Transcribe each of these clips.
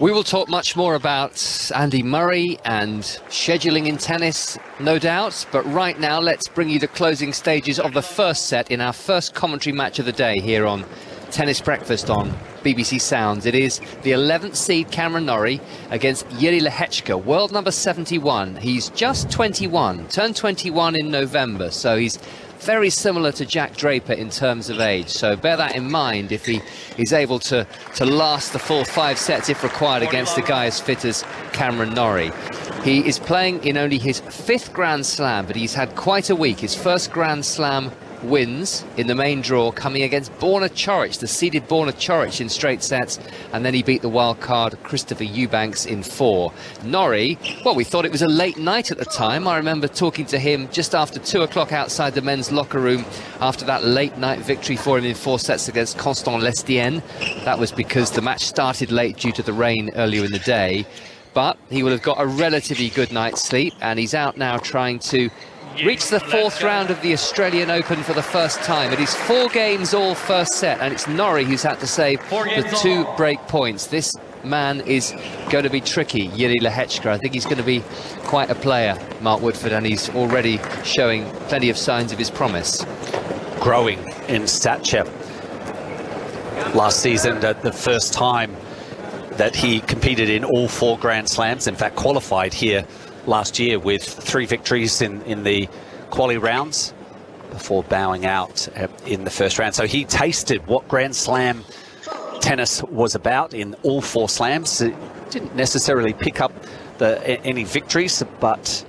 We will talk much more about Andy Murray and scheduling in tennis, no doubt. But right now, let's bring you the closing stages of the first set in our first commentary match of the day here on Tennis Breakfast on BBC Sounds. It is the 11th seed Cameron Norrie against Jiri Lehecka, world number 71. He's just 21, turned 21 in November, so he's very similar to Jack Draper in terms of age. So bear that in mind if he is able to last the full 5 sets if required against a guy as fit as Cameron Norrie. He is playing in only his 5th Grand Slam, but he's had quite a week. His first Grand Slam wins in the main draw coming against Borna Coric, the seeded Borna Coric in straight sets, and then he beat the wild card Christopher Eubanks in 4. Norrie, well, we thought it was a late night at the time. I remember talking to him just after 2 o'clock outside the men's locker room after that late night victory for him in 4 sets against Constant Lestienne. That was because the match started late due to the rain earlier in the day, but he will have got a relatively good night's sleep, and he's out now trying to reach the 4th round of the Australian Open for the first time. It is 4 games all first set, and it's Norrie who's had to save the 2 break points. This man is going to be tricky, Jiri Lehecka. I think he's going to be quite a player, Mark Woodford, and he's already showing plenty of signs of his promise. Growing in stature. Last season, the first time that he competed in all 4 Grand Slams, in fact qualified here last year with 3 victories in the quali rounds before bowing out in the first round. So he tasted what Grand Slam tennis was about in all 4 slams. It didn't necessarily pick up any victories, but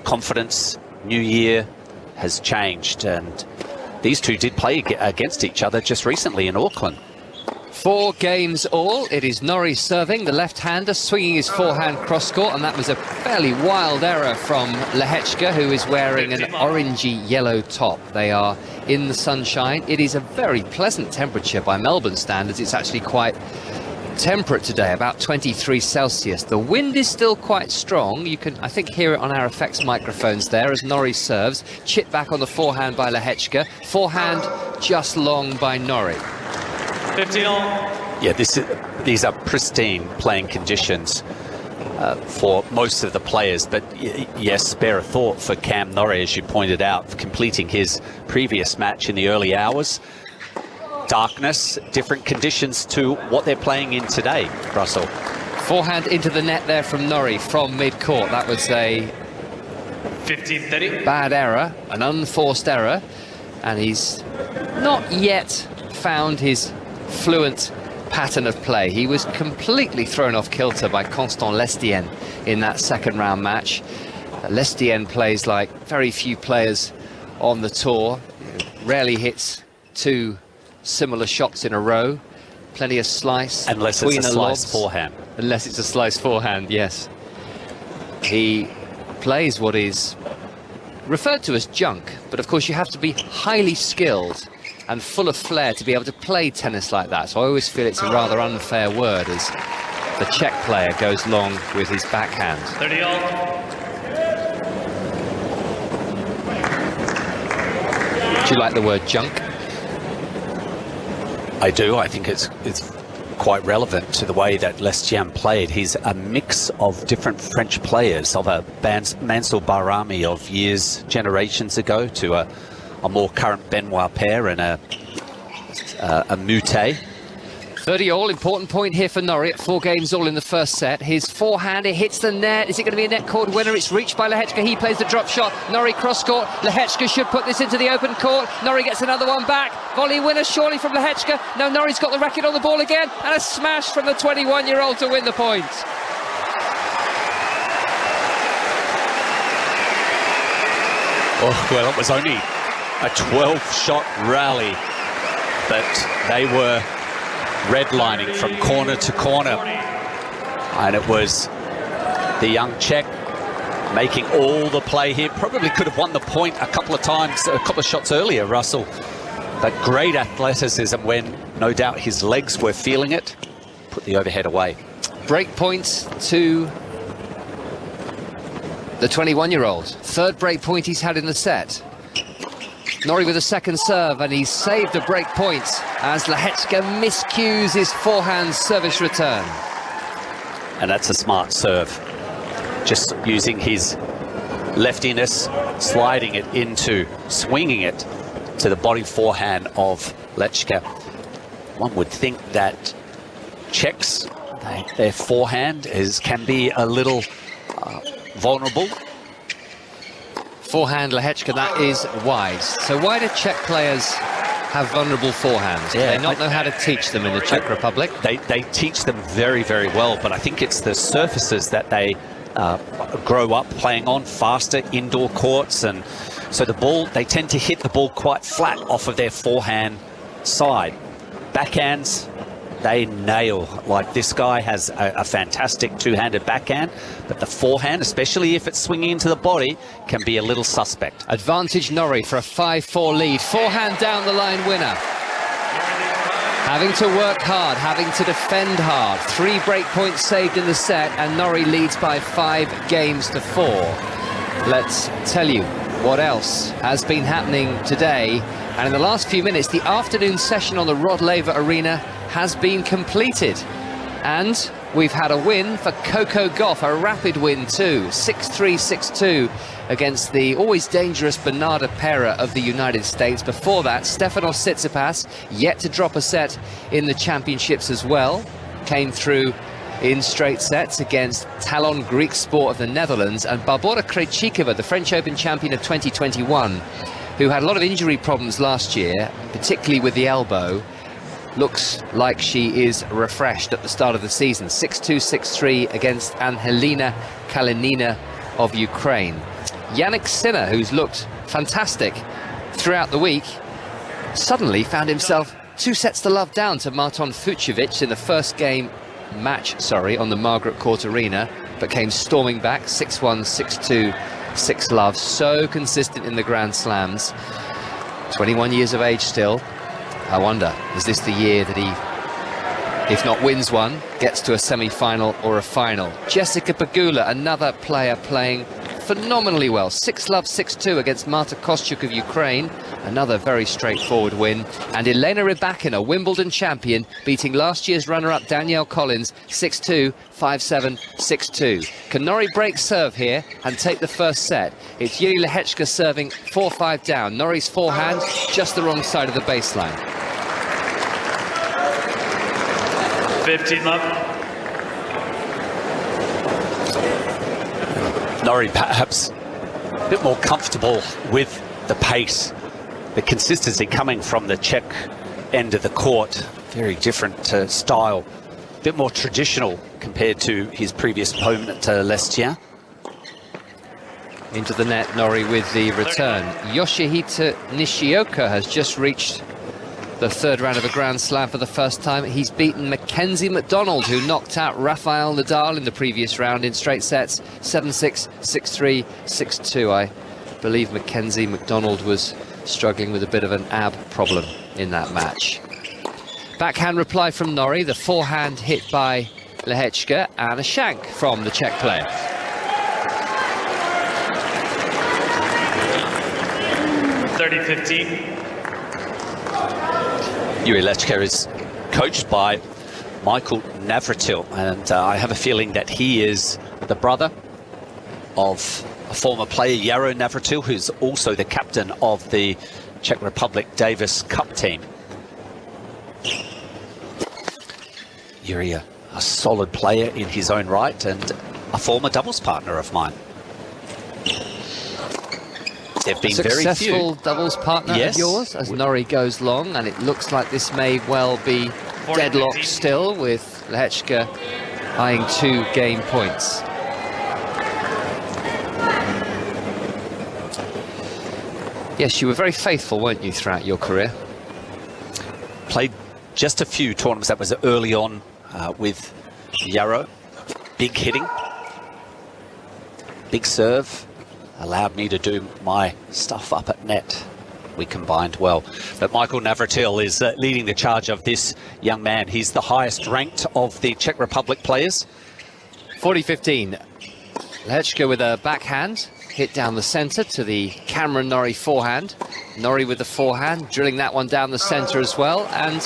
confidence, new year has changed, and these two did play against each other just recently in Auckland. 4 games all. It is Norrie serving, the left-hander swinging his forehand cross-court, and that was a fairly wild error from Lehecka, who is wearing an orangey yellow top. They are in the sunshine. It is a very pleasant temperature by Melbourne standards. It's actually quite temperate today, about 23 Celsius. The wind is still quite strong. You can, I think, hear it on our effects microphones there as Norrie serves. Chip back on the forehand by Lehecka. Forehand just long by Norrie. 15 all. Yeah, these are pristine playing conditions for most of the players, but yes, spare a thought for Cam Norrie, as you pointed out, completing his previous match in the early hours. Darkness, different conditions to what they're playing in today, Russell. Forehand into the net there from Norrie from mid-court. That was a 15-30. bad error, an unforced error, and he's not yet found his fluent pattern of play. He was completely thrown off kilter by Constant Lestienne in that second round match. Lestienne plays like very few players on the tour, rarely hits 2 similar shots in a row, plenty of slice, unless it's a slice forehand. Unless it's a slice forehand, yes. He plays what is referred to as junk, but of course you have to be highly skilled and full of flair to be able to play tennis like that. So I always feel it's a rather unfair word as the Czech player goes long with his backhand. 30 all. Do you like the word junk? I do. I think it's quite relevant to the way that Lestienne played. He's a mix of different French players, of a Mansour Bahrami of generations ago to a more current Benoit pair and a Moutet. 30 all, important point here for Norrie at 4 games all in the first set. His forehand, it hits the net. Is it going to be a net court winner? It's reached by Lehecka. He plays the drop shot. Norrie cross court. Lehecka should put this into the open court. Norrie gets another one back. Volley winner surely from Lehecka. No, Norrie's got the racket on the ball again, and a smash from the 21-year-old to win the point. Oh, well, it was only a 12-shot rally, but they were redlining from corner to corner, and it was the young Czech making all the play here. Probably could have won the point a couple of times, a couple of shots earlier, Russell, but great athleticism when no doubt his legs were feeling it. Put the overhead away. Break points to the 21-year-old. 3rd break point he's had in the set. Norrie with a second serve, and he's saved a break point as Lehecka miscues his forehand service return. And that's a smart serve. Just using his leftiness, sliding it into, swinging it to the body forehand of Lehecka. One would think that Czechs, their forehand can be a little vulnerable. Forehand Lehecka, that is wise. So why do Czech players have vulnerable forehands? Do they not know how to teach them in the Czech Republic? They teach them very, very well, but I think it's the surfaces that they grow up playing on, faster indoor courts, and so the ball, they tend to hit the ball quite flat off of their forehand side. Backhands, they nail. Like this guy has a fantastic two-handed backhand, but the forehand, especially if it's swinging into the body, can be a little suspect. Advantage Norrie for a 5-4 lead. Forehand down the line winner. Having to work hard, having to defend hard. 3 break points saved in the set, and Norrie leads by 5 games to 4. Let's tell you what else has been happening today. And in the last few minutes, the afternoon session on the Rod Laver Arena has been completed. And we've had a win for Coco Gauff, a rapid win too. 6-3, 6-2 against the always dangerous Bernarda Pera of the United States. Before that, Stefanos Tsitsipas, yet to drop a set in the championships as well, came through in straight sets against Talon Greek Sport of the Netherlands, and Barbora Krejcikova, the French Open champion of 2021, who had a lot of injury problems last year, particularly with the elbow, looks like she is refreshed at the start of the season. 6-2, 6-3 against Angelina Kalinina of Ukraine. Yannick Sinner, who's looked fantastic throughout the week, suddenly found himself 2 sets to love down to Marton Fucsovics in the first game match, on the Margaret Court Arena, but came storming back 6-1, 6-2, 6-love. So consistent in the Grand Slams. 21 years of age still. I wonder, is this the year that he, if not wins one, gets to a semi-final or a final? Jessica Pegula, another player playing phenomenally well. 6-love, 6-2 against Marta Kostyuk of Ukraine. Another very straightforward win. And Elena Rybakina, Wimbledon champion, beating last year's runner-up Danielle Collins 6-2, 5-7, 6-2. Can Norrie break serve here and take the first set? It's Jiri Lehecka serving 4-5 down. Norrie's forehand just the wrong side of the baseline. 15 love. Norrie perhaps a bit more comfortable with the pace, the consistency coming from the Czech end of the court. Very different style, a bit more traditional compared to his previous opponent, Lehecka. Into the net, Norrie with the return. Yoshihito Nishioka has just reached the 3rd round of a Grand Slam for the first time. He's beaten Mackenzie McDonald, who knocked out Rafael Nadal in the previous round in straight sets, 7-6, 6-3, 6-2. I believe Mackenzie McDonald was struggling with a bit of an ab problem in that match. Backhand reply from Norrie, the forehand hit by Lehecka, and a shank from the Czech player. (30-15). Jiri Lehecka is coached by Michael Navratil, and I have a feeling that he is the brother of a former player, Jaro Navratil, who's also the captain of the Czech Republic Davis Cup team. Jiri, a solid player in his own right and a former doubles partner of mine. They've been very successful doubles partner of yours as Norrie goes long, and it looks like this may well be deadlocked still, with Lehecka eyeing 2 game points. Yes, you were very faithful, weren't you, throughout your career? Played just a few tournaments. That was early on with Jaro. Big hitting, big serve. Allowed me to do my stuff up at net. We combined well. But Michael Navratil is leading the charge of this young man. He's the highest ranked of the Czech Republic players. 40-15. Lehecka with a backhand, hit down the centre to the Cameron Norrie forehand. Norrie with the forehand, drilling that one down the centre as well, and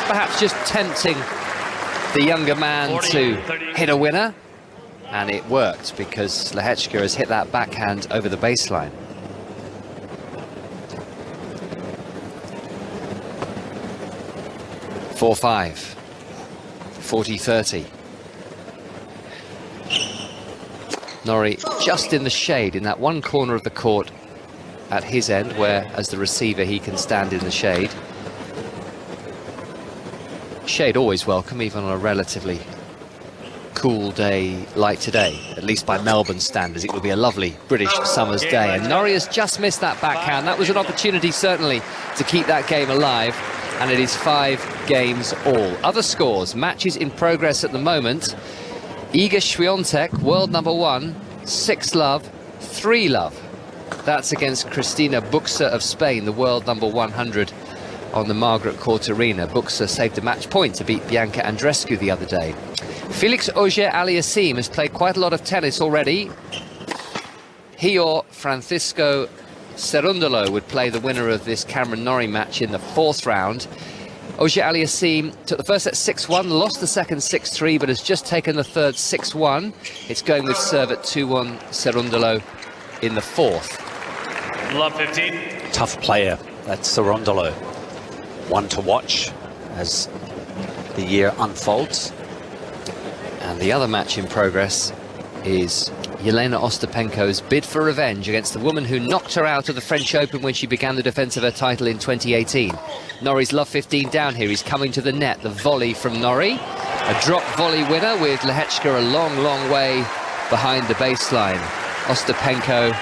perhaps just tempting the younger man to hit a winner, and it worked because Lehecka has hit that backhand over the baseline. (4-5), 40-30. Norrie just in the shade in that one corner of the court at his end, where as the receiver he can stand in the shade. Shade always welcome, even on a relatively cool day like today, at least by Melbourne standards. It will be a lovely British summer's day, and Norrie has just missed that backhand. That was an opportunity certainly to keep that game alive, and it is 5 games all. Other scores, matches in progress at the moment. Iga Swiatek, world number 1, 6-love, 3-love. That's against Cristina Buxa of Spain, the world number 100 on the Margaret Court Arena. Buxa saved a match point to beat Bianca Andreescu the other day. Felix Auger-Aliassime has played quite a lot of tennis already. He or Francisco Cerundolo would play the winner of this Cameron Norrie match in the 4th round. Auger-Aliassime took the first set 6-1, lost the second 6-3, but has just taken the third 6-1. It's going with serve at 2-1 Cerundolo in the 4th. Love 15. Tough player, that's Cerundolo. One to watch as the year unfolds. And the other match in progress is Jelena Ostapenko's bid for revenge against the woman who knocked her out of the French Open when she began the defence of her title in 2018. Norrie's love 15 down here. He's coming to the net. The volley from Norrie. A drop volley winner with Lehecka a long, long way behind the baseline. Ostapenko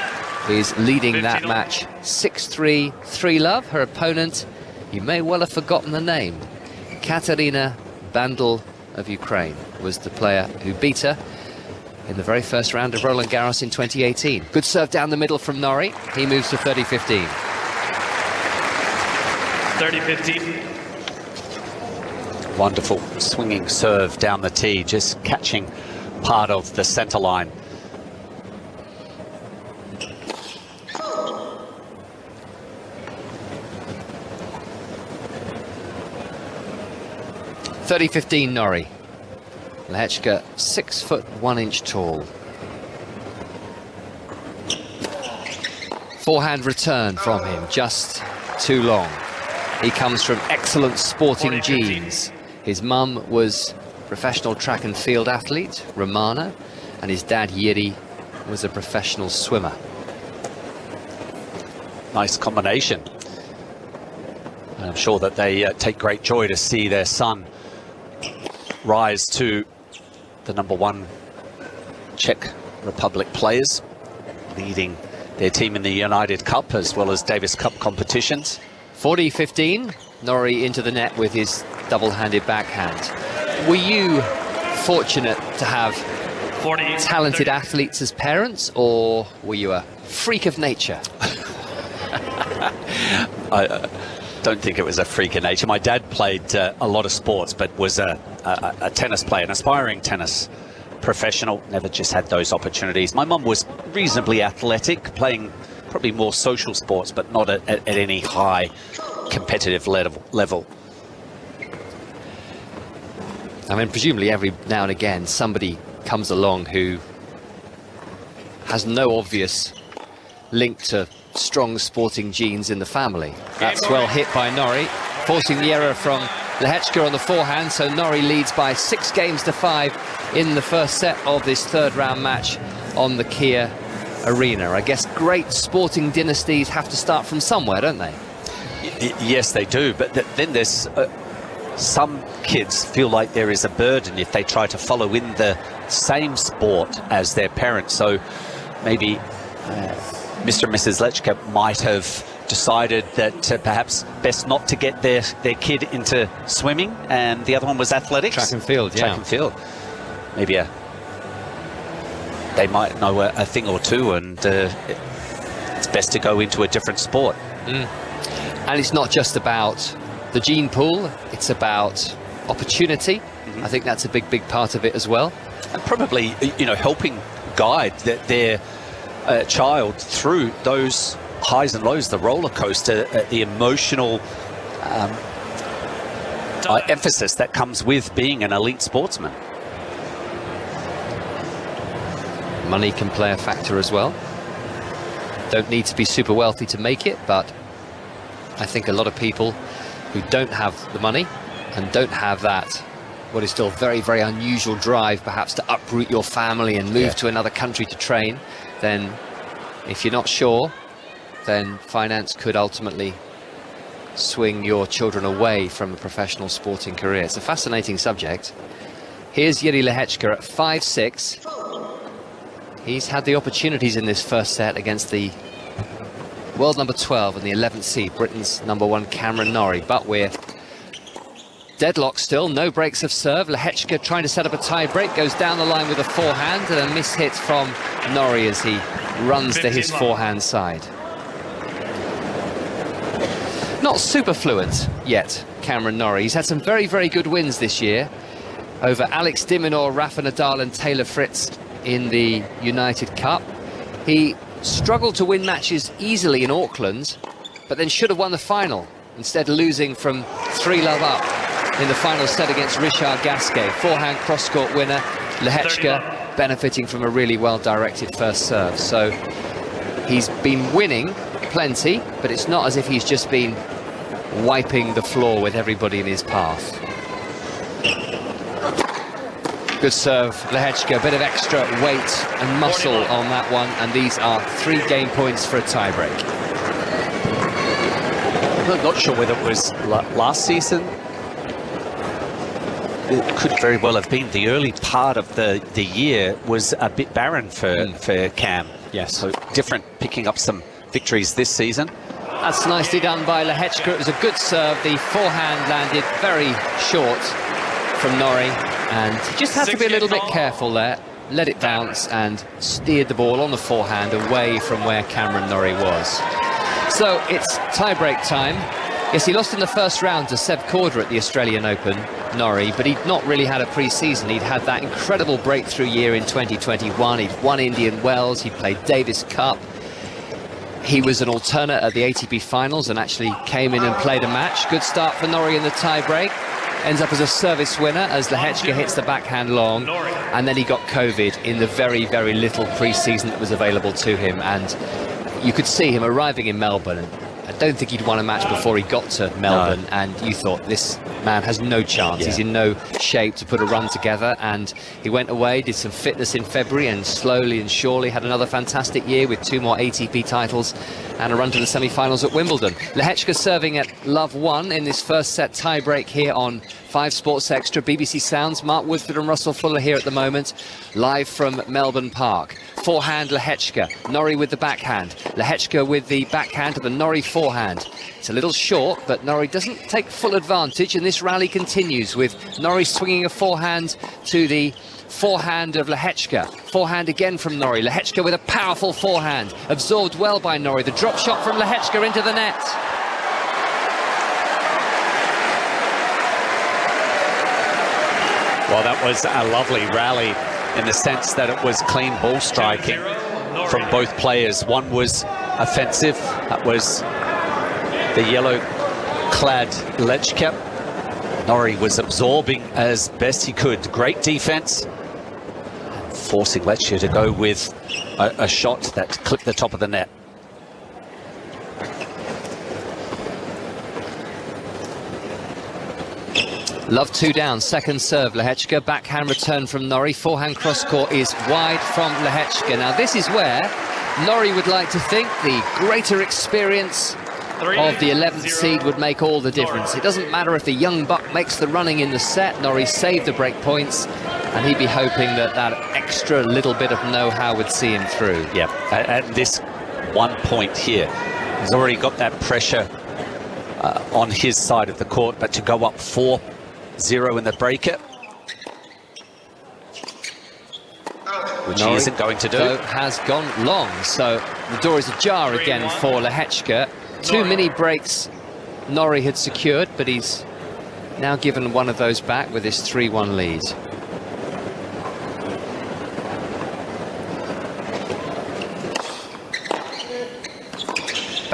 is leading that match 6-3, 3-love. Her opponent, you may well have forgotten the name. Katerina Bandel of Ukraine was the player who beat her in the very first round of Roland Garros in 2018. Good serve down the middle from Norrie. He moves to 30-15. 30-15. Wonderful swinging serve down the tee, just catching part of the centre line. (30-15) Norrie. Lehecka 6 foot 1 inch tall. Forehand return from him, just too long. He comes from excellent sporting genes. His mum was professional track and field athlete, Romana, and his dad, Jiri, was a professional swimmer. Nice combination. And I'm sure that they take great joy to see their son rise to the #1 Czech Republic players, leading their team in the United Cup as well as Davis Cup competitions. 40-15, Norrie into the net with his double-handed backhand. Were you fortunate to have talented athletes as parents, or were you a freak of nature? I don't think it was a freak of nature. My dad played a lot of sports, but was a tennis player, an aspiring tennis professional, never just had those opportunities. My mum was reasonably athletic, playing probably more social sports, but not at any high competitive level. I mean, presumably every now and again somebody comes along who has no obvious link to strong sporting genes in the family. That's well hit by Norrie, forcing the error from Lehecka on the forehand, so Norrie leads by 6 games to 5 in the first set of this 3rd round match on the Kia Arena. I guess great sporting dynasties have to start from somewhere, don't they? Yes, they do, but then there's some kids feel like there is a burden if they try to follow in the same sport as their parents. So maybe Mr. and Mrs. Lehecka might have decided that perhaps best not to get their kid into swimming, and the other one was athletics. Track and field, yeah. Track and field. Maybe they might know a thing or two, and it's best to go into a different sport. And it's not just about the gene pool, it's about opportunity. I think that's a big part of it as well. And probably, you know, helping guide their child through those highs and lows, the roller coaster, the emotional emphasis that comes with being an elite sportsman. Money can play a factor as well. Don't need to be super wealthy to make it, but I think a lot of people who don't have the money and don't have that, what is still very, very unusual drive, perhaps to uproot your family and move to another country to train, then if you're not sure, then finance could ultimately swing your children away from a professional sporting career. It's a fascinating subject. Here's Jiri Lehecka at 5-6. He's had the opportunities in this first set against the world number 12 and the 11th seed, Britain's number 1 Cameron Norrie, but we're deadlocked still, no breaks of serve. Lehecka trying to set up a tie break, goes down the line with a forehand, and a miss hit from Norrie as he runs to his forehand side. Not super fluent yet, Cameron Norrie. He's had some very, very good wins this year over Alex de Minaur, Rafa Nadal and Taylor Fritz in the United Cup. He struggled to win matches easily in Auckland, but then should have won the final, instead losing from 3-love up in the final set against Richard Gasquet. Forehand cross-court winner. Lehecka benefiting from a really well-directed first serve. So he's been winning plenty, but it's not as if he's just been wiping the floor with everybody in his path. Good serve, Lehecka, a bit of extra weight and muscle on that one, and these are 3 game points for a tiebreak. I'm not sure whether it was last season. It could very well have been. The early part of the year was a bit barren for Cam. Yes. So different, picking up some victories this season. That's nicely done by Lehecka. It was a good serve. The forehand landed very short from Norrie, and he just had to be a little bit careful there. Let it bounce and steered the ball on the forehand away from where Cameron Norrie was. So it's tie-break time. Yes, he lost in the first round to Seb Korda at the Australian Open, Norrie, but he'd not really had a pre-season. He'd had that incredible breakthrough year in 2021. He'd won Indian Wells, he played Davis Cup. He was an alternate at the ATP finals and actually came in and played a match. Good start for Norrie in the tie-break. Ends up as a service winner as Lehecka hits the backhand long, and then he got COVID in the very, very little pre-season that was available to him, and you could see him arriving in Melbourne. I don't think he'd won a match before he got to Melbourne, and you thought, this man has no chance. He's in no shape to put a run together, and he went away, did some fitness in February, and slowly and surely had another fantastic year with 2 more ATP titles and a run to the semi-finals at Wimbledon. Lehecka serving at love 1 in this first set tie-break here on 5 Sports Extra. BBC Sounds, Mark Woodford and Russell Fuller here at the moment, live from Melbourne Park. Forehand Lehecka, Norrie with the backhand. Lehecka with the backhand to the Norrie forehand. It's a little short, but Norrie doesn't take full advantage, and this rally continues with Norrie swinging a forehand to the forehand of Lehecka. Forehand again from Norrie. Lehecka with a powerful forehand, absorbed well by Norrie. The drop shot from Lehecka into the net. Well, that was a lovely rally in the sense that it was clean ball striking from both players. One was offensive, that was the yellow-clad Lehecka. Norrie was absorbing as best he could. Great defense, forcing Lehecka to go with a shot that clipped the top of the net. Love 2 down, second serve, Lehecka, backhand return from Norrie, forehand cross-court is wide from Lehecka. Now this is where Norrie would like to think the greater experience of the 11th seed would make all the difference. It doesn't matter if the young buck makes the running in the set. Norrie saved the break points, and he'd be hoping that that extra little bit of know-how would see him through. Yeah, at this 1 point here, he's already got that pressure on his side of the court, but to go up 4-0 in the breaker, which Norrie, he isn't going to do, though, has gone long, so the door is ajar again for Lehecka. 2 mini breaks Norrie had secured, but he's now given one of those back with his 3-1 lead.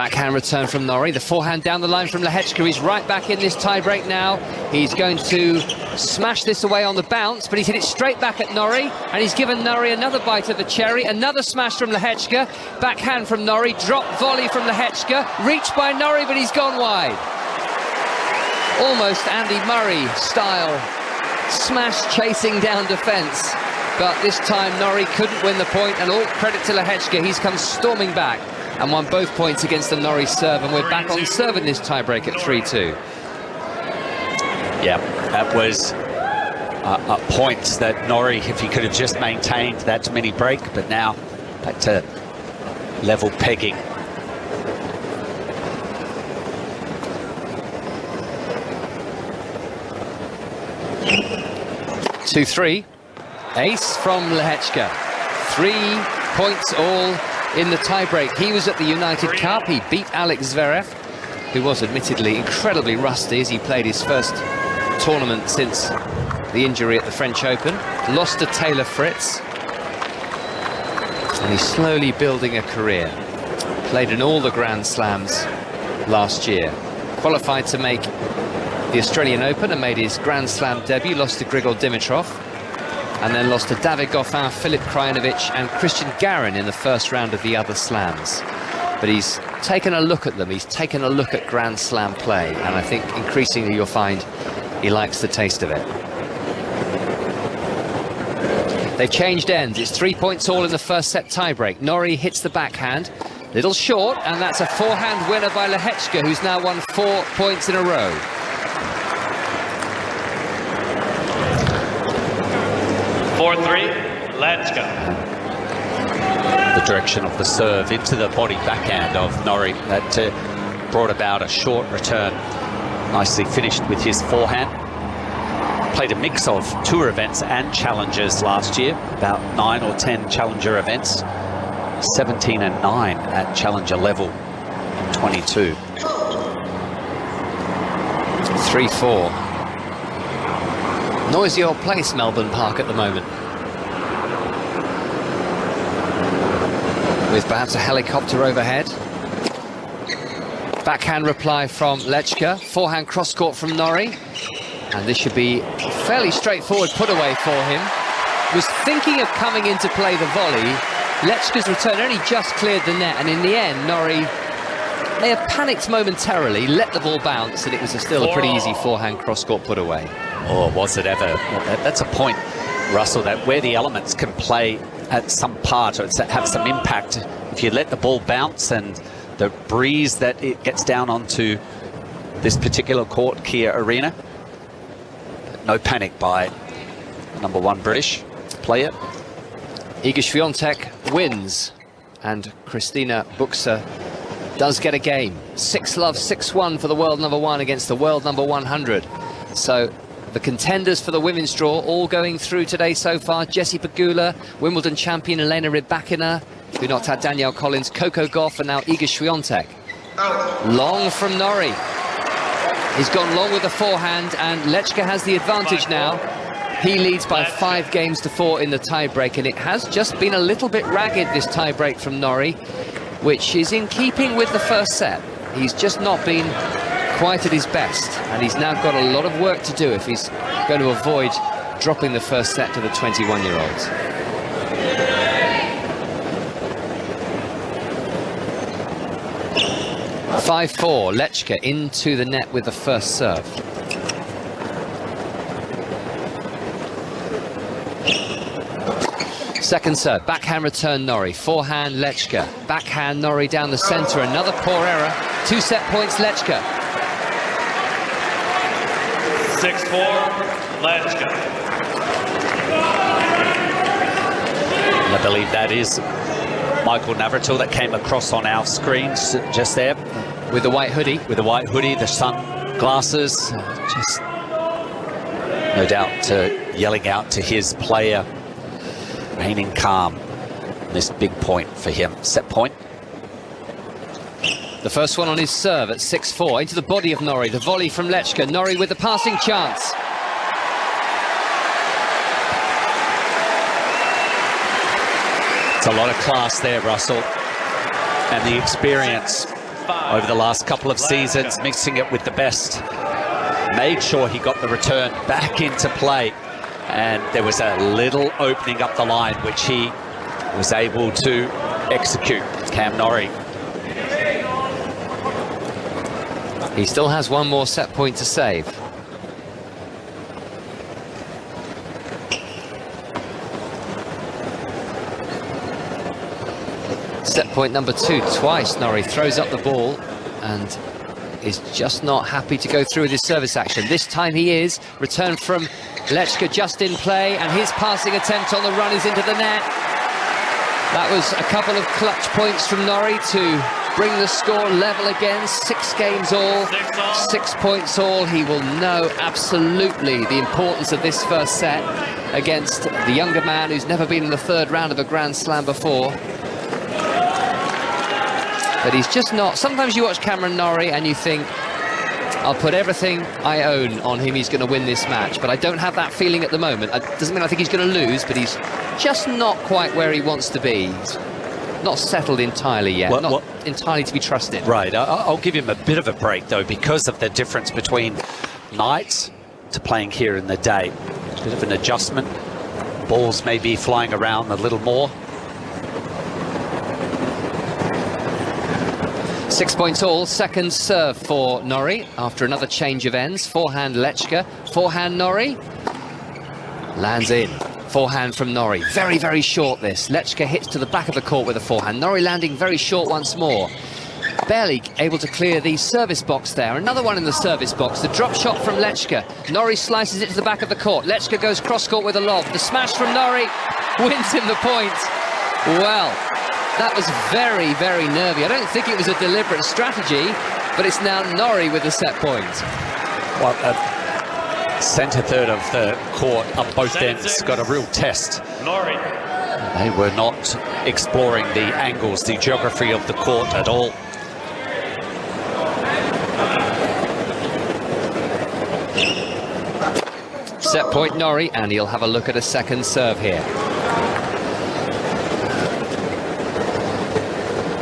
Backhand return from Norrie. The forehand down the line from Lehecka. He's right back in this tiebreak now. He's going to smash this away on the bounce, but he's hit it straight back at Norrie, and he's given Norrie another bite of the cherry. Another smash from Lehecka. Backhand from Norrie. Drop volley from Lehecka. Reached by Norrie, but he's gone wide. Almost Andy Murray style smash chasing down defence. But this time Norrie couldn't win the point, and all credit to Lehecka. He's come storming back and won both points against the Norrie serve, and we're back on serve in this tiebreak at 3-2. Yeah, that was a point that Norrie, if he could have just maintained that mini break, but now back to level pegging. Two-three. Ace from Lehecka. 3 points all in the tiebreak. He was at the United Cup. He beat Alex Zverev, who was admittedly incredibly rusty as he played his first tournament since the injury at the French Open. Lost to Taylor Fritz. And he's slowly building a career. Played in all the Grand Slams last year. Qualified to make the Australian Open and made his Grand Slam debut. Lost to Grigor Dimitrov. And then lost to David Goffin, Filip Krajinovic and Christian Garin in the first round of the other slams. But he's taken a look at them, he's taken a look at Grand Slam play, and I think increasingly you'll find he likes the taste of it. They've changed ends. It's 3 points all in the first set tiebreak. Norrie hits the backhand, little short, and that's a forehand winner by Lehecka, who's now won 4 points in a row. 4-3, Lehecka. The direction of the serve into the body backhand of Norrie that brought about a short return. Nicely finished with his forehand. Played a mix of tour events and challengers last year, about 9 or 10 challenger events. 17 and 9 at challenger level in 22. 3-4. Noisy old place, Melbourne Park, at the moment. With perhaps a helicopter overhead. Backhand reply from Lehecka. Forehand cross-court from Norrie. And this should be a fairly straightforward put-away for him. Was thinking of coming in to play the volley. Lechka's return only just cleared the net, and in the end, Norrie may have panicked momentarily, let the ball bounce, and it was still a pretty easy forehand cross-court put-away. Or was it ever? That's a point, Russell, that where the elements can play at some part or have some impact. If you let the ball bounce and the breeze that it gets down onto this particular court, Kia Arena, no panic by #1 British player. Iga Swiatek wins, and Kristina Buxa does get a game. 6-love, 6-1 for the world #1 against the world #100. So the contenders for the women's draw all going through today so far. Jessie Pegula, Wimbledon champion Elena Rybakina, who knocked out Danielle Collins, Coco Gauff, and now Iga Swiatek. Long from Norrie. He's gone long with the forehand, and Lehecka has the advantage now. He leads by 5 games to 4 in the tiebreak, and it has just been a little bit ragged, this tiebreak from Norrie, which is in keeping with the first set. He's just not been quite at his best, and he's now got a lot of work to do if he's going to avoid dropping the first set to the 21-year-olds. (5-4), Lehecka into the net with the first serve. Second serve, backhand return Norrie, forehand Lehecka, backhand Norrie down the centre, another poor error. 2 set points Lehecka. 6-4, Lehecka. I believe that is Michael Navratil that came across on our screens just there. With the white hoodie. With the white hoodie, the sunglasses, just no doubt yelling out to his player, remaining calm. This big point for him, set point. The first one on his serve at 6-4, into the body of Norrie, the volley from Lehecka, Norrie with the passing chance. It's a lot of class there, Russell, and the experience over the last couple of seasons, mixing it with the best. Made sure he got the return back into play, and there was a little opening up the line which he was able to execute. Cam Norrie. He still has one more set point to save. Set point number 2, twice Norrie throws up the ball and is just not happy to go through with his service action. This time he is. Return from Lehecka just in play, and his passing attempt on the run is into the net. That was a couple of clutch points from Norrie to bring the score level again. 6 games all, 6 points all. He will know absolutely the importance of this first set against the younger man who's never been in the 3rd round of a Grand Slam before. But he's just not. Sometimes you watch Cameron Norrie and you think, I'll put everything I own on him, he's going to win this match. But I don't have that feeling at the moment. It doesn't mean I think he's going to lose, but he's just not quite where he wants to be. He's not settled entirely yet, not entirely to be trusted. Right, I'll give him a bit of a break, though, because of the difference between night to playing here in the day. A bit of an adjustment. Balls may be flying around a little more. 6 points all, second serve for Norrie after another change of ends. Forehand Lehecka, forehand Norrie. Lands in. Forehand from Norrie. Very, very short this. Lehecka hits to the back of the court with a forehand. Norrie landing very short once more. Barely able to clear the service box there. Another one in the service box. The drop shot from Lehecka. Norrie slices it to the back of the court. Lehecka goes cross-court with a lob. The smash from Norrie wins him the point. Well, that was very, very nervy. I don't think it was a deliberate strategy, but it's now Norrie with the set point. Well, centre third of the court up both ends got a real test. Norrie. They were not exploring the angles, the geography of the court at all. Set point Norrie, and he'll have a look at a second serve here.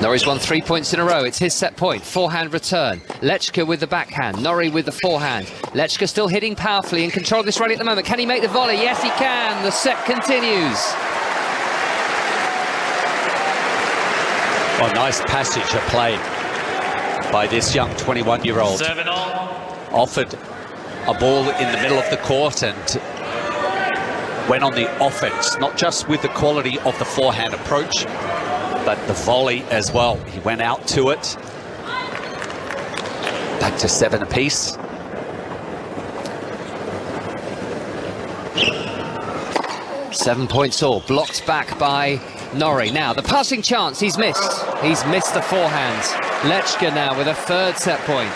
Norrie's won 3 points in a row. It's his set point. Forehand return. Lehecka with the backhand. Norrie with the forehand. Lehecka still hitting powerfully, in control of this rally at the moment. Can he make the volley? Yes, he can. The set continues. Oh, nice passage of play by this young 21-year-old. 7-all. Offered a ball in the middle of the court and went on the offense, not just with the quality of the forehand approach, but the volley as well. He went out to it. Back to 7 apiece. Seven points all, blocked back by Norrie. Now, the passing chance, he's missed. He's missed the forehand. Lehecka now with a third set point.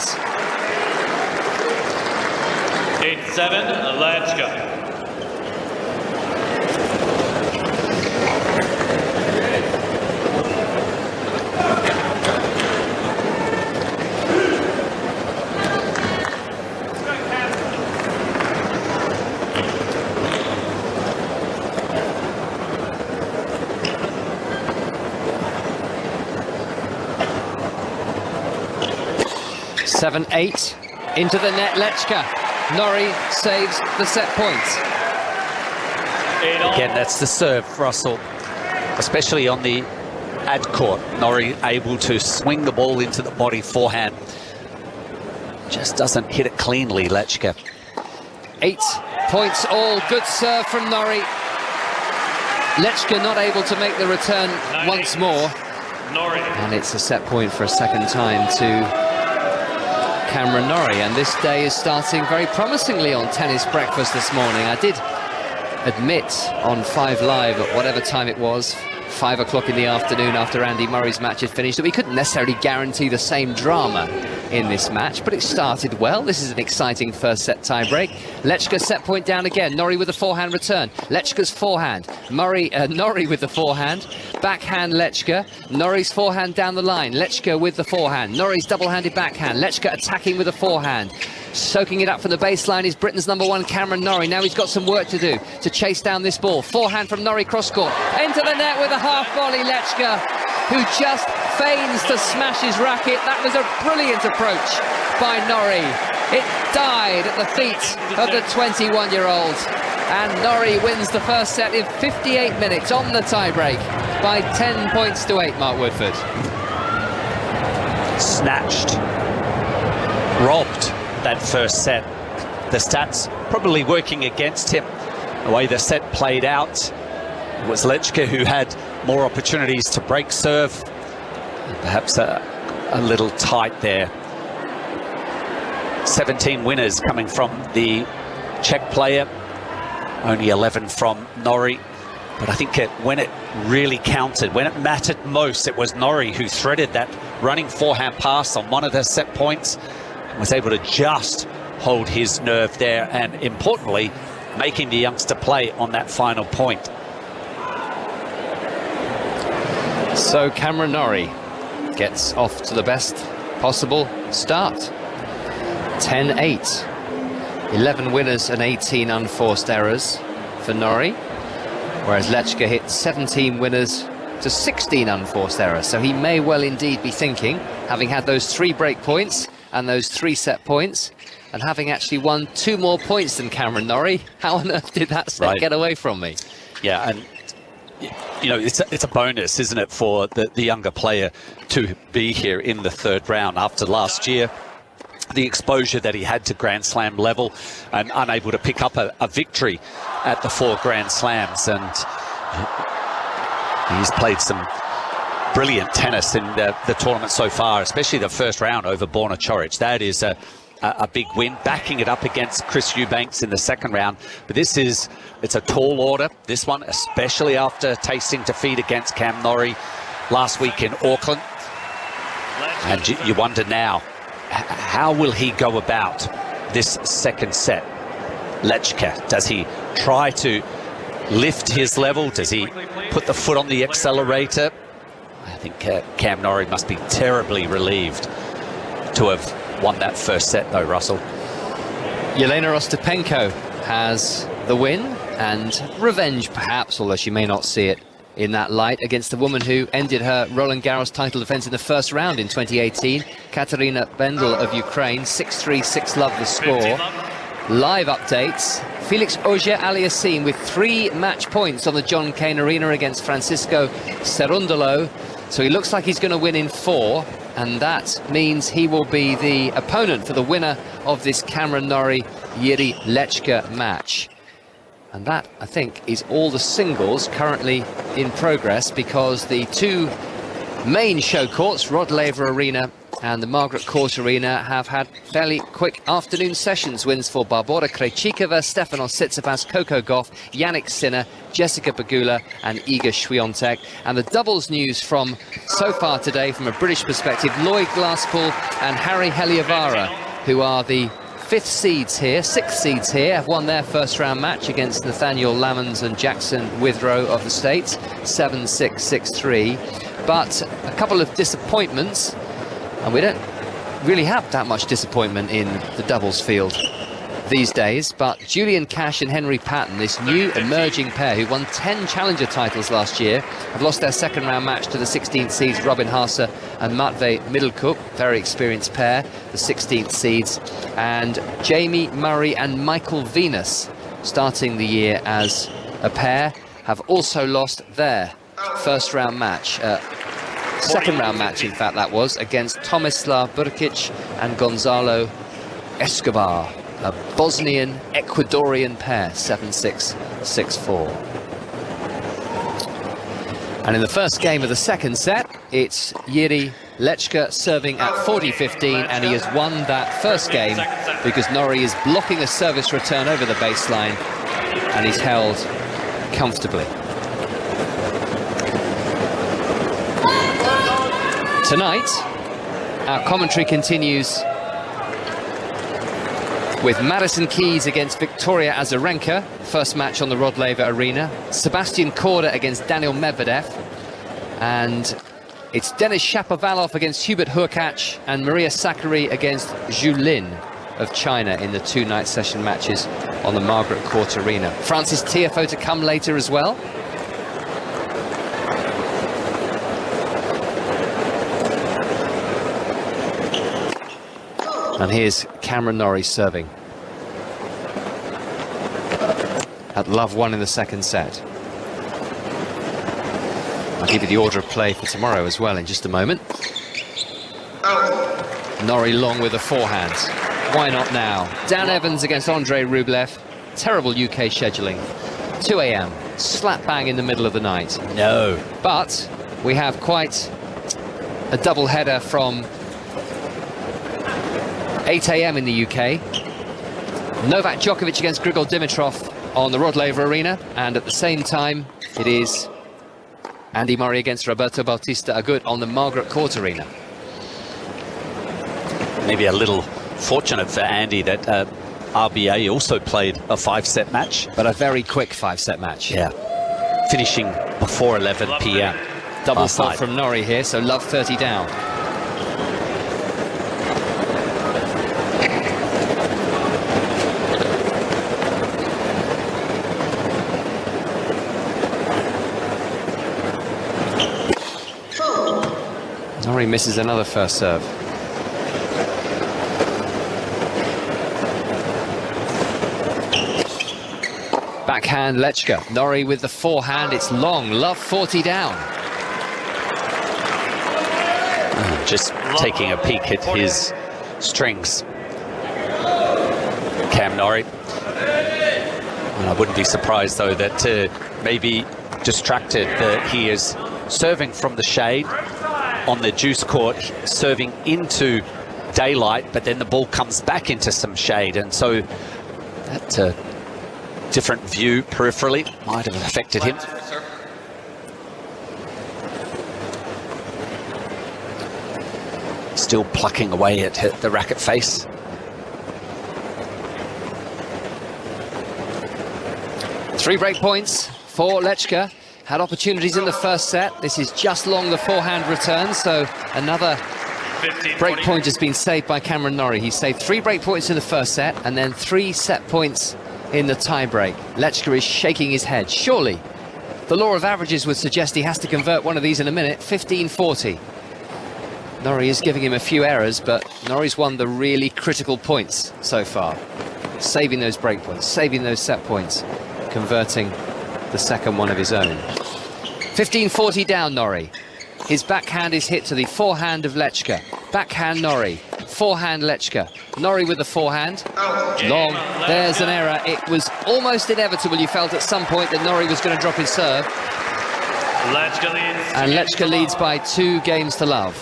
8-7, Lehecka. Seven, 8, into the net, Lehecka. Norrie saves the set points. Again, that's the serve, Russell, especially on the ad court. Norrie able to swing the ball into the body forehand. Just doesn't hit it cleanly, Lehecka. 8 points all, good serve from Norrie. Lehecka not able to make the return once more. Norrie. And it's a set point for a second time to Cameron Norrie, and this day is starting very promisingly on Tennis Breakfast this morning. I did admit on 5 Live at whatever time it was, 5 o'clock in the afternoon after Andy Murray's match had finished, that we couldn't necessarily guarantee the same drama in this match, but it started well. This is an exciting first set tie-break. Lehecka set point down again. Norrie with the forehand return. Lechka's forehand. Norrie with the forehand. Backhand Lehecka. Norrie's forehand down the line. Lehecka with the forehand. Norrie's double-handed backhand. Lehecka attacking with the forehand. Soaking it up from the baseline is Britain's #1 Cameron Norrie. Now he's got some work to do to chase down this ball. Forehand from Norrie cross-court. Into the net with a half volley, Lehecka. who just feigns to smash his racket. That was a brilliant approach by Norrie. It died at the feet of the 21-year-old. And Norrie wins the first set in 58 minutes on the tiebreak by 10 points to 8, Mark Woodford. Snatched, robbed that first set. The stats probably working against him. The way the set played out, it was Lehecka who had more opportunities to break serve. Perhaps a little tight there. 17 winners coming from the Czech player, only 11 from Norrie. But I think when it really counted, when it mattered most, it was Norrie who threaded that running forehand pass on one of the set points and was able to just hold his nerve there, and importantly, making the youngster play on that final point. So Cameron Norrie gets off to the best possible start. 10-8. 11 winners and 18 unforced errors for Norrie, whereas Lehecka hit 17 winners to 16 unforced errors. So he may well indeed be thinking, having had those 3 break points and those 3 set points, and having actually won 2 more points than Cameron Norrie, how on earth did that set get away from me? Yeah, and you know, it's a bonus, isn't it, for the younger player to be here in the 3rd round after last year. The exposure that he had to Grand Slam level and unable to pick up a victory at the 4 Grand Slams. And he's played some brilliant tennis in the tournament so far, especially the first round over Borna Coric. That is a big win, backing it up against Chris Eubanks in the 2nd round. But it's a tall order, this one, especially after tasting defeat against Cam Norrie last week in Auckland. And you wonder now, how will he go about this 2nd set? Lehecka, does he try to lift his level? Does he put the foot on the accelerator? I think Cam Norrie must be terribly relieved to have won that first set though, Russell. Yelena Ostapenko has the win, and revenge perhaps, although she may not see it in that light, against the woman who ended her Roland Garros title defense in the first round in 2018, Katarina Bendel of Ukraine. 6-3, 6-love the score. Live updates. Felix Auger-Aliassime with 3 match points on the John Cain Arena against Francisco Cerundolo. So he looks like he's going to win in 4, and that means he will be the opponent for the winner of this Cameron Norrie-Jiri Lehecka match. And that, I think, is all the singles currently in progress, because the 2 main show courts, Rod Laver Arena and the Margaret Court Arena, have had fairly quick afternoon sessions. Wins for Barbora Krejcikova, Stefanos Tsitsipas, Coco Gauff, Yannick Sinner, Jessica Pegula and Iga Swiatek. And the doubles news from so far today, from a British perspective, Lloyd Glasspool and Harry Heliovara, who are the 5th seeds here, 6th seeds here, have won their first round match against Nathaniel Lamons and Jackson Withrow of the States, 7-6, 6-3. But a couple of disappointments, and we don't really have that much disappointment in the doubles field these days, but Julian Cash and Henry Patton, this new emerging pair who won 10 challenger titles last year, have lost their 2nd round match to the 16th seeds Robin Haase and Matvei Middelkup, very experienced pair, the 16th seeds. And Jamie Murray and Michael Venus, starting the year as a pair, have also lost their 1st round match, 2nd round match in fact that was, against Tomislav Burkic and Gonzalo Escobar, a Bosnian Ecuadorian pair, 7-6, 6-4. And in the first game of the 2nd set, it's Jiri Lehecka serving at 40-15, and he has won that first game because Norrie is blocking a service return over the baseline, and he's held comfortably. Tonight, our commentary continues with Madison Keys against Victoria Azarenka, first match on the Rod Laver Arena. Sebastian Korda against Daniel Medvedev. And it's Denis Shapovalov against Hubert Hurkacz and Maria Sakkari against Zhu Lin of China in the 2 night session matches on the Margaret Court Arena. Francis Tiafoe to come later as well. And here's Cameron Norrie serving. At love 1 in the second set. I'll give you the order of play for tomorrow as well in just a moment. Norrie long with a forehand. Why not now? Dan Evans against Andrei Rublev. Terrible UK scheduling. 2 a.m. slap bang in the middle of the night. No. But we have quite a double header from 8 a.m. in the UK. Novak Djokovic against Grigor Dimitrov on the Rod Laver Arena, and at the same time it is Andy Murray against Roberto Bautista Agut on the Margaret Court Arena. Maybe a little fortunate for Andy that RBA also played a 5-set match. But a very quick 5-set match. Yeah. Finishing before 11 p.m. Double fault from Norrie here, so love 30 down. Norrie misses another first serve. Backhand Lehecka. Norrie with the forehand. It's long. Love 40 down. Just taking a peek at his strings. Cam Norrie. And I wouldn't be surprised though that maybe distracted that he is serving from the shade on the juice court, serving into daylight, but then the ball comes back into some shade, and so that different view peripherally might have affected him. Still plucking away at the racket face. Three break points for Lehecka. Had opportunities in the first set. This is just long the forehand return, so another break point has been saved by Cameron Norrie. He saved 3 break points in the first set and then 3 set points in the tie break. Lehecka is shaking his head. Surely the law of averages would suggest he has to convert one of these in a minute. 15-40. Norrie is giving him a few errors, but Norrie's won the really critical points so far. Saving those break points, saving those set points, converting the second one of his own. 15-40 down Norrie. His backhand is hit to the forehand of Lehecka. Backhand Norrie, forehand Lehecka. Norrie with the forehand. Long, there's an error. It was almost inevitable, you felt at some point, that Norrie was going to drop his serve. And Lehecka leads by 2 games to love.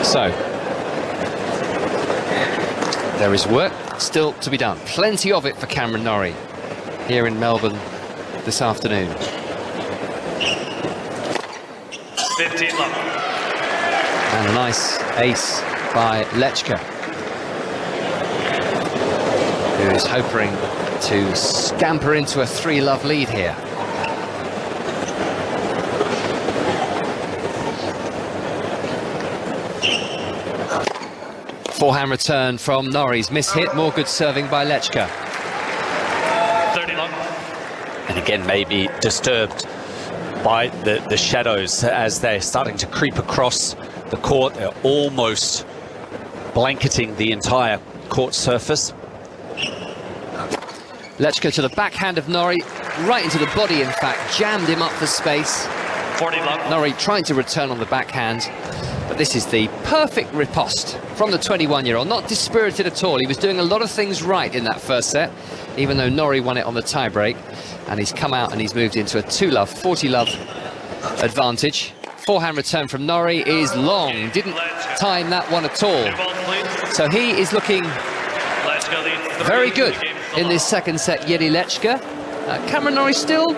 So, there is work still to be done. Plenty of it for Cameron Norrie here in Melbourne this afternoon. 15 love. And a nice ace by Lehecka, who is hoping to scamper into a 3-love lead here. Forehand return from Norrie's miss-hit, more good serving by Lehecka. 30 long. And again, maybe disturbed by the shadows as they're starting to creep across the court. They're almost blanketing the entire court surface. Lehecka to the backhand of Norrie, right into the body, in fact, jammed him up for space. 40 long. Norrie trying to return on the backhand. But this is the perfect riposte from the 21-year-old, not dispirited at all. He was doing a lot of things right in that first set, even though Norrie won it on the tie-break. And he's come out and he's moved into a 2-love, 40-love advantage. Forehand return from Norrie is long, didn't time that one at all. So he is looking very good in this second set, Jiri Lehecka. Cameron Norrie still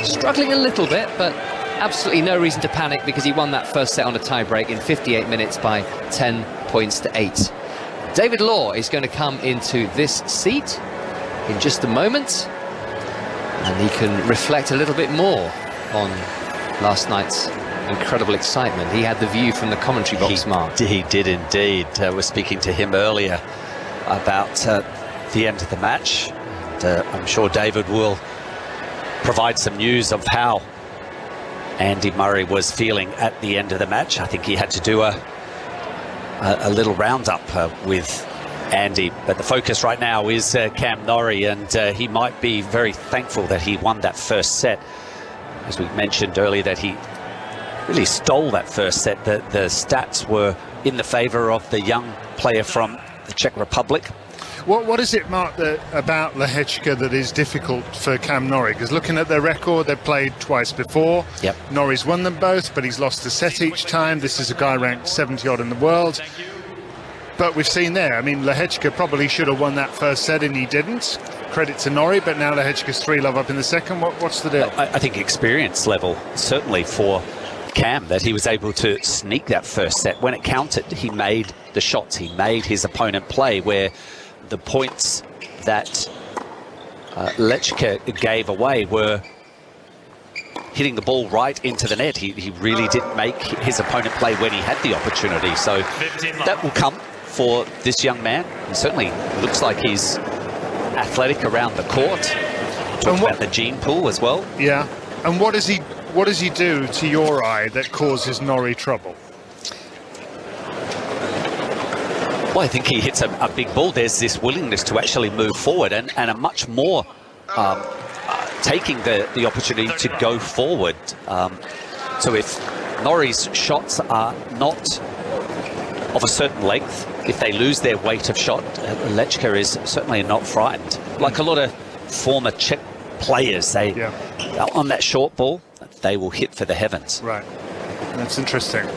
struggling a little bit, but absolutely no reason to panic because he won that first set on a tie-break in 58 minutes by 10 points to 8. David Law is going to come into this seat in just a moment, and he can reflect a little bit more on last night's incredible excitement. He had the view from the commentary box, Mark. He did indeed. We're speaking to him earlier about the end of the match. And, I'm sure David will provide some news of how Andy Murray was feeling at the end of the match. I think he had to do a little roundup with Andy, but the focus right now is Cam Norrie, and he might be very thankful that he won that first set. As we mentioned earlier, that he really stole that first set. The stats were in the favour of the young player from the Czech Republic. What is it, Mark, about Lehecka that is difficult for Cam Norrie? Because looking at their record, they've played twice before. Yep. Norrie's won them both, but he's lost a set each time. This is a guy ranked 70-odd in the world. But we've seen there, I mean, Lehecka probably should have won that first set and he didn't. Credit to Norrie, but now Lehecka's 3-love up in the second. What's the deal? I think experience level, certainly for Cam, that he was able to sneak that first set. When it counted, he made the shots, he made his opponent play, where the points that Lehecka gave away were hitting the ball right into the net. He really didn't make his opponent play when he had the opportunity. So that will come for this young man. He certainly looks like he's athletic around the court. Talked about the gene pool as well. Yeah. And what does he do to your eye that causes Norrie trouble? Well, I think he hits a big ball. There's this willingness to actually move forward and a much more taking the opportunity to go forward. So if Norrie's shots are not of a certain length, if they lose their weight of shot, Lehecka is certainly not frightened. Like a lot of former Czech players, they on that short ball, they will hit for the heavens. Right, that's interesting.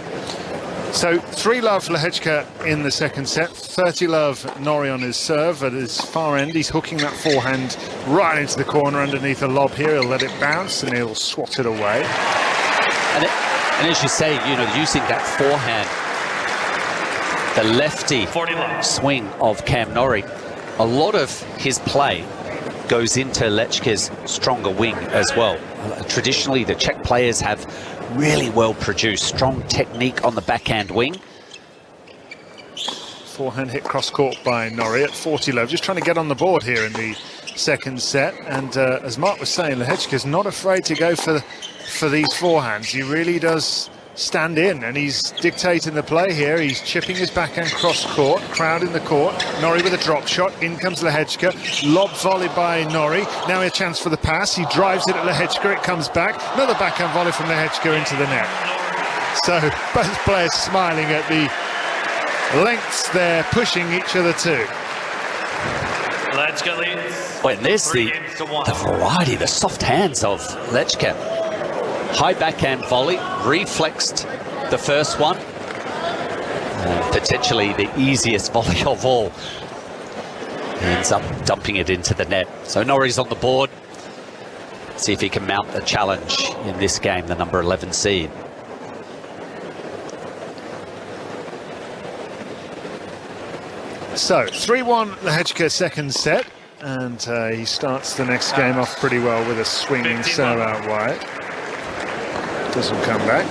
So 3-love Lehecka in the second set, 30-love Norrie on his serve. At his far end, he's hooking that forehand right into the corner underneath a lob here. He'll let it bounce and he'll swat it away. And as you say, you know, using that forehand, the lefty swing of Cam Norrie, a lot of his play goes into Lehecka's stronger wing as well. Traditionally, the Czech players have really well produced, strong technique on the backhand wing. Forehand hit cross court by Norrie at 40-love, just trying to get on the board here in the second set. And as Mark was saying, Lehecka's not afraid to go for these forehands. He really does stand in, and he's dictating the play here. He's chipping his backhand cross court, crowd in the court. Norrie with a drop shot, in comes Lehecka, lob volley by Norrie. Now a chance for the pass, he drives it at Lehecka, it comes back, another backhand volley from Lehecka into the net. So both players smiling at the lengths they're pushing each other to. Lehecka leads. Well, there's the variety, the soft hands of Lehecka. High backhand volley, reflexed the first one. Potentially the easiest volley of all. Ends up dumping it into the net. So Norrie's on the board. See if he can mount a challenge in this game, the number 11 seed. So 3-1 Lehecka second set, and he starts the next game off pretty well with a swinging serve out wide. Doesn't come back.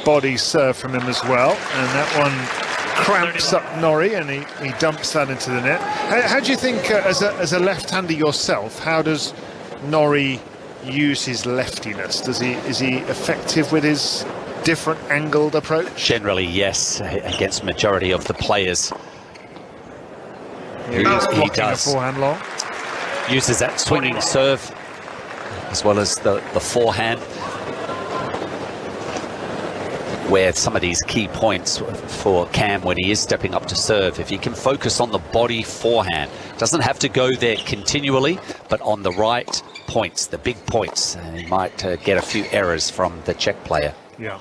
Body serve from him as well, and that one cramps up Norrie, and he dumps that into the net. How do you think, as a left-hander yourself, how does Norrie use his leftiness? Is he effective with his different angled approach? Generally, yes, against majority of the players. He does. A forehand long. Uses that swinging serve as well as the forehand, where some of these key points for Cam when he is stepping up to serve, if he can focus on the body forehand, doesn't have to go there continually, but on the right points, the big points, he might get a few errors from the Czech player. Yeah.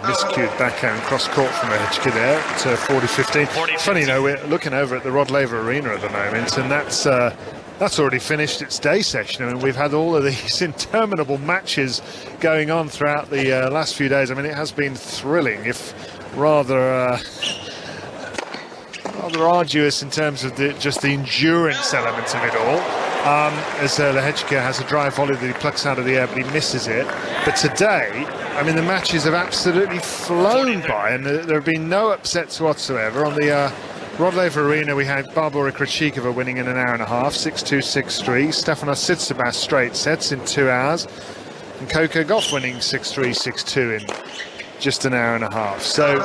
Miscued backhand cross court from Lehecka there at 40-15. Funny, you know, we're looking over at the Rod Laver Arena at the moment, and that's already finished its day session. I mean, we've had all of these interminable matches going on throughout the last few days. I mean, it has been thrilling, if rather arduous in terms of just the endurance element of it all. as Lehecka has a dry volley that he plucks out of the air, but he misses it. But today, I mean, the matches have absolutely flown by, and there have been no upsets whatsoever. On the Rod Laver Arena, we had Barbora Krejcikova winning in an hour and a half, 6-2, 6-3. Stefanos Tsitsipas straight sets in 2 hours. And Coco Gauff winning 6-3, 6-2 in just an hour and a half. So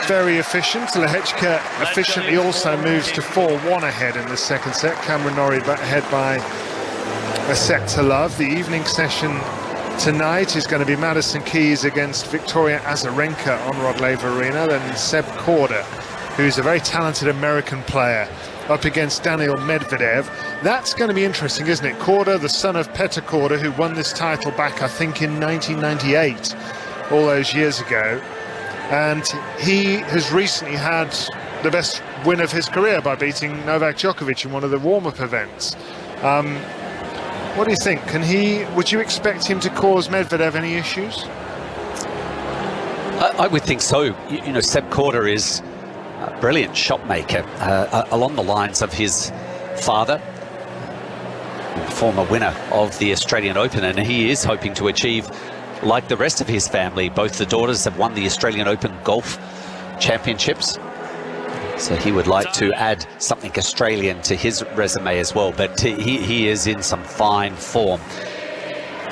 very efficient. Lehecka efficiently also moves to 4-1 ahead in the second set. Cameron Norrie ahead by a set to love. The evening session tonight is going to be Madison Keys against Victoria Azarenka on Rod Laver Arena. Then Seb Korda, who's a very talented American player, up against Daniil Medvedev. That's going to be interesting, isn't it? Korda, the son of Petr Korda, who won this title back, I think, in 1998, all those years ago. And he has recently had the best win of his career by beating Novak Djokovic in one of the warm-up events. What do you think? Would you expect him to cause Medvedev any issues? I would think so. You know, Seb Korda is a brilliant shot maker, along the lines of his father, former winner of the Australian Open, and he is hoping to achieve, like the rest of his family. Both the daughters have won the Australian Open golf championships, so he would like to add something Australian to his resume as well. But he is in some fine form.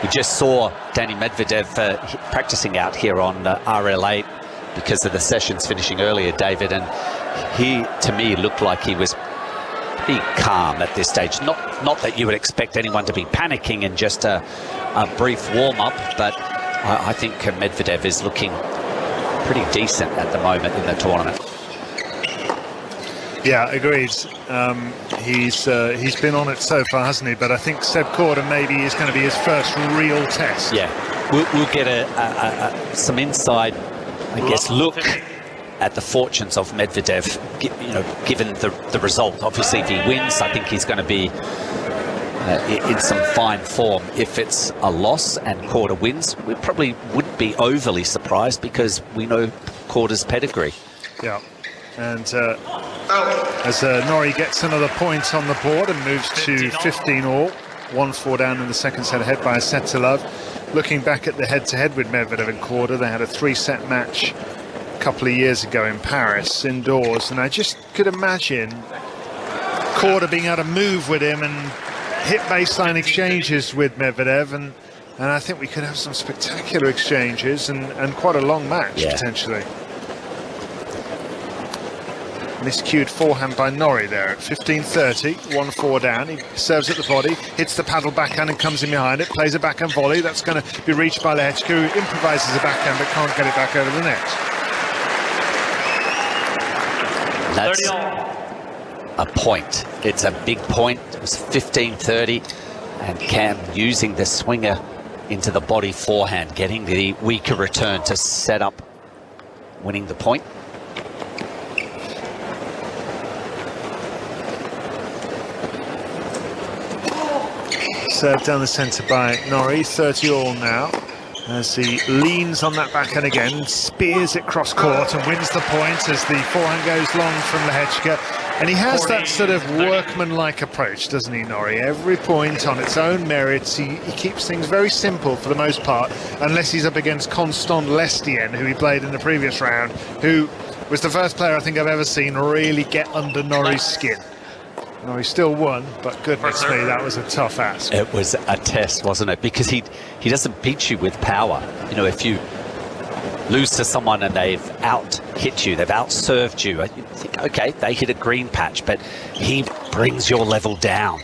We just saw Danny Medvedev practicing out here on RL8 because of the sessions finishing earlier, David, and he, to me, looked like he was pretty calm at this stage. Not that you would expect anyone to be panicking in just a brief warm-up, but I think Medvedev is looking pretty decent at the moment in the tournament. Yeah, agreed. He's been on it so far, hasn't he? But I think Seb Korda maybe is going to be his first real test. Yeah, we'll get some inside, I guess, look at the fortunes of Medvedev, you know, given the result. Obviously, if he wins, I think he's going to be in some fine form. If it's a loss and Korda wins, we probably wouldn't be overly surprised because we know Korda's pedigree. Yeah, and as Norrie gets another point on the board and moves to 15 all, 1-4 down in the second set, ahead by a set to love. Looking back at the head-to-head with Medvedev and Korda, they had a 3-set match a couple of years ago in Paris, indoors, and I just could imagine Korda being able to move with him and hit baseline exchanges with Medvedev, and I think we could have some spectacular exchanges and quite a long match, potentially. Miscued forehand by Norrie there at 15:30, 1-4 down. He serves at the body, hits the paddle backhand and comes in behind it, plays a backhand volley. That's going to be reached by Lehecka, who improvises a backhand but can't get it back over the net. That's a point. It's a big point. It was 15-30, and Cam using the swinger into the body forehand, getting the weaker return to set up winning the point. Served down the centre by Norrie, 30 all now, as he leans on that backhand again, spears it cross court and wins the point as the forehand goes long from Lehecka. And he has that sort of workman-like approach, doesn't he, Norrie? Every point on its own merits. He keeps things very simple for the most part, unless he's up against Constant Lestienne, who he played in the previous round, who was the first player I think I've ever seen really get under Norrie's skin. No, he still won, but goodness me, that was a tough ask. It was a test, wasn't it? Because he doesn't beat you with power. You know, if you lose to someone and they've out-hit you, they've out-served you, you think, okay, they hit a green patch, but he brings your level down.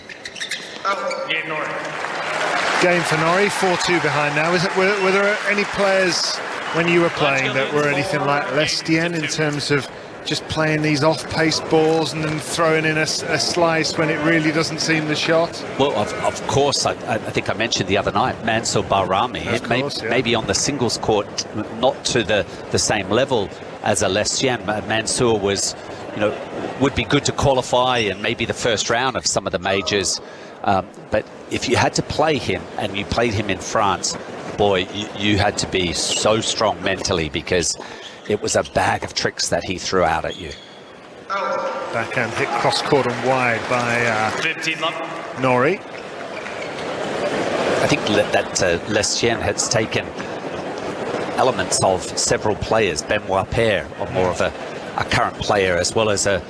Game for Norrie, 4-2 behind now. Were there any players when you were playing that were anything like Lestienne in terms of just playing these off-pace balls and then throwing in a slice when it really doesn't seem the shot? Well, of course, I think I mentioned the other night, Mansour Bahrami. Maybe on the singles court, not to the same level as a Lestienne. Mansour was, you know, would be good to qualify and maybe the first round of some of the majors. But if you had to play him, and you played him in France, boy, you had to be so strong mentally, because it was a bag of tricks that he threw out at you. Backhand hit cross court and wide by 15 love. Norrie. I think that Lehecka has taken elements of several players. Benoit Paire, or more of a current player, as well as a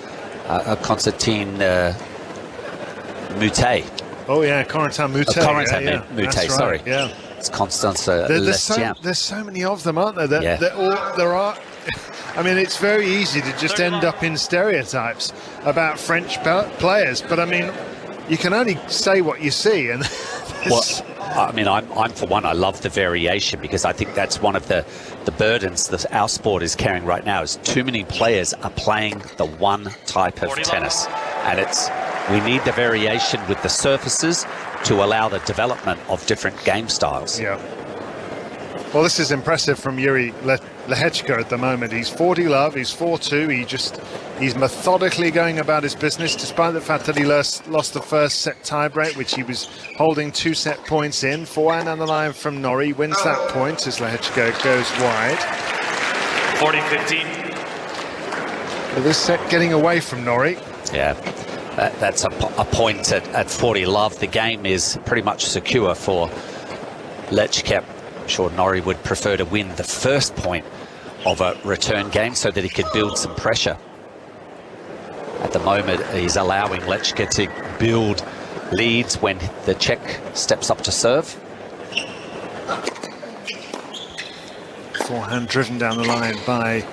Constantine Moutet. Oh yeah, Corentin Moutet. Moutet, sorry. Yeah. It's Constance Lehecka. There's so many of them, aren't there? There are. I mean, it's very easy to just end up in stereotypes about French players, but I mean, you can only say what you see. And well, I mean, I'm for one, I love the variation, because I think that's one of the burdens that our sport is carrying right now, is too many players are playing the one type of tennis, and we need the variation with the surfaces to allow the development of different game styles. Yeah. Well, this is impressive from Jiri Lehecka at the moment. He's 40 love, he's 4-2. He's methodically going about his business, despite the fact that he lost the first set tiebreak, which he was holding 2 set points in. Forehand on the line from Norrie, wins that point as Lehecka goes wide. 40-15. This set getting away from Norrie. Yeah, that's a point at 40 love. The game is pretty much secure for Lehecka. I'm sure Norrie would prefer to win the first point of a return game so that he could build some pressure. At the moment, he's allowing Lehecka to build leads when the Czech steps up to serve. Forehand driven down the line by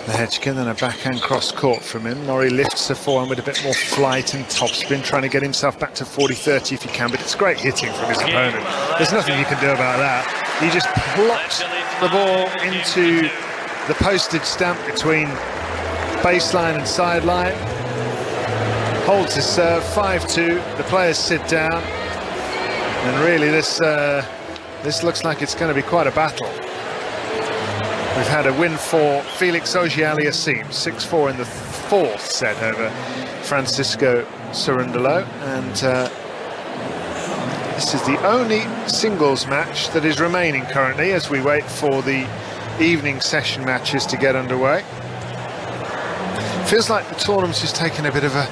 Lehecka, then a backhand cross court from him. Norrie lifts the forehand with a bit more flight and topspin, trying to get himself back to 40-30 if he can, but it's great hitting from his opponent. There's nothing you can do about that. He just plops the ball into the postage stamp between baseline and sideline. Holds his serve, 5-2. The players sit down, and really this looks like it's going to be quite a battle. We've had a win for Felix Auger-Aliassime, 6-4 in the 4th set over Francisco Cerundolo, and this is the only singles match that is remaining currently as we wait for the evening session matches to get underway. Feels like the tournament's just taking a bit of a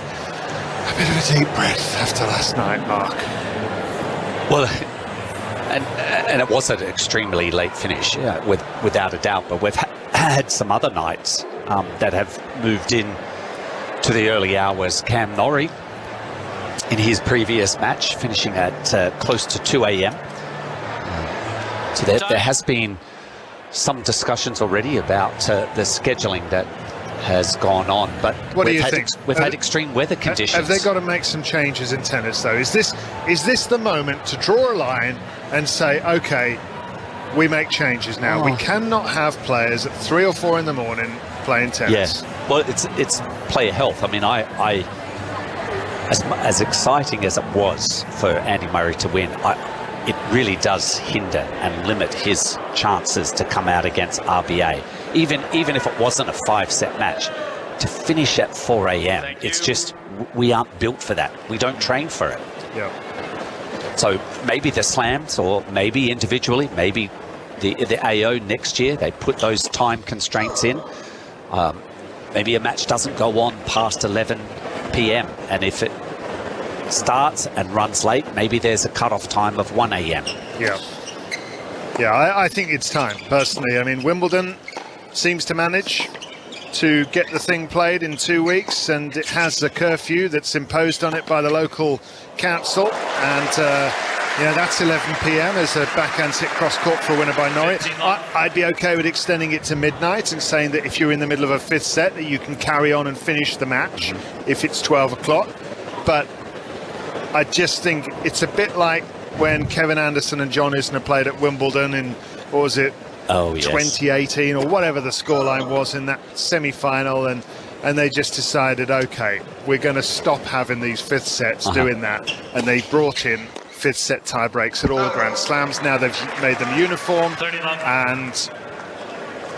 deep breath after last night, Mark. Well, and it was an extremely late finish, without a doubt, but we've had some other nights that have moved in to the early hours. Cam Norrie, in his previous match, finishing at close to 2 a.m. So there has been some discussions already about the scheduling that has gone on, but what do you think? We've had extreme weather conditions. Have they got to make some changes in tennis, though? Is this the moment to draw a line and say, okay, we make changes now? We cannot have players at 3 or 4 in the morning playing tennis. Yeah, well, it's player health. I mean, as exciting as it was for Andy Murray to win, it really does hinder and limit his chances to come out against RBA. Even if it wasn't a 5-set match, to finish at 4 a.m., it's just, we aren't built for that. We don't train for it. Yeah. So maybe the slams, or maybe individually, maybe the AO next year, they put those time constraints in. Maybe a match doesn't go on past 11 p.m. and if it starts and runs late, maybe there's a cut-off time of 1 a.m. Yeah, I think it's time, personally. I mean, Wimbledon seems to manage to get the thing played in 2 weeks, and it has a curfew that's imposed on it by the local council, and that's 11 p.m. as a backhand sit cross court for a winner by Norrie. I'd be okay with extending it to midnight and saying that if you're in the middle of a 5th set, that you can carry on and finish the match if it's 12 o'clock. But I just think it's a bit like when Kevin Anderson and John Isner played at Wimbledon in, what was it, 2018 or whatever the scoreline was in that semi-final, and they just decided, okay, we're going to stop having these 5th sets doing that, and they brought in 5th set tie breaks at all the Grand Slams. Now they've made them uniform, and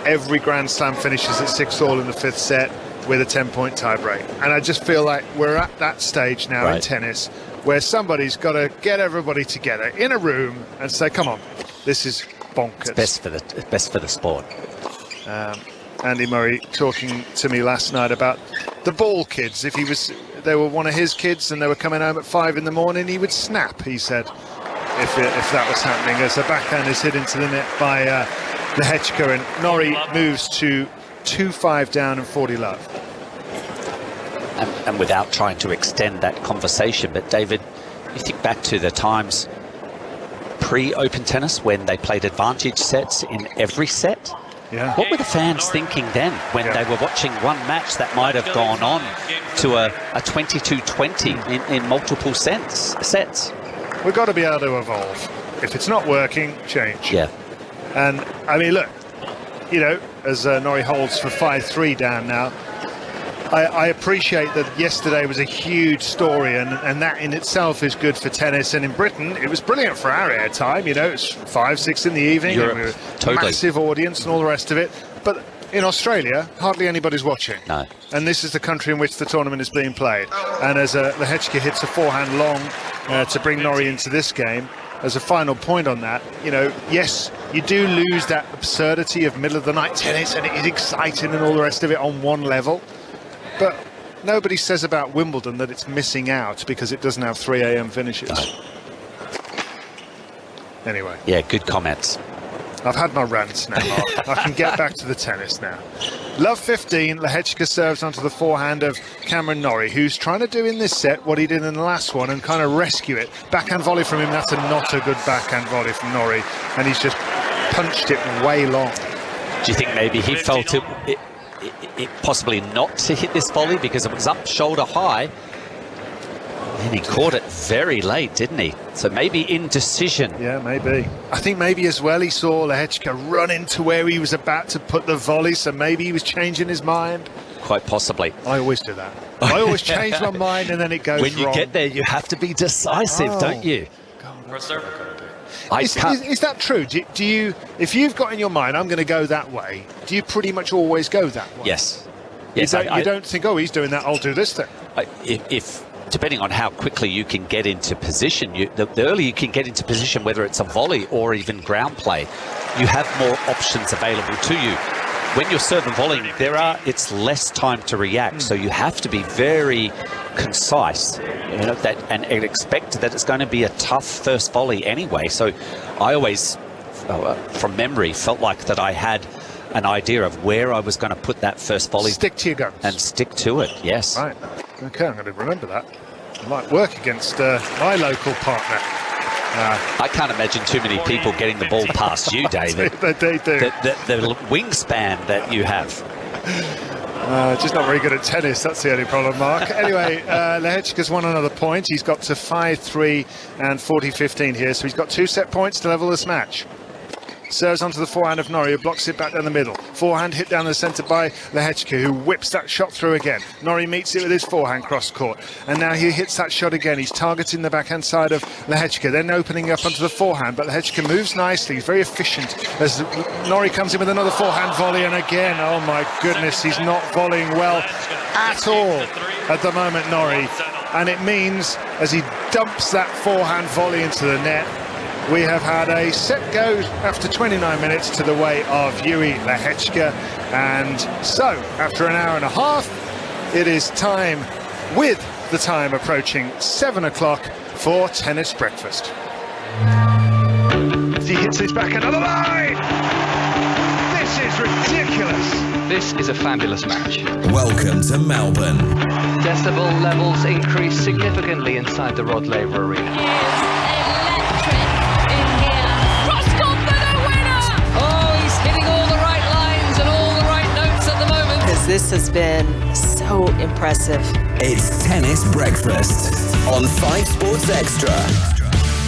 every Grand Slam finishes at 6-all in the 5th set with a 10-point tie break. And I just feel like we're at that stage now in tennis where somebody's got to get everybody together in a room and say, come on, this is bonkers. It's best for the sport. Andy Murray talking to me last night about the ball kids. If they were one of his kids and they were coming home at 5 in the morning, he would snap, he said, if that was happening, as a backhand is hit into the net by Lehecka, and Norrie moves to 2-5 down and 40 love. And without trying to extend that conversation, but David, you think back to the times pre-Open tennis when they played advantage sets in every set. Yeah. What were the fans thinking then when they were watching one match that might have gone on to a 22-20 in multiple sets? We've got to be able to evolve. If it's not working, change. Yeah. And I mean, look, you know, as Norrie holds for 5-3 down now, I appreciate that yesterday was a huge story, and that in itself is good for tennis. And in Britain, it was brilliant for our airtime. You know, it's 5-6 in the evening, Europe, and we were totally. massive audience and all the rest of it. But in Australia, hardly anybody's watching. No. And this is the country in which the tournament is being played. And as Lehecka hits a forehand long to bring Norrie into this game, as a final point on that, you know, yes, you do lose that absurdity of middle of the night tennis, and it is exciting and all the rest of it on one level. But nobody says about Wimbledon that it's missing out because it doesn't have 3 a.m. finishes. No. Anyway. Yeah, good comments. I've had my rants now, Mark. I can get back to the tennis now. Love 15, Lehecka serves onto the forehand of Cameron Norrie, who's trying to do in this set what he did in the last one and kind of rescue it. Backhand volley from him, that's not a good backhand volley from Norrie, and he's just punched it way long. Do you think maybe he felt it possibly not to hit this volley because it was up shoulder high, and he caught it very late, didn't he? So maybe indecision. Yeah, maybe. I think maybe as well he saw Lehecka run into where he was about to put the volley, so maybe he was changing his mind. Quite possibly. I always do that. I always change my mind and then it goes wrong. When you get there, you have to be decisive, don't you? Is that true? Do you, if you've got in your mind, I'm going to go that way, do you pretty much always go that way? Yes. You don't think, oh, he's doing that, I'll do this thing. If depending on how quickly you can get into position, the earlier you can get into position, whether it's a volley or even ground play, you have more options available to you. When you're serving volleying, it's less time to react, so you have to be very concise, you know, and expect that it's going to be a tough first volley anyway. So I always, from memory, felt like that I had an idea of where I was going to put that first volley. Stick to your guns. And stick to it, yes. Right. Okay, I'm going to remember that. I might work against my local partner. I can't imagine too many people getting the ball past you, David. They do. The wingspan that you have. Just not very good at tennis, that's the only problem, Mark. Anyway, Lehecka's won another point. He's got to 5-3 and 40-15 here, so he's got 2 set points to level this match. Serves onto the forehand of Norrie, who blocks it back down the middle. Forehand hit down the centre by Lehecka, who whips that shot through again. Norrie meets it with his forehand cross court, and now he hits that shot again. He's targeting the backhand side of Lehecka, then opening up onto the forehand, but Lehecka moves nicely. He's very efficient as Norrie comes in with another forehand volley, and again, oh my goodness, he's not volleying well at all at the moment, Norrie. And it means, as he dumps that forehand volley into the net, we have had a set go after 29 minutes to the way of Jiri Lehecka. And so, after an hour and a half, it is time, with the time approaching 7 o'clock, for tennis breakfast. As he hits his back another line! This is ridiculous! This is a fabulous match. Welcome to Melbourne. Decibel levels increase significantly inside the Rod Laver Arena. This has been so impressive. It's Tennis Breakfast on 5 Sports Extra.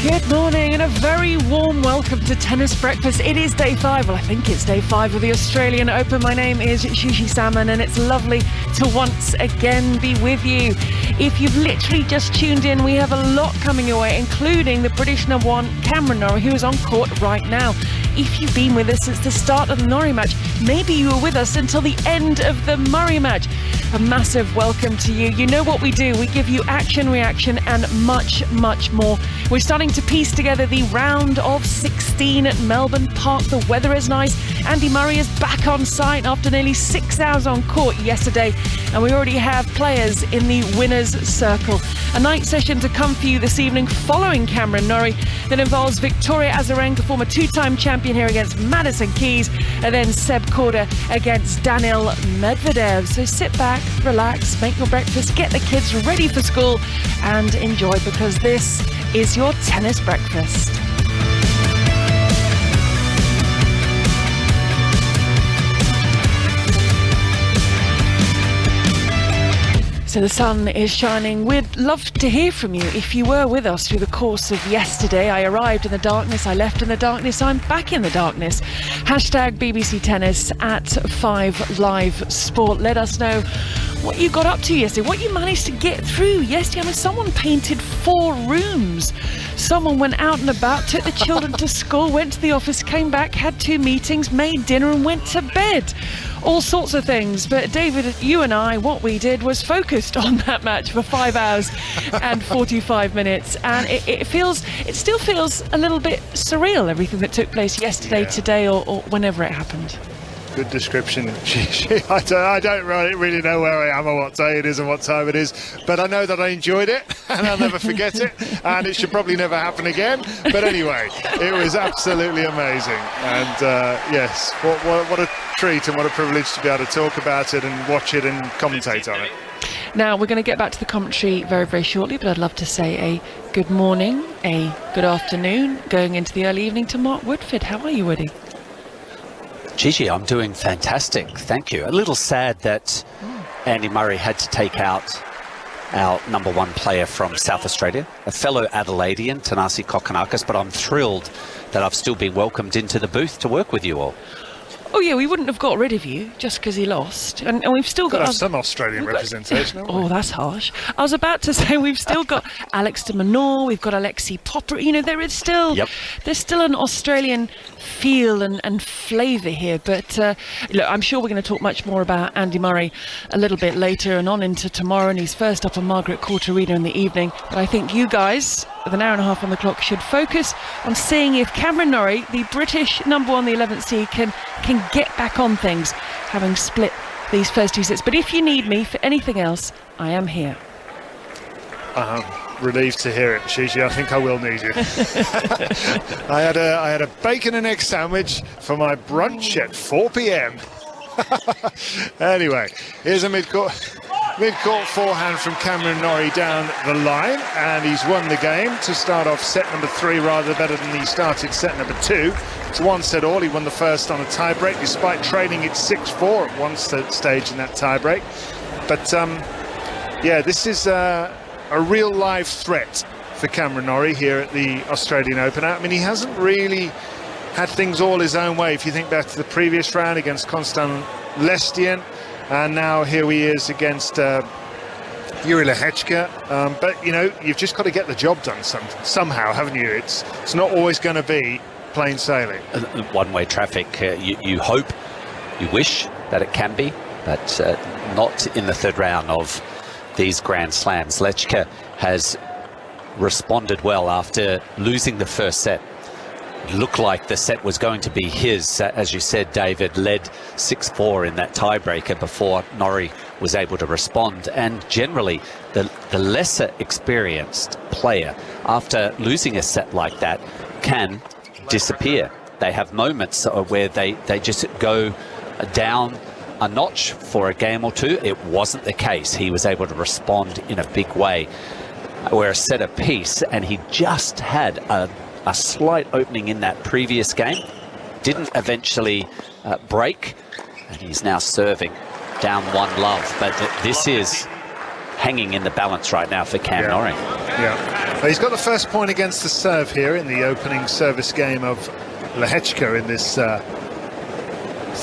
Good morning and a very warm welcome to Tennis Breakfast. It is day 5. Well, I think it's day 5 of the Australian Open. My name is Shishi Salmon and it's lovely to once again be with you. If you've literally just tuned in, we have a lot coming your way, including the British #1 Cameron Norrie, who is on court right now. If you've been with us since the start of the Norrie match, maybe you were with us until the end of the Murray match. A massive welcome to you. You know what we do. We give you action, reaction, and much, much more. We're starting to piece together the round of 16 at Melbourne Park. The weather is nice. Andy Murray is back on site after nearly 6 hours on court yesterday. And we already have players in the winner's circle. A night session to come for you this evening following Cameron Norrie that involves Victoria Azarenka, former two-time champion here, against Madison Keys, and then Seb Korda against Daniil Medvedev. So sit back, relax, make your breakfast, get the kids ready for school and enjoy, because this is your tennis breakfast. So the sun is shining. We'd love to hear from you. If you were with us through the course of yesterday, I arrived in the darkness, I left in the darkness, I'm back in the darkness. Hashtag BBC Tennis at 5 Live Sport. Let us know what you got up to yesterday, what you managed to get through yesterday. I mean, someone painted 4 rooms. Someone went out and about, took the children to school, went to the office, came back, had 2 meetings, made dinner and went to bed. All sorts of things. But David, you and I, what we did was focused on that match for 5 hours and 45 minutes. And it still feels a little bit surreal, everything that took place yesterday, today, or whenever it happened. Good description. I don't really know where I am or what day it is and what time it is, but I know that I enjoyed it and I'll never forget it, and it should probably never happen again. But anyway, it was absolutely amazing, and yes, what a treat and what a privilege to be able to talk about it and watch it and commentate on it. Now, we're going to get back to the commentary very, very shortly, but I'd love to say a good morning, a good afternoon, going into the early evening to Mark Woodford. How are you, Woody? Gigi, I'm doing fantastic, thank you. A little sad that Andy Murray had to take out our #1 player from South Australia, a fellow Adelaidean, Tanasi Kokonakis, but I'm thrilled that I've still been welcomed into the booth to work with you all. Oh yeah, we wouldn't have got rid of you just because he lost, and we've still got some Australian representation. Oh, that's harsh. I was about to say we've still got Alex de Minaur, we've got Alexi Popper. You know, there is still there's still an Australian feel and flavour here. But look, I'm sure we're going to talk much more about Andy Murray a little bit later and on into tomorrow, and he's first up on Margaret Court Arena in the evening. But I think you guys, with an hour and a half on the clock, should focus on seeing if Cameron Norrie, the British #1, the 11th seed, can get back on things, having split these first 2 sets. But if you need me for anything else, I am here. Relieved to hear it, Gigi. I think I will need you. I had a bacon and egg sandwich for my brunch at 4 p.m. Anyway, here's a mid-court forehand from Cameron Norrie down the line, and he's won the game to start off set number 3 rather better than he started set number 2. It's 1 set all. He won the first on a tie-break despite trailing it 6-4 at one stage in that tie-break. But yeah, this is a real live threat for Cameron Norrie here at the Australian Open. I mean, he hasn't really had things all his own way. If you think back to the previous round against Constant Lestian, and now here he is against Jiri Lehecka. But, you know, you've just got to get the job done somehow, haven't you? It's not always going to be plain sailing. One-way traffic, you hope, you wish that it can be, but not in the third round of these Grand Slams. Lehecka has responded well after losing the first set. It looked like the set was going to be his. As you said, David, led 6-4 in that tiebreaker before Norrie was able to respond. And generally, the lesser experienced player, after losing a set like that, can disappear. They have moments where they just go down a notch for a game or two. It wasn't the case. He was able to respond in a big way. We're a set apiece, and he just had a slight opening in that previous game. Didn't eventually break, and he's now serving down 1-love. But this is hanging in the balance right now for Cam Norrie. Yeah, well, he's got the first point against the serve here in the opening service game of Lehecka in this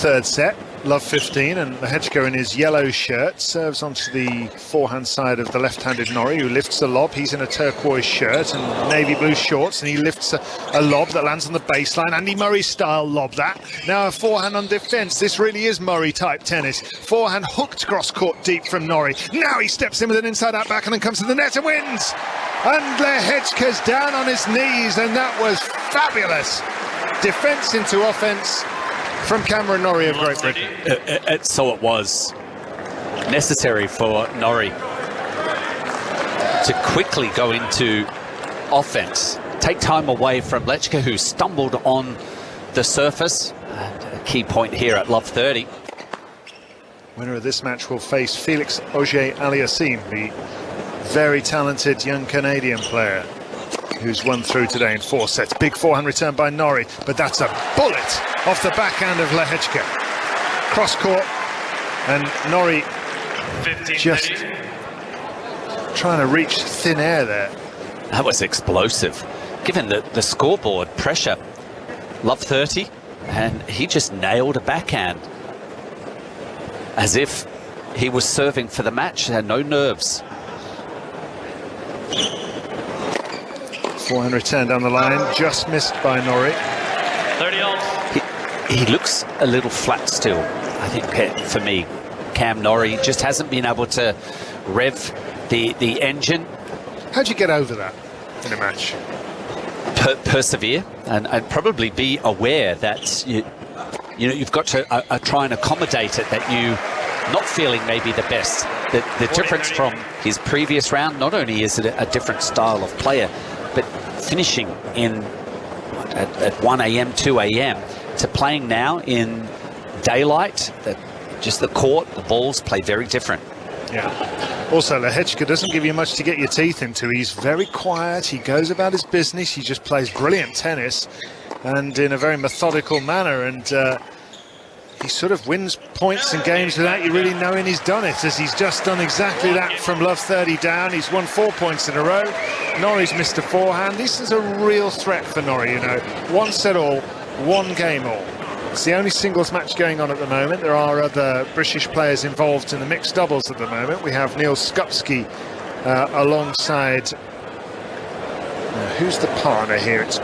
third set. love 15, and Lehecka in his yellow shirt serves onto the forehand side of the left-handed Norrie, who lifts the lob. He's in a turquoise shirt and navy blue shorts, and he lifts a lob that lands on the baseline. Andy Murray style lob that. Now a forehand on defence. This really is Murray type tennis. Forehand hooked cross court deep from Norrie. Now he steps in with an inside out back and then comes to the net and wins. And Lehecka's down on his knees, and that was fabulous. Defence into offence from Cameron Norrie of Great Britain. So it was necessary for Norrie to quickly go into offence, take time away from Lehecka, who stumbled on the surface. And a key point here at love 30. Winner of this match will face Felix Auger-Aliassime, the very talented young Canadian player who's won through today in 4 sets. Big forehand return by Norrie, but that's a bullet off the backhand of Lehecka. Cross court, and Norrie just trying to reach thin air there. That was explosive. Given the scoreboard pressure, love 30, and he just nailed a backhand as if he was serving for the match. Had no nerves. Forehand return down the line, just missed by Norrie. 30 all. He looks a little flat still. I think for me, Cam Norrie just hasn't been able to rev the engine. How'd you get over that in a match? Persevere and probably be aware that you've got to try and accommodate it, that you not feeling maybe the best. The difference from his previous round, not only is it a different style of player, but finishing at 1 a.m., 2 a.m. to playing now in daylight, just the court, the balls play very different. Yeah. Also, Lehecka doesn't give you much to get your teeth into. He's very quiet. He goes about his business. He just plays brilliant tennis and in a very methodical manner. And he sort of wins points and games without you really knowing he's done it, as he's just done exactly that from love 30 down. He's won 4 points in a row. Norrie's missed a forehand. This is a real threat for Norrie, you know. 1 set all, 1 game all. It's the only singles match going on at the moment. There are other British players involved in the mixed doubles at the moment. We have Neil Skupski alongside... who's the partner here? It's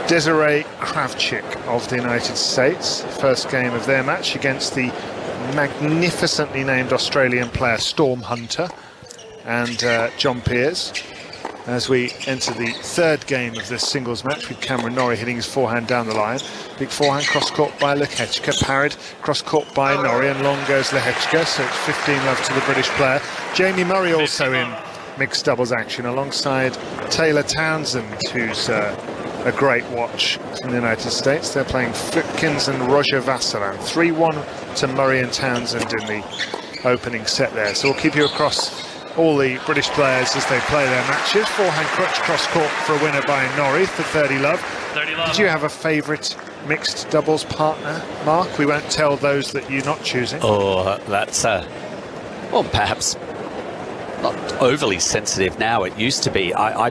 Desiree Kravchik of the United States. First game of their match against the magnificently named Australian player Storm Hunter and John Peers, as we enter the 3rd game of this singles match with Cameron Norrie hitting his forehand down the line. Big forehand cross-court by Lehecka, parried cross-court by Norrie, and long goes Lehecka, so it's 15-love to the British player. Jamie Murray also in mixed doubles action alongside Taylor Townsend, who's a great watch from the United States. They're playing Flitkins and Roger Vasselin. 3-1 to Murray and Townsend in the opening set there. So we'll keep you across all the British players as they play their matches. Forehand crutch cross court for a winner by Norrie for 30 love. 30 love. Did you have a favourite mixed doubles partner, Mark? We won't tell those that you're not choosing. Oh, that's well, perhaps not overly sensitive now. It used to be. I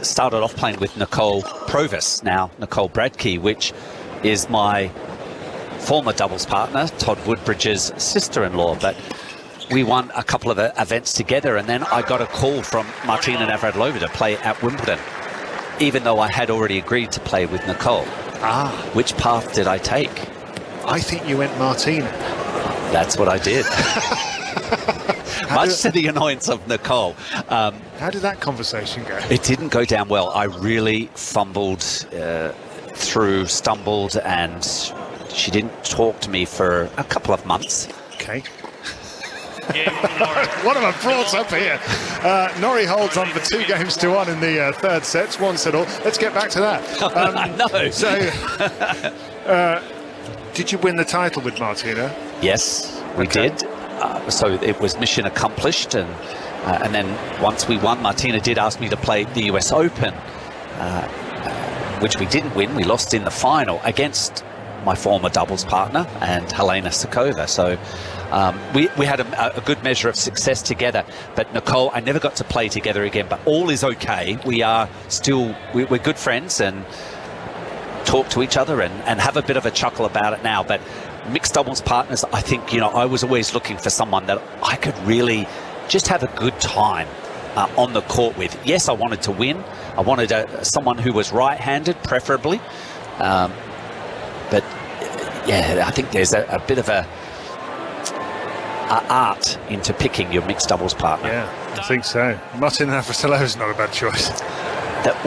started off playing with Nicole Provis, now Nicole Bradkey, which is my former doubles partner, Todd Woodbridge's sister-in-law. But we won a couple of events together, and then I got a call from Martina Navratilova to play at Wimbledon, even though I had already agreed to play with Nicole. Which path did I take? I think you went Martina. That's what I did. Much to the annoyance of Nicole. How did that conversation go? It didn't go down well. I really fumbled through, stumbled, and she didn't talk to me for a couple of months. Okay. What have I brought up here? Norrie holds on for 2-1 in the 3rd set. It's 1 set all. Let's get back to that. I know. So, did you win the title with Martina? Yes, we did. So it was mission accomplished, and then once we won, Martina did ask me to play the US Open, which we didn't win. We lost in the final against my former doubles partner and Helena Sukova. So we had a good measure of success together. But Nicole, I never got to play together again, but all is okay. We are still, we're good friends, and talk to each other and have a bit of a chuckle about it now. But mixed doubles partners, I think, I was always looking for someone that I could really just have a good time on the court with. Yes, I wanted to win. I wanted someone who was right-handed, preferably. But yeah, I think there's a bit of a art into picking your mixed doubles partner. Yeah, I think so. Martin Navratilova is not a bad choice. That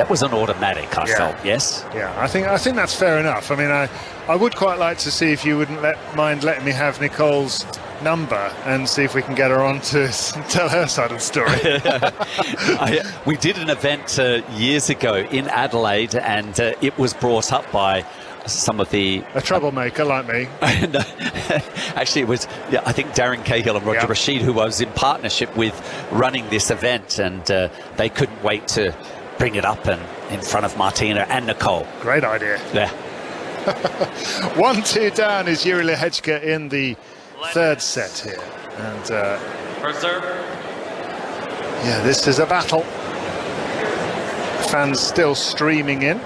was an automatic, I felt, yes? Yeah, I think that's fair enough. I mean, I would quite like to see if you wouldn't mind letting me have Nicole's number and see if we can get her on to tell her side of the story. We did an event years ago in Adelaide, and it was brought up by some of the... A troublemaker like me. No, actually, it was, I think, Darren Cahill and Roger Rashid, who was in partnership with running this event, and they couldn't wait to bring it up and in front of Martina and Nicole. Great idea. Yeah. 1-2 down is Jiri Lehecka in the third set here. And yeah, this is a battle. Fans still streaming in.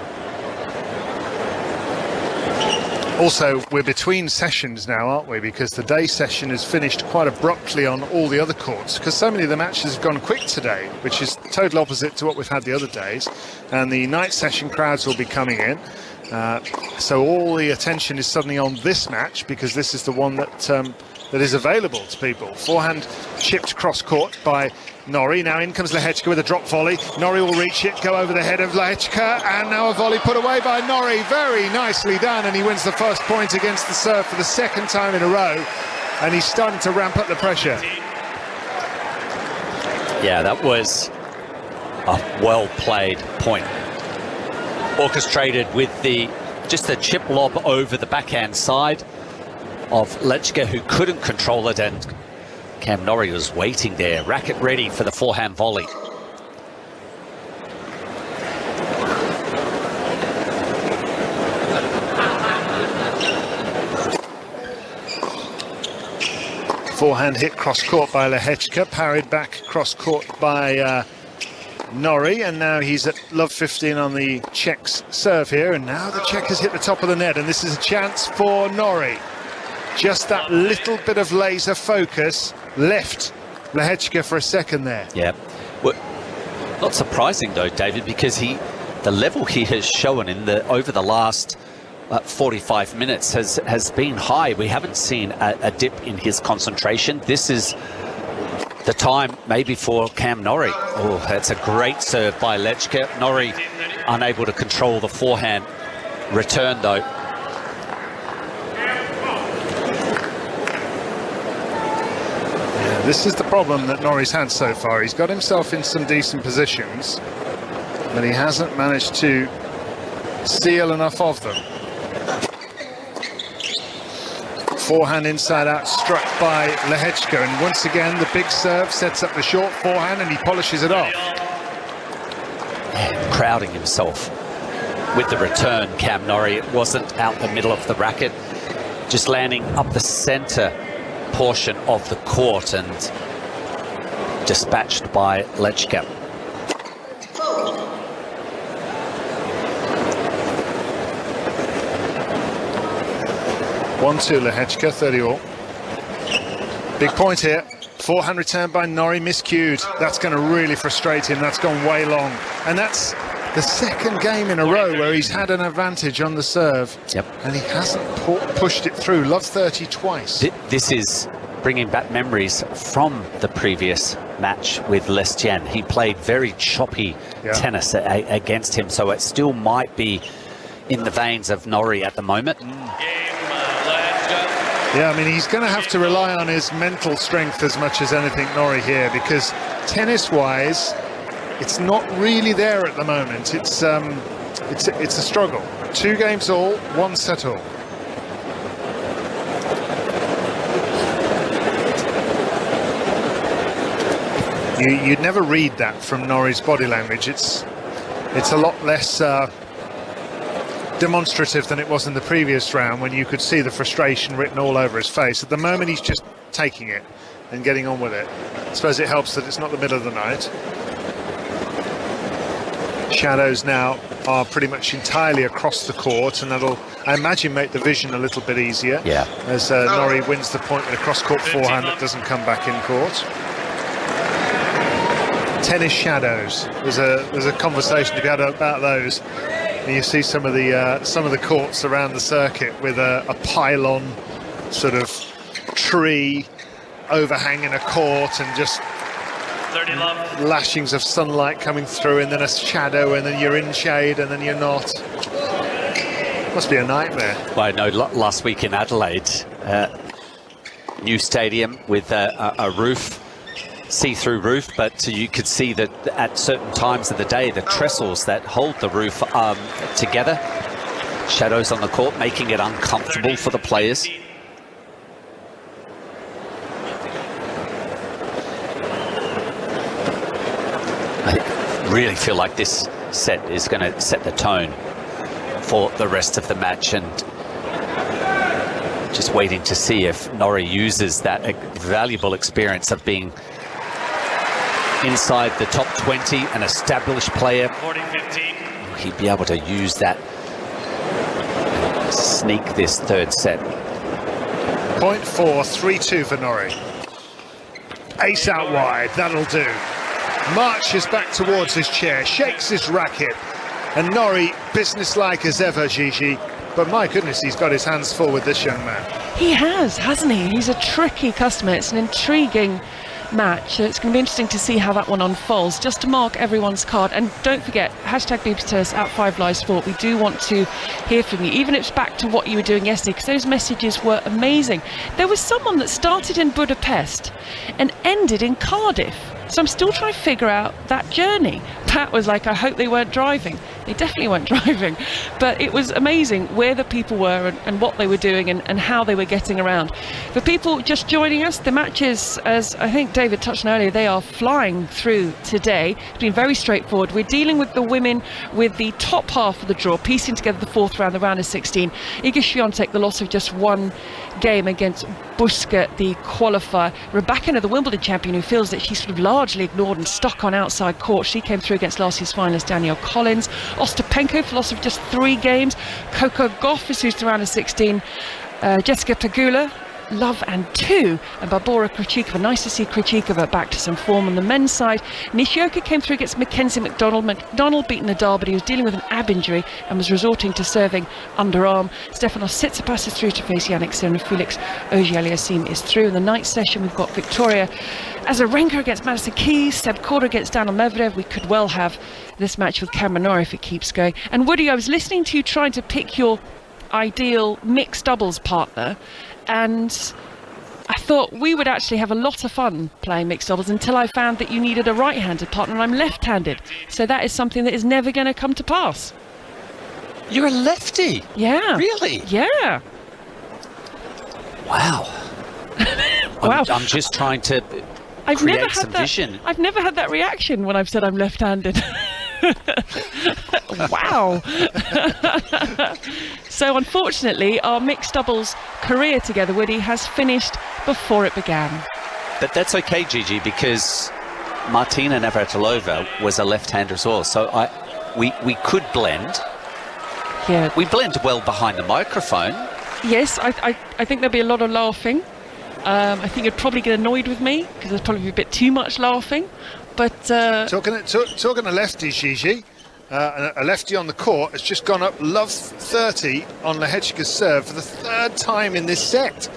Also, we're between sessions now, aren't we? Because the day session is finished quite abruptly on all the other courts, because so many of the matches have gone quick today, which is total opposite to what we've had the other days. And the night session crowds will be coming in. So all the attention is suddenly on this match, because this is the one that is available to people. Forehand chipped cross court by Norrie. Now in comes Lehecka with a drop volley. Norrie will reach it, go over the head of Lehecka, and now a volley put away by Norrie. Very nicely done, and he wins the first point against the serve for the second time in a row, and he's starting to ramp up the pressure. Yeah, that was a well-played point. Orchestrated with just the chip lob over the backhand side of Lehecka, who couldn't control it, and Cam Norrie was waiting there, racket ready for the forehand volley. Forehand hit cross court by Lehecka, parried back cross court by Norrie, and now he's at love 15 on the Czech's serve here, and now the Czech has hit the top of the net, and this is a chance for Norrie. Just that little bit of laser focus left Lehecka for a second there. Yeah, well, not surprising though, David, because the level he has shown over the last 45 minutes has been high. We haven't seen a dip in his concentration. This is the time maybe for Cam Norrie. Oh, that's a great serve by Lehecka. Norrie unable to control the forehand return though. This is the problem that Norrie's had so far. He's got himself in some decent positions, but he hasn't managed to steal enough of them. Forehand inside out struck by Lehecka, and once again the big serve sets up the short forehand and he polishes it off. Yeah, crowding himself with the return, Cam Norrie. It wasn't out the middle of the racket, just landing up the centre portion of the court and dispatched by Lehecka. One, two, Lehecka, 30 all. Big point here. Forehand return by Norrie, miscued. That's going to really frustrate him. That's gone way long. And that's the second game in a row where he's had an advantage on the serve. Yep. And he hasn't pushed it through. Love 30 twice. This is bringing back memories from the previous match with Lestienne. He played very choppy tennis against him, so it still might be in the veins of Norrie at the moment. Yeah, I mean, he's going to have to rely on his mental strength as much as anything, Norrie, here, because tennis-wise, it's not really there at the moment. It's a struggle. 2 games all, 1 set all. You'd never read that from Norrie's body language. It's a lot less demonstrative than it was in the previous round, when you could see the frustration written all over his face. At the moment, he's just taking it and getting on with it. I suppose it helps that it's not the middle of the night. Shadows now are pretty much entirely across the court, and that'll, I imagine, make the vision a little bit easier. Yeah. As Norrie wins the point with a cross-court forehand that doesn't come back in court. Tennis shadows. There's a conversation to be had about those. And you see some of the courts around the circuit with a pylon sort of tree overhanging a court, and just lashings of sunlight coming through, and then a shadow, and then you're in shade, and then you're not. Must be a nightmare. Well, I know last week in Adelaide, new stadium with a roof, see-through roof, but you could see that at certain times of the day, the trestles that hold the roof together, shadows on the court, making it uncomfortable for the players. I really feel like this set is going to set the tone for the rest of the match, and just waiting to see if Norrie uses that valuable experience of being inside the top 20, an established player. 40-15. He'd be able to use that, sneak this third set. Point 4, 3-2 for Norrie. Ace out wide, that'll do. Marches back towards his chair, shakes his racket, and Norrie, businesslike as ever, Jiri. But my goodness, he's got his hands full with this young man. He has, hasn't he? He's a tricky customer. It's an intriguing match. It's going to be interesting to see how that one unfolds. Just to mark everyone's card, and don't forget, hashtag #BeepsTus at 5 Live Sport. We do want to hear from you, even if it's back to what you were doing yesterday, because those messages were amazing. There was someone that started in Budapest and ended in Cardiff, so I'm still trying to figure out that journey. Pat was like, I hope they weren't driving. They definitely weren't driving, but it was amazing where the people were and what they were doing and how they were getting around. For people just joining us, the matches, as I think David touched on earlier, they are flying through today. It's been very straightforward. We're dealing with the women with the top half of the draw, piecing together the fourth round, the round of 16. Iga Swiatek, the loss of just one game against Buska, the qualifier. Rebecca, the Wimbledon champion, who feels that she's sort of largely ignored and stuck on outside court. She came through against last year's finalist Danielle Collins. Ostapenko for loss of just 3 games. Coco Gauff is who's the round of 16. Jessica Pegula, love and 2, and Barbora Krejcikova. Nice to see Krejcikova back to some form on the men's side. Nishioka came through against Mackenzie McDonald. McDonald beaten Nadal, but he was dealing with an ab injury and was resorting to serving underarm. Stefanos Tsitsipas is through to face Yannick Sinner, and Felix Auger-Aliassime is through. In the night session, we've got Victoria Azarenka against Madison Keys, Seb Korda against Daniil Medvedev. We could well have this match with Cameron Norrie if it keeps going. And Woody, I was listening to you trying to pick your ideal mixed doubles partner, and I thought we would actually have a lot of fun playing mixed doubles until I found that you needed a right-handed partner, and I'm left-handed, so that is something that is never going to come to pass. You're a lefty? Yeah. Really? Yeah. Wow. Wow. I'm just trying to create some vision. I've never had that reaction when I've said I'm left-handed. Wow. So unfortunately, our mixed doubles career together, Woody, has finished before it began. But that's okay, Gigi, because Martina Navratilova was a left-hander as well, so we could blend. Yeah. We blend well behind the microphone. Yes, I think there'll be a lot of laughing. I think you'd probably get annoyed with me because there's probably a bit too much laughing. But talking to lefties, Gigi, a lefty on the court has just gone up love 30 on Lehecka's serve for the 3rd time in this set,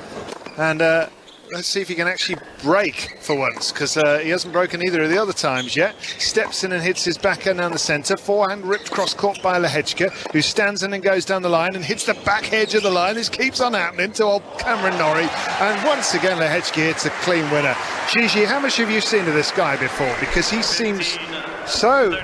and let's see if he can actually break for once, because he hasn't broken either of the other times yet. Steps in and hits his backhand down the centre. Forehand ripped cross court by Lehecka, who stands in and goes down the line and hits the back edge of the line. This keeps on happening to old Cameron Norrie, and once again Lehecka hits a clean winner. Gigi, how much have you seen of this guy before? Because he seems so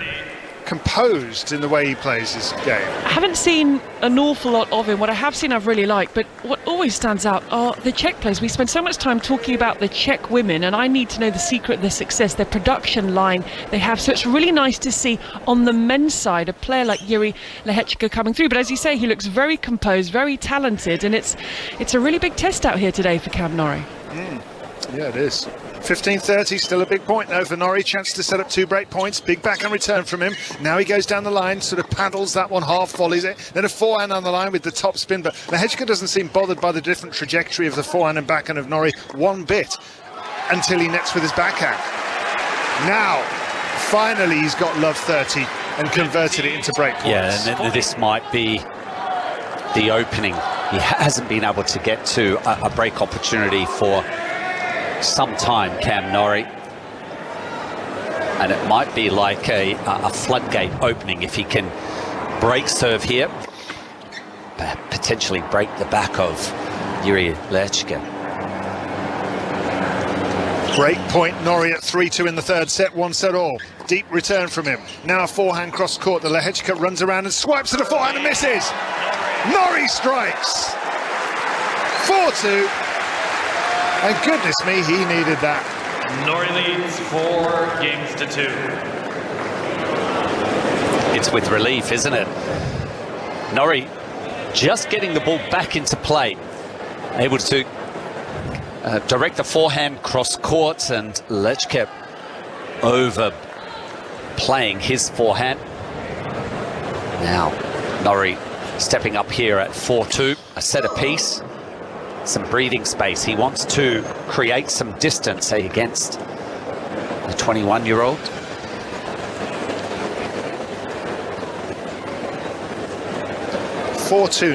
composed in the way he plays his game. I haven't seen an awful lot of him. What I have seen I've really liked, but what always stands out are the Czech players. We spend so much time talking about the Czech women, and I need to know the secret of their success, their production line they have. So it's really nice to see on the men's side a player like Jiri Lehecka coming through. But as you say, he looks very composed, very talented, and it's a really big test out here today for Cam Norrie. Yeah, it is. 15.30, still a big point though for Norrie. Chance to set up 2 break points. Big backhand return from him. Now he goes down the line, sort of paddles that one, half volleys it. Then a forehand on the line with the top spin. But Lehecka doesn't seem bothered by the different trajectory of the forehand and backhand of Norrie one bit until he nets with his backhand. Now, finally, he's got love 30 and converted it into break points. Yeah, and this might be the opening. He hasn't been able to get to a break opportunity for some time, Cam Norrie, and it might be like a floodgate opening if he can break serve here, potentially break the back of Jiri Lehecka. Break point, Norrie at 3-2 in the third set, 1 set all. Deep return from him. Now a forehand cross court. The Lehecka runs around and swipes at a forehand and misses. Norrie strikes. 4-2. And goodness me, he needed that. Norrie leads 4 games to 2. It's with relief, isn't it? Norrie just getting the ball back into play, able to direct the forehand cross court, and Lehecka over playing his forehand. Now Norrie stepping up here at 4-2, a set apiece. Some breathing space. He wants to create some distance against the 21-year-old.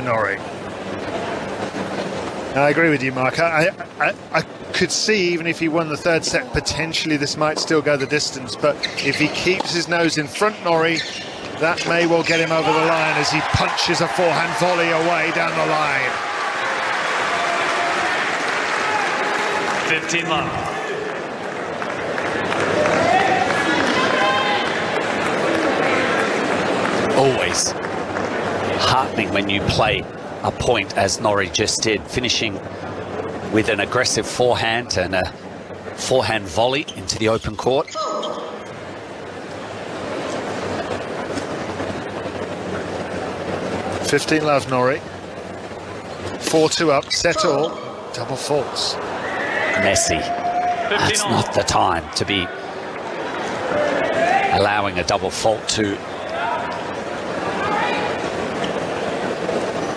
Norrie. I agree with you, Mark. I could see, even if he won the third set, potentially this might still go the distance. But if he keeps his nose in front, Norrie, that may well get him over the line as he punches a forehand volley away down the line. 15 left. Always heartening when you play a point as Norrie just did, finishing with an aggressive forehand and a forehand volley into the open court. $15 love, Norrie. 4-2 up, set all, double faults. Messy. That's not the time to be allowing a double fault to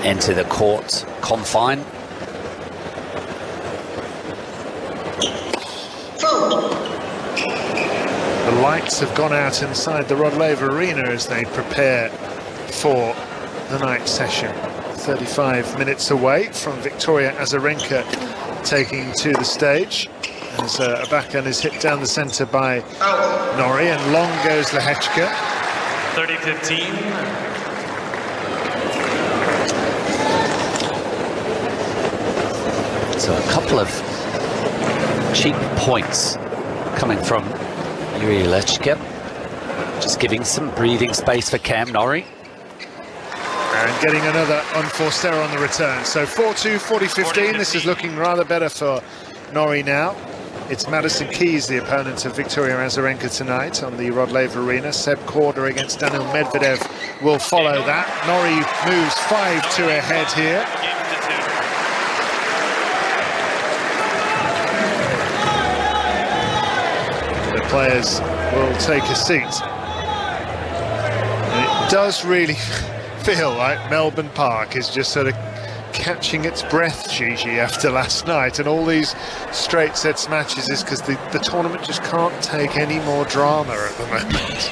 enter the court confine. The lights have gone out inside the Rod Laver Arena as they prepare for the night session. 35 minutes away from Victoria Azarenka taking to the stage as a backhand is hit down the centre by Norrie, and long goes Lehecka. 30-15. So a couple of cheap points coming from Jiri Lehecka, just giving some breathing space for Cam Norrie. And getting another unforced error on the return. So 4-2, 40-15. This is looking rather better for Norrie now. It's Madison Keys, the opponent of Victoria Azarenka tonight on the Rod Laver Arena. Seb Korda against Daniil Medvedev will follow that. Norrie moves 5-2 ahead here. The players will take a seat. And it does really feel like Melbourne Park is just sort of catching its breath, Gigi, after last night, and all these straight sets matches is because the tournament just can't take any more drama at the moment.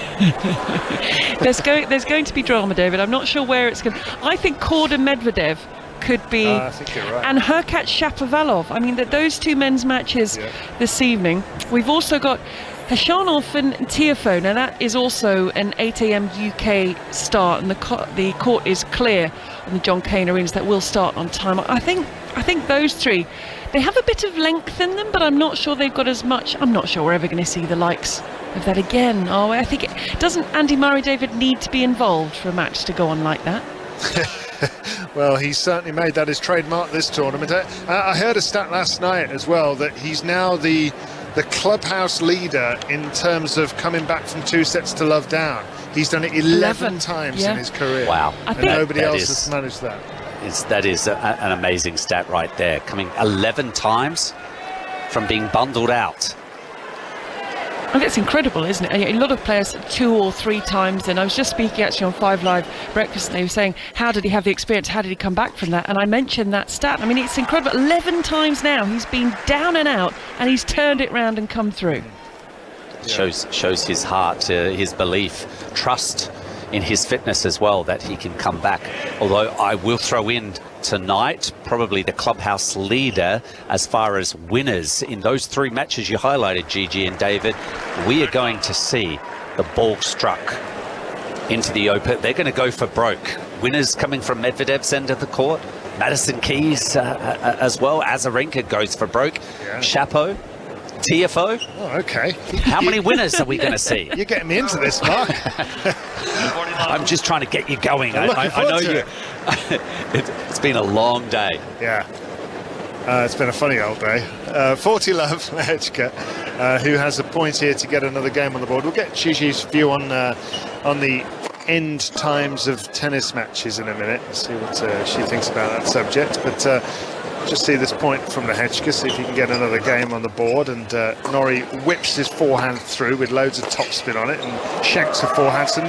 There's going to be drama, David. I'm not sure where it's going. I think Korda Medvedev could be, I think you're right. and Hurkacz Shapovalov. I mean, those two men's matches this evening. We've also got Khachanov and Tiafoe. Now that is also an 8 AM UK start, and the court is clear on the John Cain Arenas. That will start on time. I think those three, they have a bit of length in them, but I'm not sure they've got as much. I'm not sure we're ever going to see the likes of that again. Oh, I think doesn't Andy Murray, David, need to be involved for a match to go on like that? Well, he's certainly made that his trademark this tournament. I heard a stat last night as well that he's now the clubhouse leader in terms of coming back from 2 sets to love down. He's done it 11 times in his career. Wow. And nobody else has managed that. That is an amazing stat right there. Coming 11 times from being bundled out And it's incredible, isn't it? A lot of players 2 or 3 times, and I was just speaking actually on 5 Live Breakfast, and they were saying, how did he have the experience? How did he come back from that? And I mentioned that stat. I mean, it's incredible. 11 times now he's been down and out, and he's turned it round and come through. Shows his heart, his belief, trust in his fitness as well, that he can come back. Although I will throw in tonight, probably the clubhouse leader as far as winners in those 3 matches you highlighted, Gigi and David. We are going to see the ball struck into the open. They're going to go for broke. Winners coming from Medvedev's end of the court. Madison Keys as well. Azarenka goes for broke. Yeah. Chapeau. TFO. Oh, okay. How many winners are we going to see? You're getting me into this, Mark. I'm just trying to get you going. I know you. It's been a long day. Yeah. It's been a funny old day. 40 love, Lehecka, who has a point here to get another game on the board. We'll get Gigi's view on the end times of tennis matches in a minute. See what she thinks about that subject. But just see this point from Lehecka, see if he can get another game on the board. And Norrie whips his forehand through with loads of topspin on it and shanks a forehand. And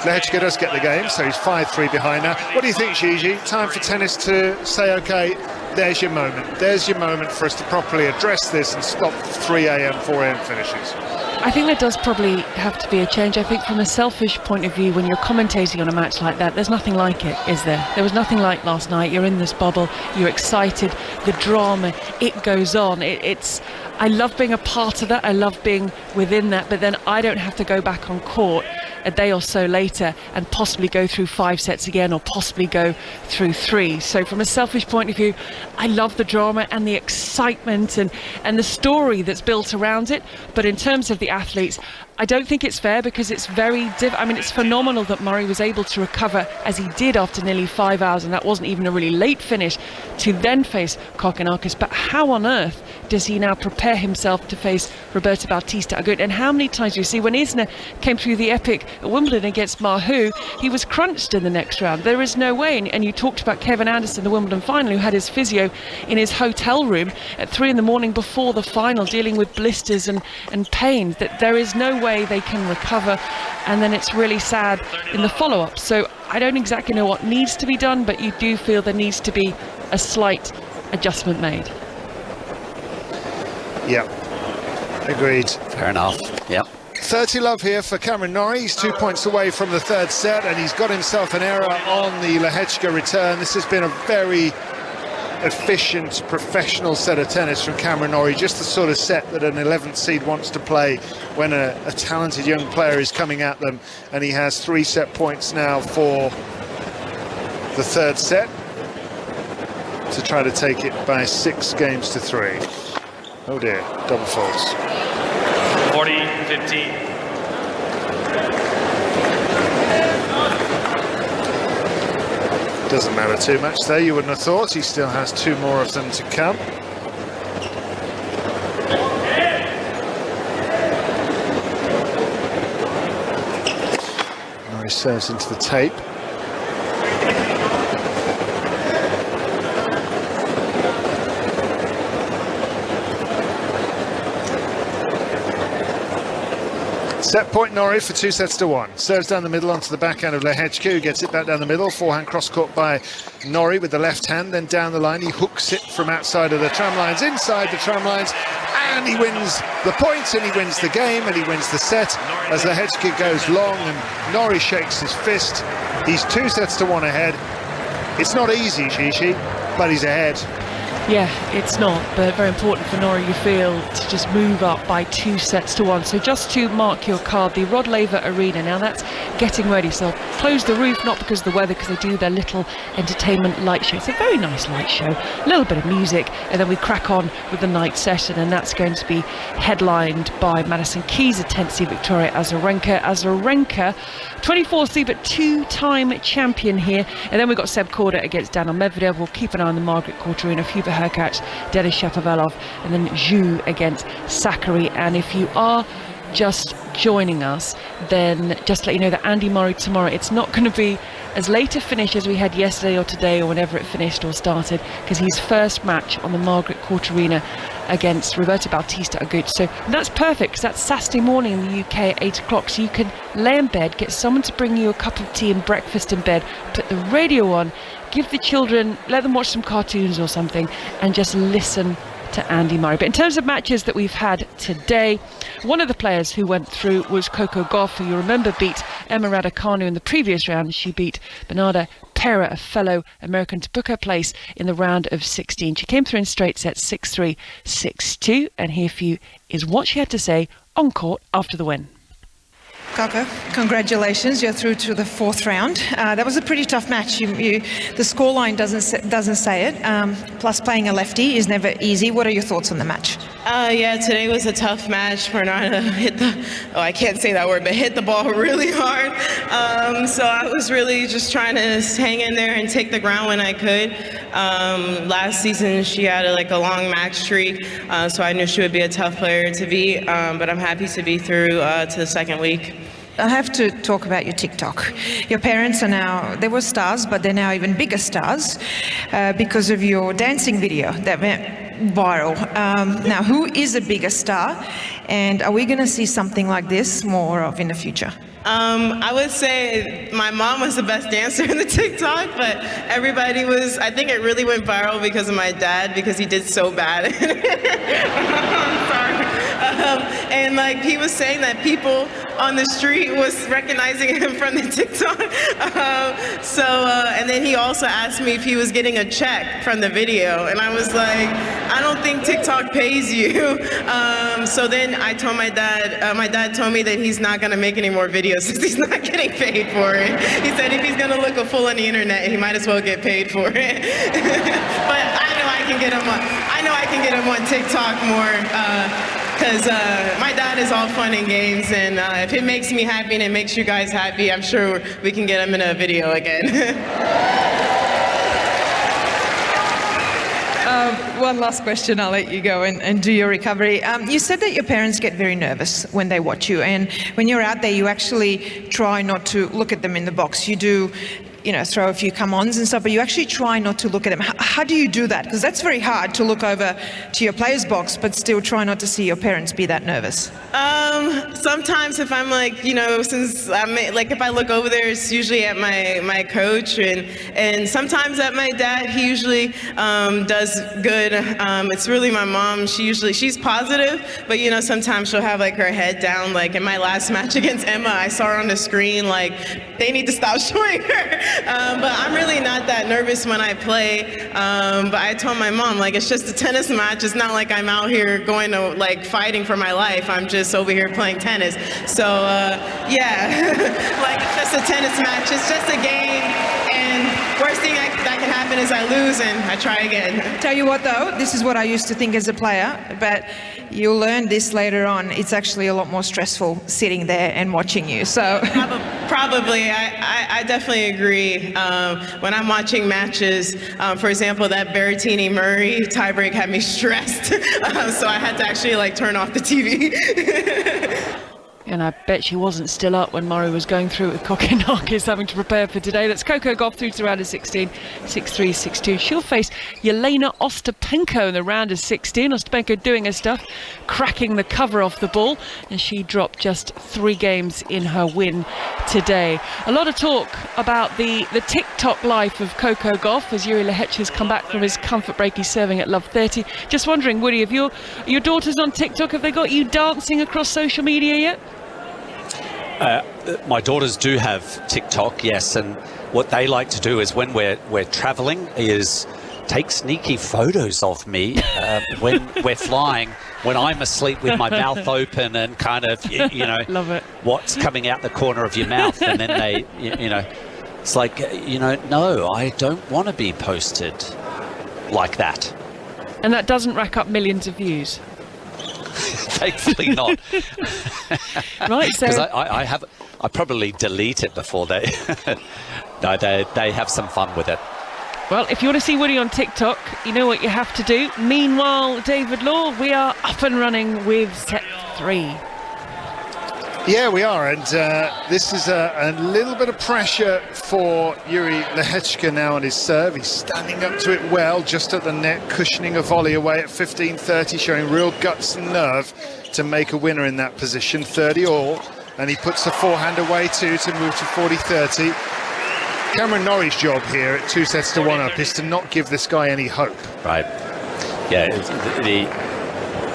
Lehecka does get the game, so he's 5-3 behind now. What do you think, Gigi? Time for tennis to say, OK, there's your moment. There's your moment for us to properly address this and stop 3 a.m., 4 a.m. finishes. I think there does probably have to be a change. I think from a selfish point of view, when you're commentating on a match like that, there's nothing like it, is there? There was nothing like last night. You're in this bubble, you're excited, the drama, it goes on. I love being a part of that, I love being within that, but then I don't have to go back on court a day or so later and possibly go through 5 sets again, or possibly go through 3. So from a selfish point of view, I love the drama and the excitement and the story that's built around it. But in terms of the athletes, I don't think it's fair, because it's it's phenomenal that Murray was able to recover as he did after nearly 5 hours, and that wasn't even a really late finish, to then face Kokkinakis. But how on earth does he now prepare himself to face Roberto Bautista Agut? And how many times do you see when Isner came through the epic at Wimbledon against Mahou, he was crunched in the next round? There is no way. And you talked about Kevin Anderson, the Wimbledon final, who had his physio in his hotel room at 3 in the morning before the final, dealing with blisters and pain. That there is no way they can recover, and then it's really sad in the follow-up. So I don't exactly know what needs to be done, but you do feel there needs to be a slight adjustment made. Yeah, agreed. Fair enough. Yep. 30 love here for Cameron Norrie. He's 2 points away from the 3rd set, and he's got himself an error on the Lehecka return. This has been a very efficient, professional set of tennis from Cameron Norrie, just the sort of set that an 11th seed wants to play when a talented young player is coming at them. And he has 3 set points now for the 3rd set to try to take it by 6 games to 3. Oh dear, double faults. 40-15. Doesn't matter too much there, you wouldn't have thought. He still has 2 more of them to come. Norrie serves into the tape. Set point Norrie for 2 sets to 1. Serves down the middle onto the backhand of Lehecka, who gets it back down the middle. Forehand cross-court by Norrie with the left hand, then down the line. He hooks it from outside of the tram lines, inside the tram lines, and he wins the point, and he wins the game, and he wins the set as Lehecka goes long, and Norrie shakes his fist. He's 2 sets to 1 ahead. It's not easy, Gigi, but he's ahead. Yeah, it's not, but very important for Norrie, you feel, to just move up by 2 sets to 1. So just to mark your card, the Rod Laver Arena, now that's getting ready. So I'll close the roof, not because of the weather, because they do their little entertainment light show. It's a very nice light show, a little bit of music, and then we crack on with the night session, and that's going to be headlined by Madison Keys, a 10th seed Victoria Azarenka. Azarenka, 24th seed, but 2-time champion here. And then we've got Seb Korda against Daniil Medvedev. We'll keep an eye on the Margaret Court Arena, Hubert Hurkacz, Denis Shapovalov, and then Zhu against Sakari. And if you are just joining us, then just to let you know that Andy Murray tomorrow, it's not going to be as late a finish as we had yesterday or today or whenever it finished or started, because his first match on the Margaret Court Arena against Roberto Bautista Agut. So that's perfect, because that's Saturday morning in the UK at 8 o'clock. So you can lay in bed, get someone to bring you a cup of tea and breakfast in bed, put the radio on, give the children, let them watch some cartoons or something, and just listen to Andy Murray. But in terms of matches that we've had today, one of the players who went through was Coco Gauff, who you remember beat Emma Raducanu in the previous round. She beat Bernarda Pera, a fellow American, to book her place in the round of 16. She came through in straight sets 6-3, 6-2, and here for you is what she had to say on court after the win. Coco, congratulations, you're through to the fourth round. That was a pretty tough match. The scoreline doesn't say it. Plus playing a lefty is never easy. What are your thoughts on the match? Yeah, today was a tough match. Bernarda I can't say that word, but hit the ball really hard. So I was really just trying to hang in there and take the ground when I could. Last season she had a long match streak, so I knew she would be a tough player to beat, but I'm happy to be through to the second week. I have to talk about your TikTok. Your parents are now, they were stars, but they're now even bigger stars because of your dancing video that went viral. Now, who is a bigger star, and are we going to see something like this more of in the future? I would say my mom was the best dancer in the TikTok, but everybody was, I think it really went viral because of my dad, because he did so bad. I'm sorry. And he was saying that people on the street was recognizing him from the TikTok. And then he also asked me if he was getting a check from the video, and I was like, I don't think TikTok pays you. So then I told my dad told me that he's not going to make any more videos since he's not getting paid for it. He said if he's going to look a fool on the internet, he might as well get paid for it. But I know I can get him on TikTok more. Because my dad is all fun and games, and if it makes me happy and it makes you guys happy, I'm sure we can get him in a video again. One last question, I'll let you go and do your recovery. You said that your parents get very nervous when they watch you, and when you're out there, you actually try not to look at them in the box. You do, throw a few come-ons and stuff, but you actually try not to look at them. How do you do that? Because that's very hard to look over to your player's box, but still try not to see your parents be that nervous. Sometimes if I'm since I'm if I look over there, it's usually at my coach, and sometimes at my dad. He usually does good. It's really my mom. She's positive, but sometimes she'll have her head down. In my last match against Emma, I saw her on the screen they need to stop showing her. But I'm really not that nervous when I play. But I told my mom, it's just a tennis match. It's not like I'm out here going to fighting for my life. I'm just over here playing tennis. So yeah, it's just a tennis match. It's just a game, and worst thing that can happen is I lose and I try again. Tell you what though, this is what I used to think as a player, but you'll learn this later on. It's actually a lot more stressful sitting there and watching you. So probably, I definitely agree. When I'm watching matches, for example, that Berrettini Murray tiebreak had me stressed, so I had to actually like turn off the TV. And I bet she wasn't still up when Murray was going through with Kokkinakis having to prepare for today. That's Coco Gauff through to the round of 16, 6-3, 6-2. She'll face Jelena Ostapenko in the round of 16. Ostapenko doing her stuff, cracking the cover off the ball, and she dropped just 3 games in her win today. A lot of talk about the TikTok life of Coco Gauff as Jiri Lehecka has come back from his comfort break. He's serving at love 30. Just wondering, Woody, have your daughters on TikTok, have they got you dancing across social media yet? My daughters do have TikTok, yes, and what they like to do is when we're traveling is take sneaky photos of me when we're flying, when I'm asleep with my mouth open and kind of, love it. What's coming out the corner of your mouth, and then they, it's like, no, I don't want to be posted like that. And that doesn't rack up millions of views. Thankfully not. Right, so because I probably delete it before they no, they have some fun with it. Well, if you want to see Woody on TikTok, you know what you have to do. Meanwhile, David Law, we are up and running with set 3. Yeah, we are, and this is a little bit of pressure for Jiri Lehecka now on his serve. He's standing up to it well, just at the net, cushioning a volley away at 15-30, showing real guts and nerve to make a winner in that position. 30 all, and he puts the forehand away too to move to 40-30. Cameron Norrie's job here at 2-1 up is to not give this guy any hope. Right. Yeah,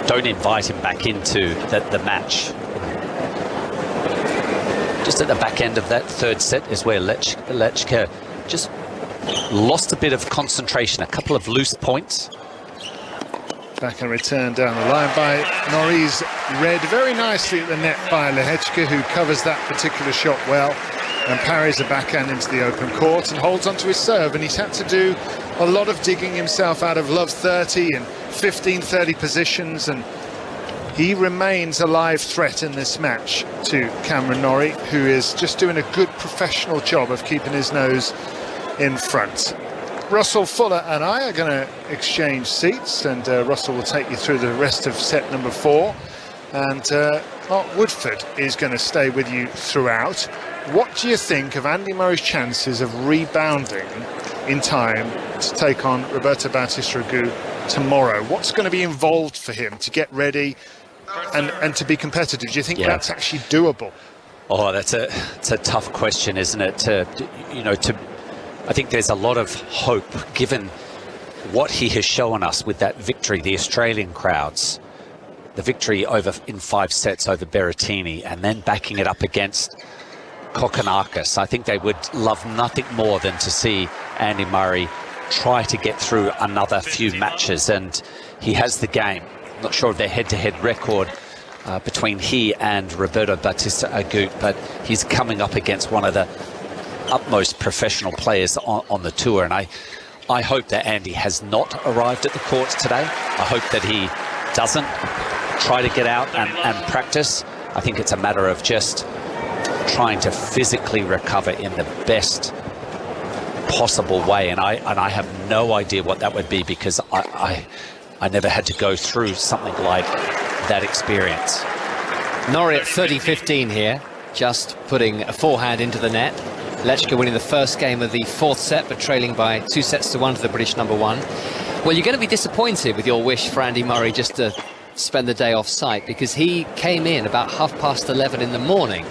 don't invite him back into the match. Just at the back end of that third set is where Lehecka just lost a bit of concentration, a couple of loose points. Back and return down the line by Norrie's read very nicely at the net by Lehecka, who covers that particular shot well and parries a backhand into the open court and holds onto his serve. And he's had to do a lot of digging himself out of love 30 and 15-30 positions, and he remains a live threat in this match to Cameron Norrie, who is just doing a good professional job of keeping his nose in front. Russell Fuller and I are going to exchange seats, and Russell will take you through the rest of set number 4, and Mark Woodford is going to stay with you throughout. What do you think of Andy Murray's chances of rebounding in time to take on Roberto Bautista-Agut tomorrow? What's going to be involved for him to get ready and to be competitive? Do you think that's actually doable? Oh, it's a tough question, isn't it? I think there's a lot of hope given what he has shown us with that victory, the Australian crowds, the victory in 5 sets over Berrettini, and then backing it up against Kokkinakis. I think they would love nothing more than to see Andy Murray try to get through another few matches, and he has the game. Not sure of their head-to-head record between he and Roberto Bautista-Agut, but he's coming up against one of the utmost professional players on the tour, and I hope that Andy has not arrived at the courts today. I hope that he doesn't try to get out and practice. I think it's a matter of just trying to physically recover in the best possible way, and I have no idea what that would be, because I never had to go through something like that experience. Norrie at 30-15 here, just putting a forehand into the net. Lehecka winning the first game of the 4th set, but trailing by 2-1 to the British number 1. Well, you're going to be disappointed with your wish for Andy Murray just to spend the day off site, because he came in about 11:30 in the morning.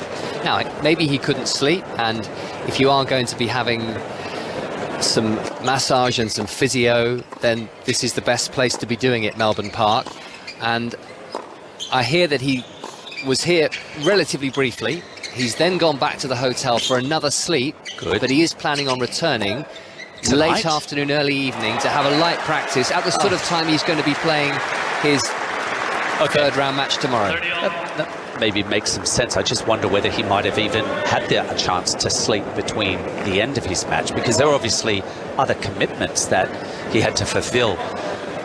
Now, maybe he couldn't sleep, and if you are going to be having some massage and some physio, then this is the best place to be doing it, Melbourne Park. And I hear that he was here relatively briefly. He's then gone back to the hotel for another sleep. Good. But he is planning on returning late afternoon, early evening to have a light practice at the sort of time he's going to be playing his third round match tomorrow. That maybe makes some sense. I just wonder whether he might have even had a chance to sleep between the end of his match, because there were obviously other commitments that he had to fulfill,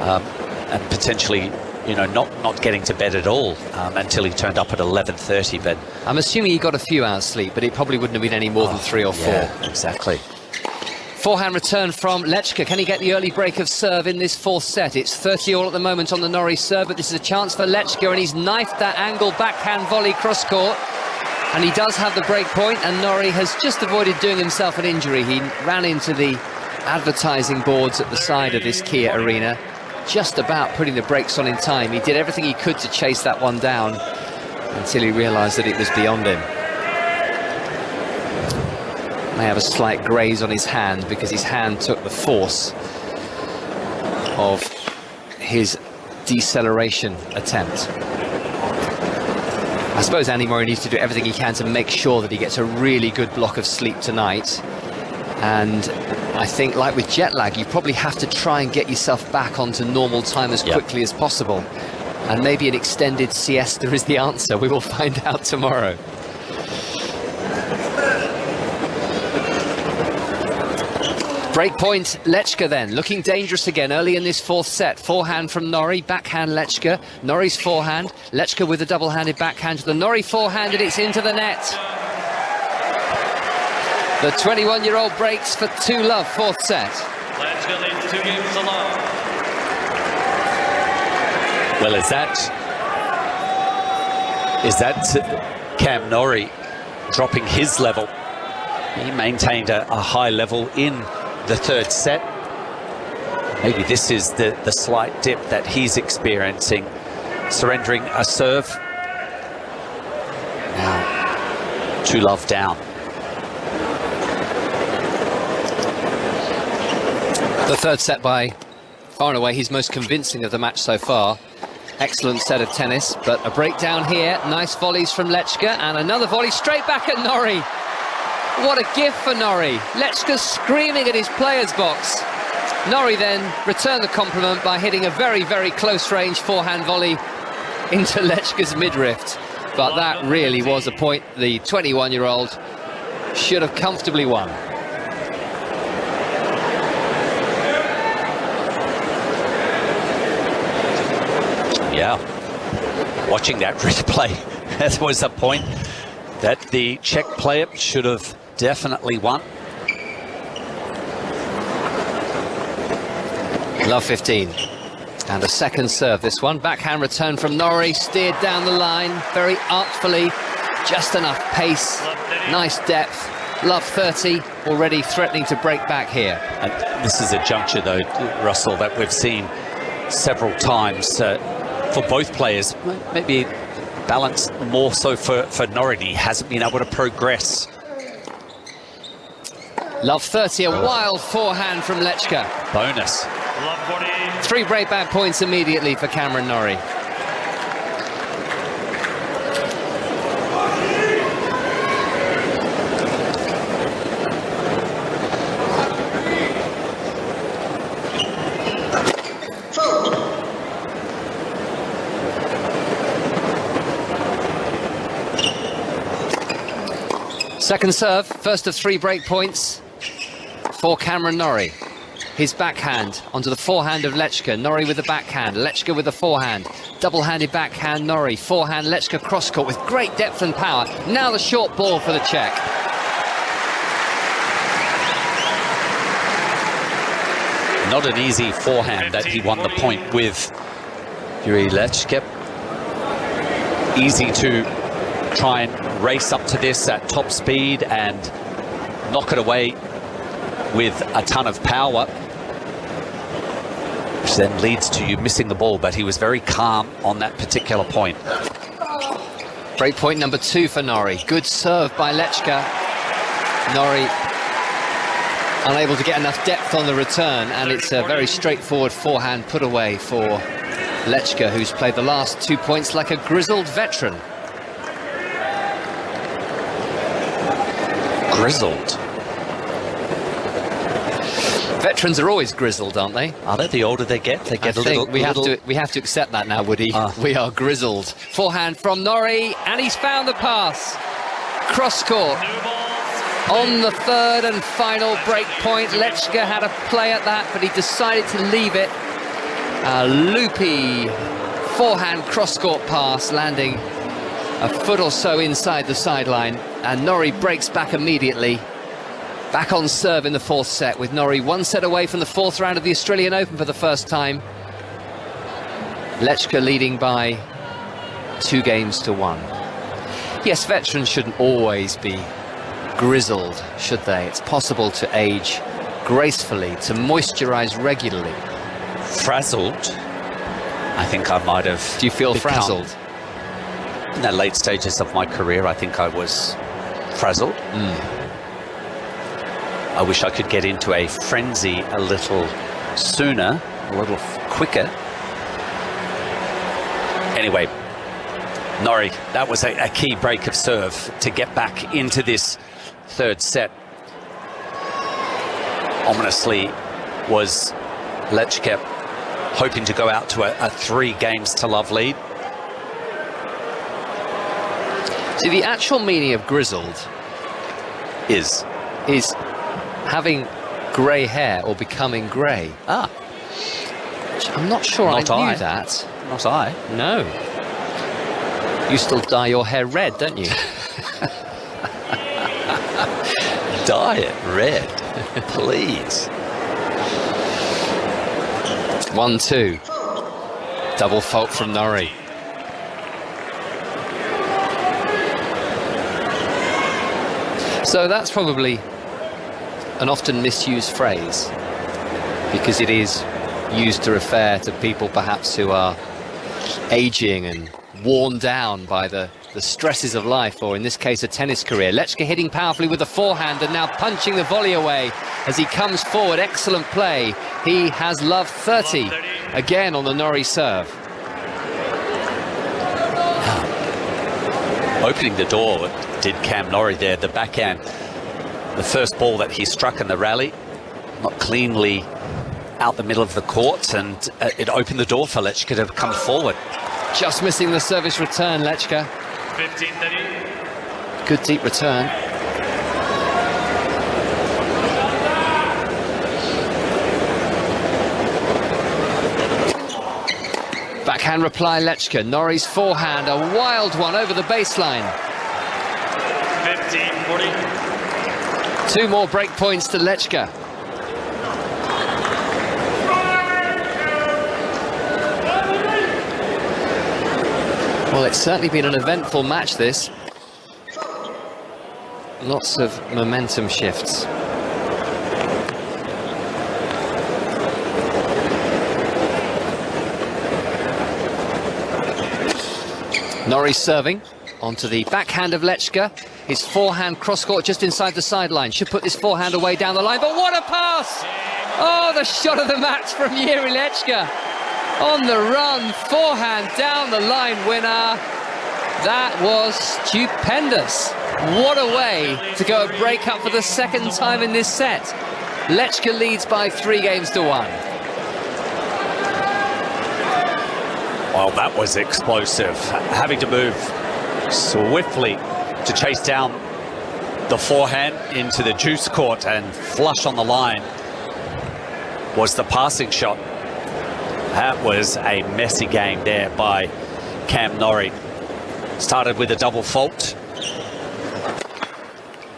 and potentially, not getting to bed at all until he turned up at 11:30. But I'm assuming he got a few hours sleep, but it probably wouldn't have been any more than 3 or 4. Yeah, exactly. Forehand return from Lehecka. Can he get the early break of serve in this 4th set? It's 30 all at the moment on the Norrie serve, but this is a chance for Lehecka, and he's knifed that angle backhand volley cross court, and he does have the break point, and Norrie has just avoided doing himself an injury. He ran into the advertising boards at the side of this Kia arena, just about putting the brakes on in time. He did everything he could to chase that one down until he realised that it was beyond him. May have a slight graze on his hand, because his hand took the force of his deceleration attempt. I suppose Andy Murray needs to do everything he can to make sure that he gets a really good block of sleep tonight. And I think, like with jet lag, you probably have to try and get yourself back onto normal time as quickly as possible. And maybe an extended siesta is the answer. We will find out tomorrow. Breakpoint Lehecka then, looking dangerous again early in this 4th set. Forehand from Norrie, backhand Lehecka. Norrie's forehand, Lehecka with a double-handed backhand to the Norrie forehand, and it's into the net. The 21-year-old breaks for 2-love, 4th set. Lehecka leads 2 games to love. Well, is that Cam Norrie dropping his level. He maintained a high level in the third set. Maybe this is the slight dip that he's experiencing, surrendering a serve. Now, 2-love down. The third set by far and away his most convincing of the match so far. Excellent set of tennis, but a breakdown here. Nice volleys from Lehecka, and another volley straight back at Norrie. What a gift for Norrie. Lehecka screaming at his player's box. Norrie then returned the compliment by hitting a very, very close-range forehand volley into Lehecka's midriff. But that really was a point the 21-year-old should have comfortably won. Yeah, watching that replay, that was a point that the Czech player should have definitely won. Love 15. And a second serve, this one. Backhand return from Norrie, steered down the line very artfully. Just enough pace, nice depth. Love 30, already threatening to break back here. And this is a juncture, though, Russell, that we've seen several times for both players. Maybe balance more so for Norrie. He hasn't been able to progress. Love 30, a wild forehand from Lehecka. Bonus. 3 breakback points immediately for Cameron Norrie. Second serve, first of 3 break points for Cameron Norrie. His backhand onto the forehand of Lehecka. Norrie with the backhand, Lehecka with the forehand. Double-handed backhand Norrie, forehand Lehecka cross-court with great depth and power. Now the short ball for the Czech. Not an easy forehand that he won the point with Jiri Lehecka. Easy to try and race up to this at top speed and knock it away with a ton of power, which then leads to you missing the ball, but he was very calm on that particular point. Break point number 2 for Norrie. Good serve by Lehecka. Norrie unable to get enough depth on the return, and it's a very straightforward forehand put away for Lehecka, who's played the last 2 points like a grizzled veteran. Grizzled. Veterans are always grizzled, aren't they? Are they? The older they get I think we have to accept that now, Woody. We are grizzled. Forehand from Norrie, and he's found the pass. Cross court. On the third and final break point, Lehecka had a play at that, but he decided to leave it. A loopy forehand cross-court pass, landing a foot or so inside the sideline, and Norrie breaks back immediately. Back on serve in the 4th set, with Norrie 1 set away from the 4th round of the Australian Open for the first time. Lehecka leading by 2 games to 1. Yes, veterans shouldn't always be grizzled, should they? It's possible to age gracefully, to moisturize regularly. Frazzled, I think I might have. Do you feel frazzled? In the late stages of my career, I think I was frazzled. I wish I could get into a frenzy a little sooner, a little quicker. Anyway, Norrie, that was a key break of serve to get back into this 3rd set. Ominously was Lehecka hoping to go out to a 3 games to love lead. See, the actual meaning of grizzled is having grey hair or becoming grey. I'm not sure I knew that. Not I. No. You still dye your hair red, don't you? Dye it red, please. 1-2. Double fault from Norrie. So that's probably an often misused phrase, because it is used to refer to people perhaps who are aging and worn down by the stresses of life, or in this case a tennis career. Lehecka hitting powerfully with the forehand and now punching the volley away as he comes forward. Excellent play. He has love 30 again on the Norrie serve. Opening the door did Cam Norrie there, the backhand. The first ball that he struck in the rally, not cleanly out the middle of the court, and it opened the door for Lehecka to come forward. Just missing the service return, Lehecka. 15-30. Good deep return. Backhand reply, Lehecka. Norrie's forehand, a wild one over the baseline. 15-40. 2 more break points to Lehecka. Well, it's certainly been an eventful match, this. Lots of momentum shifts. Norrie serving onto the backhand of Lehecka. His forehand cross-court just inside the sideline. Should put this forehand away down the line, but what a pass! Oh, the shot of the match from Jiri Lehecka. On the run, forehand down the line winner. That was stupendous. What a way to go a break up for the second time in this set. Lehecka leads by 3 games to 1. Well, that was explosive. Having to move swiftly to chase down the forehand into the juice court and flush on the line was the passing shot. That was a messy game there by Cam Norrie. Started with a double fault.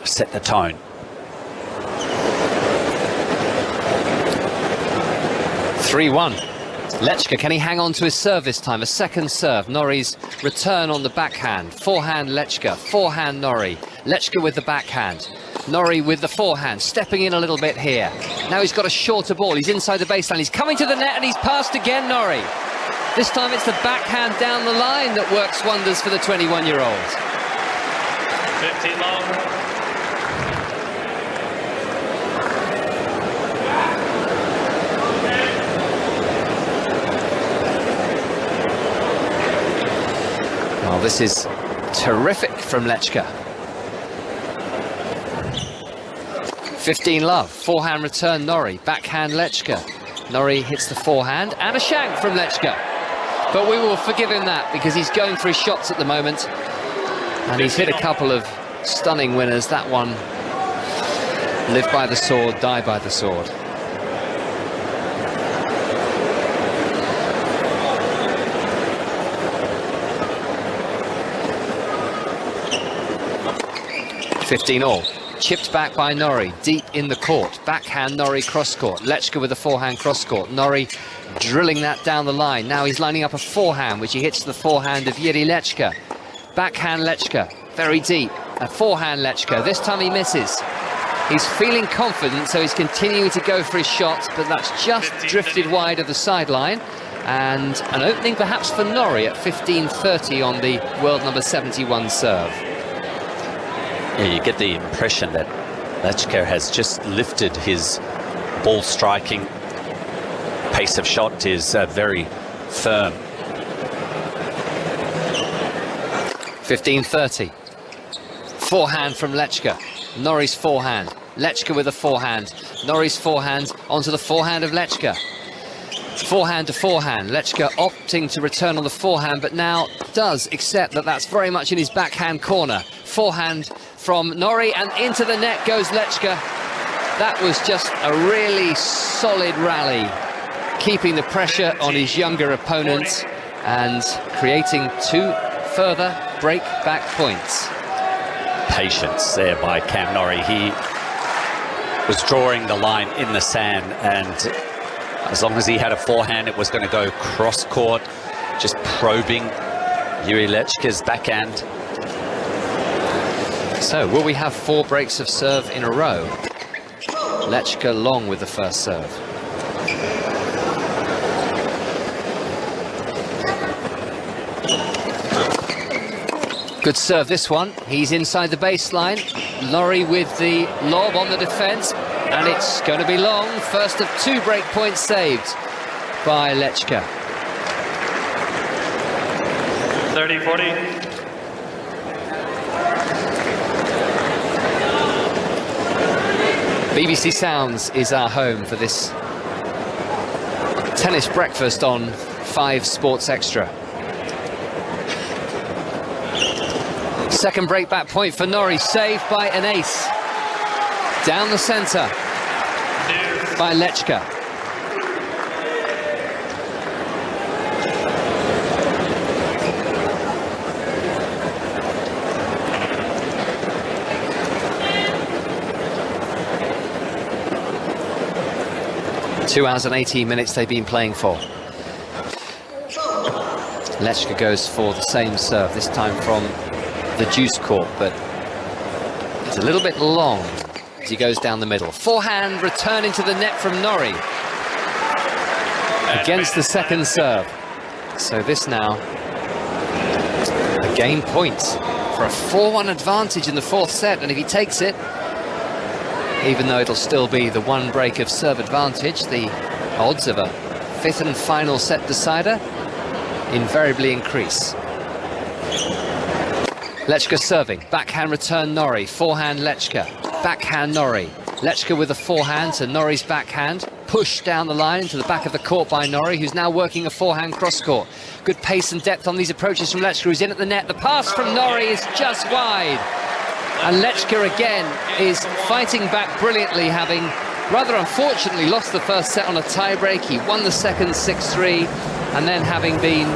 Set the tone. (3-1). Lehecka, can he hang on to his serve this time? A second serve. Norrie's return on the backhand. Forehand Lehecka, forehand Norrie. Lehecka with the backhand. Norrie with the forehand, stepping in a little bit here. Now he's got a shorter ball. He's inside the baseline. He's coming to the net and he's passed again, Norrie. This time it's the backhand down the line that works wonders for the 21-year-old. 15 long. Well, this is terrific from Lehecka. 15 love. Forehand return Norrie. Backhand Lehecka. Norrie hits the forehand and a shank from Lehecka. But we will forgive him that because he's going for his shots at the moment. And he's hit a couple of stunning winners. That one, live by the sword, die by the sword. (15-all). Chipped back by Norrie, deep in the court. Backhand Norrie cross-court. Lehecka with the forehand cross-court. Norrie drilling that down the line. Now he's lining up a forehand, which he hits the forehand of Jiri Lehecka. Backhand Lehecka, very deep. A forehand Lehecka. This time he misses. He's feeling confident, so he's continuing to go for his shots, but that's just drifted wide of the sideline. And an opening perhaps for Norrie at 15-30 on the world number 71 serve. Yeah, you get the impression that Lehecka has just lifted his ball striking. Pace of shot is very firm. 15-30. Forehand from Lehecka. Norrie's forehand. Lehecka with a forehand. Norrie's forehand onto the forehand of Lehecka. Forehand to forehand. Lehecka opting to return on the forehand, but now does accept that that's very much in his backhand corner. Forehand from Norrie, and into the net goes Lehecka. That was just a really solid rally, keeping the pressure on his younger opponent and creating 2 further break-back points. Patience there by Cam Norrie. He was drawing the line in the sand, and as long as he had a forehand, it was going to go cross-court, just probing Jiri Lehecka's backhand. So, will we have 4 breaks of serve in a row? Lehecka long with the first serve. Good serve, this one. He's inside the baseline. Norrie with the lob on the defence, and it's going to be long. First of 2 break points saved by Lehecka. 30-40. BBC Sounds is our home for this tennis breakfast on 5 Sports Extra. Second break back point for Norrie, saved by an ace. Down the centre by Lehecka. Two hours and 18 minutes they've been playing for. Lehecka goes for the same serve, this time from the juice court, but it's a little bit long as he goes down the middle. Forehand return into the net from Norrie against the second serve. So this now a game point for a 4-1 advantage in the 4th set, and if he takes it, even though it'll still be the 1 break of serve advantage, the odds of a 5th and final set decider invariably increase. Lehecka serving, backhand return Norrie, forehand Lehecka, backhand Norrie. Lehecka with a forehand to Norrie's backhand, pushed down the line into the back of the court by Norrie, who's now working a forehand cross-court. Good pace and depth on these approaches from Lehecka, who's in at the net. The pass from Norrie is just wide. And Lehecka again is fighting back brilliantly, having rather unfortunately lost the first set on a tie-break. He won the second 6-3, and then having been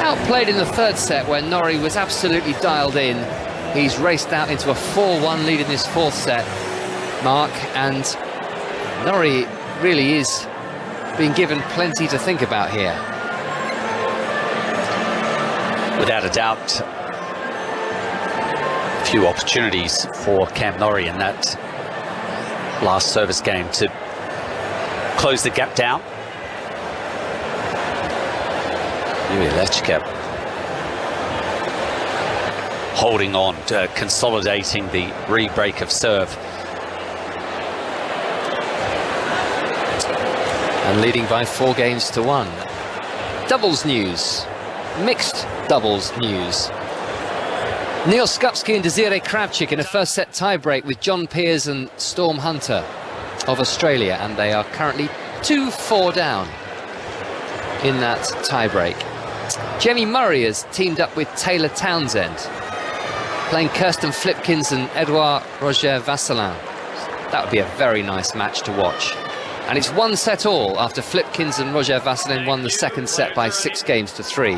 outplayed in the 3rd set where Norrie was absolutely dialed in, he's raced out into a 4-1 lead in this 4th set, Mark, and Norrie really is being given plenty to think about here. Without a doubt, a few opportunities for Cam Norrie in that last service game to close the gap down. Jiri Lehecka holding on, consolidating the re-break of serve. And leading by 4 games to 1. Doubles news, mixed doubles news. Neil Skupski and Desiree Kravchuk in a first set tie-break with John Peers and Storm Hunter of Australia, and they are currently 2-4 down in that tie-break. Jamie Murray has teamed up with Taylor Townsend, playing Kirsten Flipkins and Edouard Roger Vasselin. That would be a very nice match to watch. And it's 1 set all after Flipkins and Roger Vasselin won the 2nd set by 6 games to 3.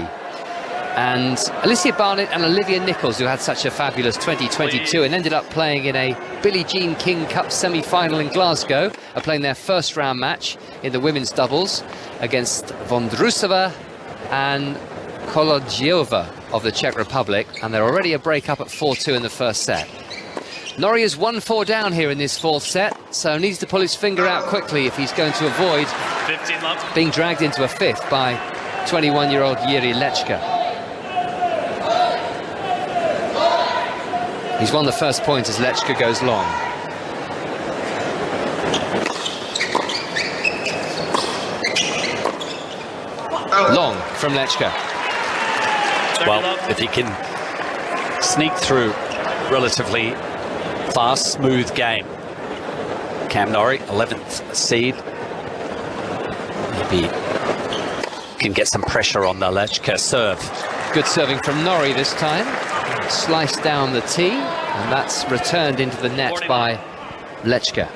And Alicia Barnett and Olivia Nichols, who had such a fabulous 2022 and ended up playing in a Billie Jean King Cup semi-final in Glasgow, are playing their 1st round match in the women's doubles against Vondrusova and Kolodziova of the Czech Republic, and they're already a break up at 4-2 in the 1st set. Norrie is 1-4 down here in this 4th set, so needs to pull his finger out quickly if he's going to avoid being dragged into a 5th by 21-year-old Jiri Lehecka. He's won the first point as Lehecka goes long. Long from Lehecka. Well, if he can sneak through relatively fast, smooth game. Cam Norrie, 11th seed. Maybe can get some pressure on the Lehecka serve. Good serving from Norrie this time. Sliced down the tee, and that's returned into the net by Lehecka,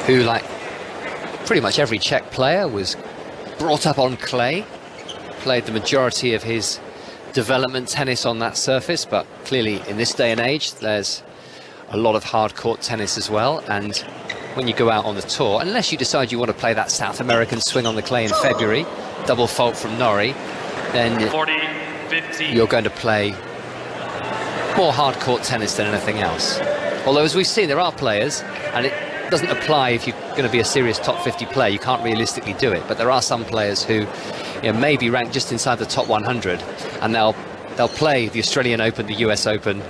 who, like pretty much every Czech player, was brought up on clay, played the majority of his development tennis on that surface, but clearly in this day and age there's a lot of hard court tennis as well, and when you go out on the tour, unless you decide you want to play that South American swing on the clay in February, double fault from Norrie, then you're going to play more hard-court tennis than anything else. Although, as we've seen, there are players, and it doesn't apply if you're going to be a serious top 50 player, you can't realistically do it, but there are some players who, you know, may be ranked just inside the top 100, and they'll play the Australian Open, the US Open,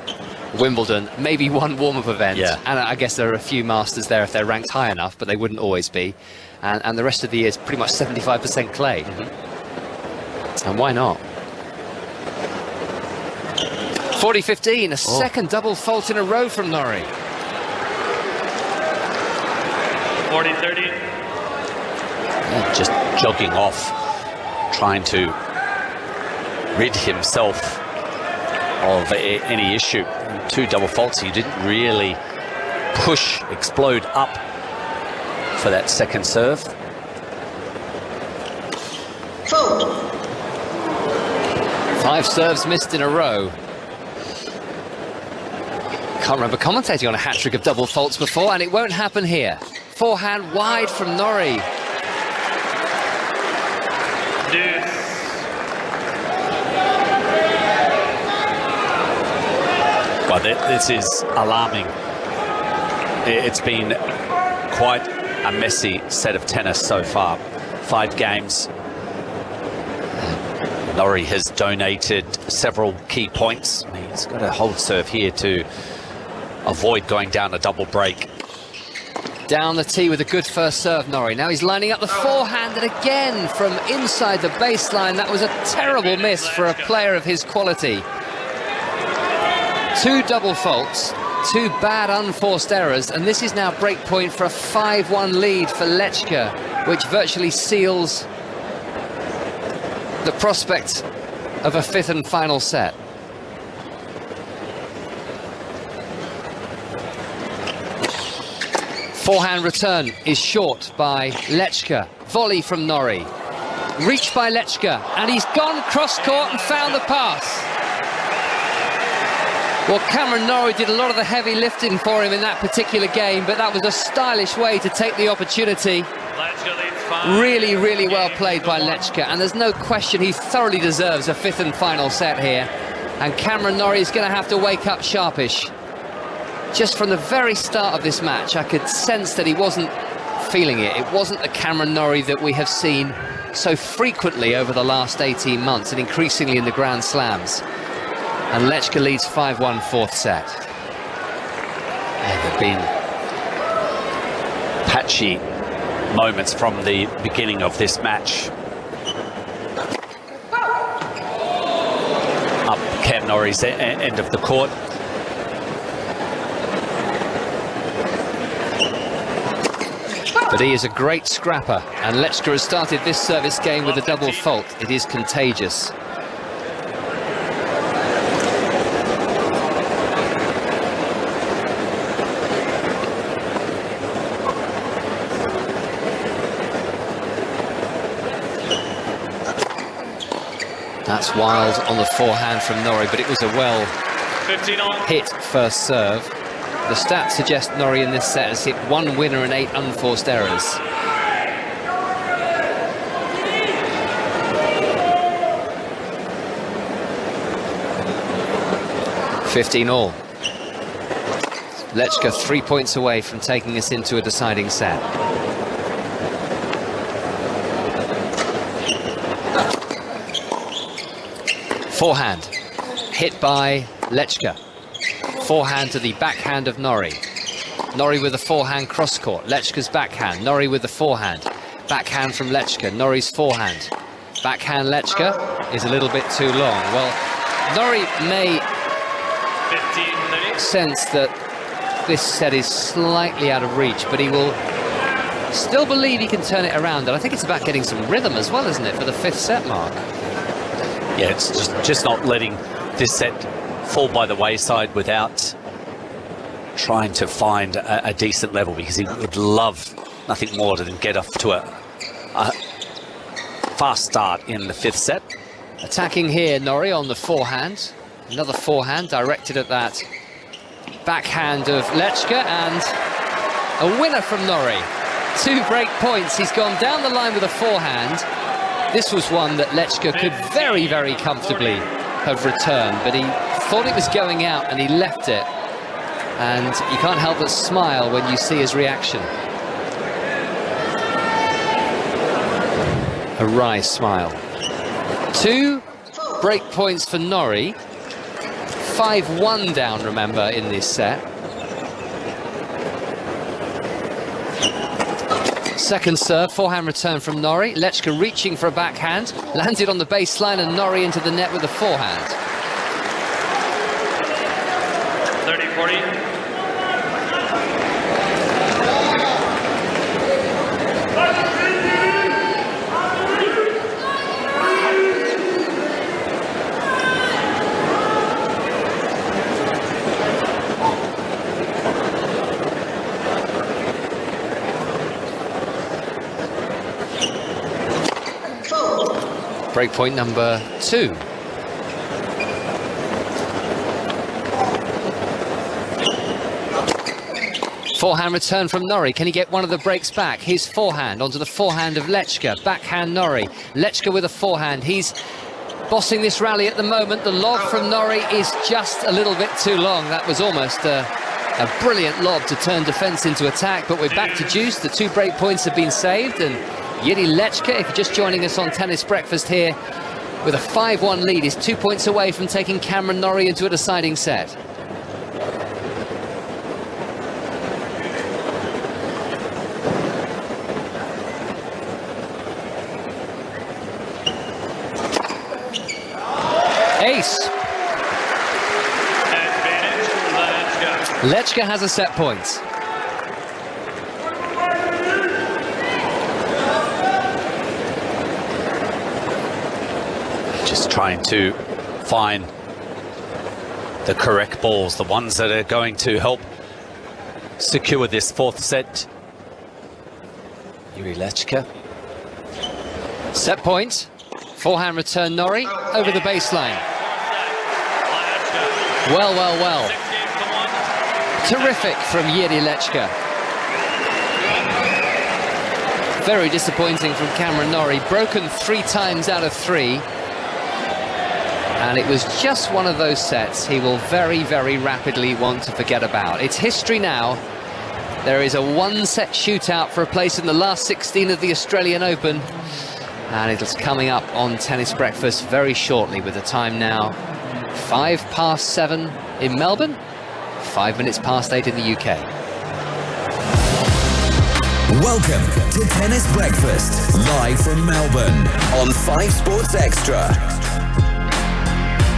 Wimbledon, maybe one warm-up event, and I guess there are a few Masters there if they're ranked high enough, but they wouldn't always be, and the rest of the year is pretty much 75% clay. And why not? 40-15, a second double fault in a row from Norrie. 40-30. Just jogging off, trying to rid himself of any issue. 2 double faults, he didn't really explode up for that second serve. Fault. 5 serves missed in a row. Can't remember commentating on a hat-trick of double faults before, and it won't happen here. Forehand wide from Norrie. Well, this is alarming. It's been quite a messy set of tennis so far. 5 games. Norrie has donated several key points. He's got a hold serve here to avoid going down a double break. Down the tee with a good first serve, Norrie. Now he's lining up the forehand, and again from inside the baseline. That was a terrible miss for a player of his quality. 2 double faults, 2 bad unforced errors, and this is now break point for a 5-1 lead for Lehecka, which virtually seals the prospect of a 5th and final set. Forehand return is short by Lehecka. Volley from Norrie. Reached by Lehecka, and he's gone cross-court and found the pass. Well, Cameron Norrie did a lot of the heavy lifting for him in that particular game, but that was a stylish way to take the opportunity. Really, really well played by Lehecka, and there's no question he thoroughly deserves a 5th and final set here. And Cameron Norrie is going to have to wake up sharpish. Just from the very start of this match, I could sense that he wasn't feeling it. It wasn't the Cameron Norrie that we have seen so frequently over the last 18 months, and increasingly in the Grand Slams. And Lehecka leads 5-1 4th set. And there have been patchy moments from the beginning of this match. Up Cam Norrie's end of the court. But he is a great scrapper, and Lehecka has started this service game with a double fault. It is contagious. That's wild on the forehand from Norrie, but it was a well hit first serve. The stats suggest Norrie in this set has hit 1 winner and 8 unforced errors. $15-all. Lehecka 3 points away from taking us into a deciding set. Forehand, hit by Lehecka. Forehand to the backhand of Norrie. Norrie with a forehand cross-court. Lechka's backhand. Norrie with the forehand. Backhand from Lehecka. Norrie's forehand. Backhand Lehecka is a little bit too long. Well, Norrie may sense that this set is slightly out of reach, but he will still believe he can turn it around. And I think it's about getting some rhythm as well, isn't it, for the 5th set mark? Yeah, it's just not letting this set fall by the wayside without trying to find a decent level, because he would love nothing more than get off to a fast start in the 5th set. Attacking here, Norrie on the forehand. Another forehand directed at that backhand of Lehecka, and a winner from Norrie. 2 break points. He's gone down the line with a forehand. This was one that Lehecka could very, very comfortably of return, but he thought it was going out and he left it. And you can't help but smile when you see his reaction. A wry smile. 2 break points for Norrie. 5-1 down, remember, in this set. Second serve, forehand return from Norrie. Lehecka reaching for a backhand, landed on the baseline, and Norrie into the net with a forehand. 30-40. Breakpoint number 2. Forehand return from Norrie. Can he get one of the breaks back? His forehand onto the forehand of Lehecka. Backhand Norrie. Lehecka with a forehand. He's bossing this rally at the moment. The lob from Norrie is just a little bit too long. That was almost a brilliant lob to turn defence into attack. But we're back to juice. The 2 break points have been saved. And Jiri Lehecka, if you're just joining us on Tennis Breakfast here, with a 5-1 lead, is 2 points away from taking Cameron Norrie into a deciding set. Ace. Advantage for Lehecka. Lehecka has a set point. Just trying to find the correct balls, the ones that are going to help secure this 4th set. Jiri Lehecka. Set point. Forehand return Norrie over the baseline. Well, well, well. Terrific from Jiri Lehecka. Very disappointing from Cameron Norrie. Broken 3 times out of 3. And it was just one of those sets he will very, very rapidly want to forget about. It's history now. There is a 1-set shootout for a place in the last 16 of the Australian Open. And it's coming up on Tennis Breakfast very shortly, with the time now 7:05 in Melbourne, 5 minutes past 8 in the UK. Welcome to Tennis Breakfast, live from Melbourne on 5 Sports Extra.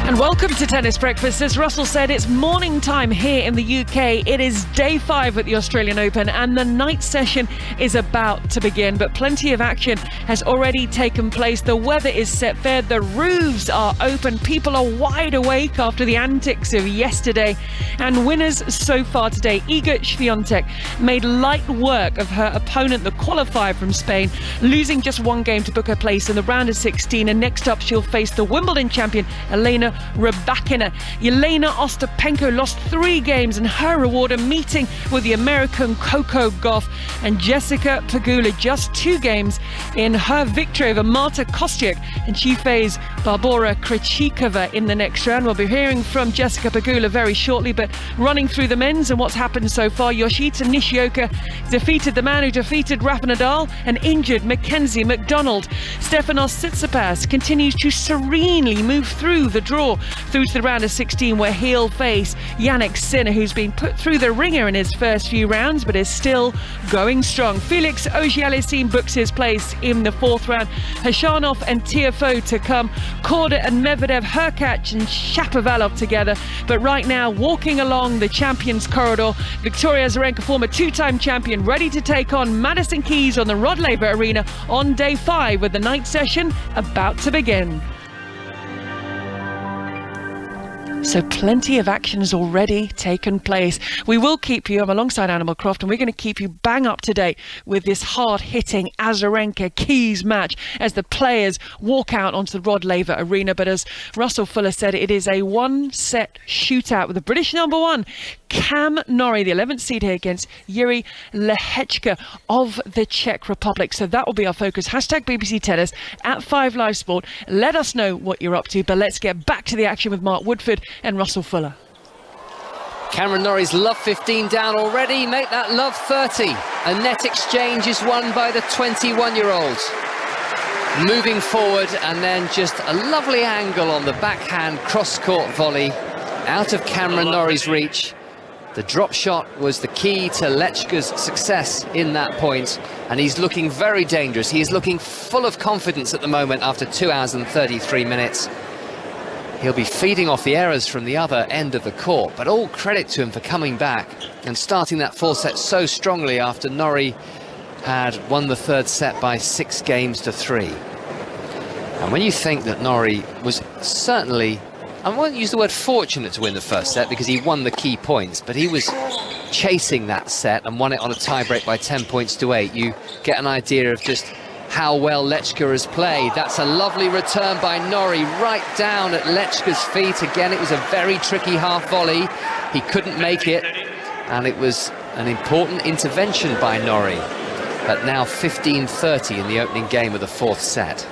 And welcome to Tennis Breakfast. As Russell said, it's morning time here in the UK. It is day 5 at the Australian Open and the night session is about to begin. But plenty of action has already taken place. The weather is set fair. The roofs are open. People are wide awake after the antics of yesterday. And winners so far today. Iga Świątek made light work of her opponent, the qualifier from Spain, losing just 1 game to book her place in the round of 16. And next up, she'll face the Wimbledon champion, Elena Rybakina. Jelena Ostapenko lost 3 games in her reward, a meeting with the American Coco Gauff, and Jessica Pegula just 2 games in her victory over Marta Kostyuk, and she faced Barbora Krejcikova in the next round. We'll be hearing from Jessica Pegula very shortly, but running through the men's and what's happened so far, Yoshita Nishioka defeated the man who defeated Rafa Nadal and injured Mackenzie McDonald. Stefanos Tsitsipas continues to serenely move through the draw through to the round of 16, where he'll face Jannik Sinner, who's been put through the ringer in his first few rounds but is still going strong. Felix Auger-Aliassime books his place in the 4th round. Khachanov and Tiafoe to come. Korda and Medvedev, Hurkacz and Shapovalov together. But right now, walking along the champions corridor, Victoria Azarenka, former 2-time champion, ready to take on Madison Keys on the Rod Laver Arena on day 5, with the night session about to begin. So plenty of action has already taken place. We will keep you, I'm alongside Animal Croft, and we're going to keep you bang up to date with this hard-hitting Azarenka-Keys match as the players walk out onto the Rod Laver Arena. But as Russell Fuller said, it is a 1-set shootout with the British number 1, Cam Norrie, the 11th seed here against Jiri Lehecka of the Czech Republic. So that will be our focus. Hashtag BBC Tennis at 5 Live Sport. Let us know what you're up to, but let's get back to the action with Mark Woodford and Russell Fuller. Cameron Norrie's love 15 down already. Make that love 30. A net exchange is won by the 21-year-old. Moving forward, and then just a lovely angle on the backhand cross-court volley out of Cameron Norrie's reach. The drop shot was the key to Lehecka's success in that point, and he's looking very dangerous. He is looking full of confidence at the moment after 2 hours and 33 minutes. He'll be feeding off the errors from the other end of the court, but all credit to him for coming back and starting that full set so strongly after Norrie had won the third set by 6 games to 3. And when you think that Norrie was certainly, I won't use the word fortunate to win the first set because he won the key points, but he was chasing that set and won it on a tiebreak by 10 points to 8. You get an idea of just how well Lehecka has played. That's a lovely return by Norrie right down at Lehecka's feet. Again, it was a very tricky half volley. He couldn't make it, and it was an important intervention by Norrie. At now 15-30 in the opening game of the fourth set.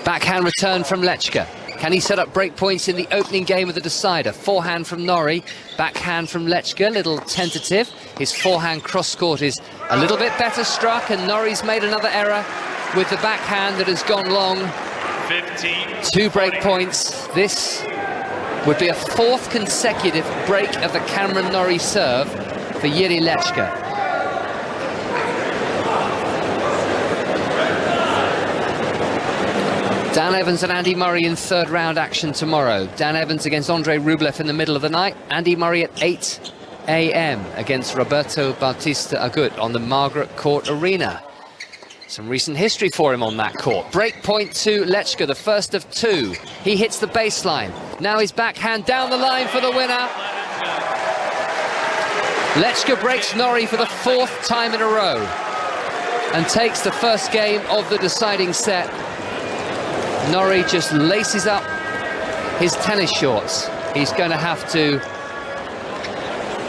Backhand return from Lehecka. Can he set up break points in the opening game of the decider? Forehand from Norrie, backhand from Lehecka, little tentative. His forehand cross-court is a little bit better struck, and Norrie's made another error with the backhand that has gone long. 2 break points. This would be a 4th consecutive break of the Cameron Norrie serve for Jiri Lehecka. Dan Evans and Andy Murray in third round action tomorrow. Dan Evans against Andrei Rublev in the middle of the night. Andy Murray at 8 a.m. against Roberto Bautista Agut on the Margaret Court Arena. Some recent history for him on that court. Break point to Lehecka, the first of 2. He hits the baseline. Now his backhand down the line for the winner. Lehecka breaks Norrie for the 4th time in a row and takes the first game of the deciding set. Norrie just laces up his tennis shorts. He's going to have to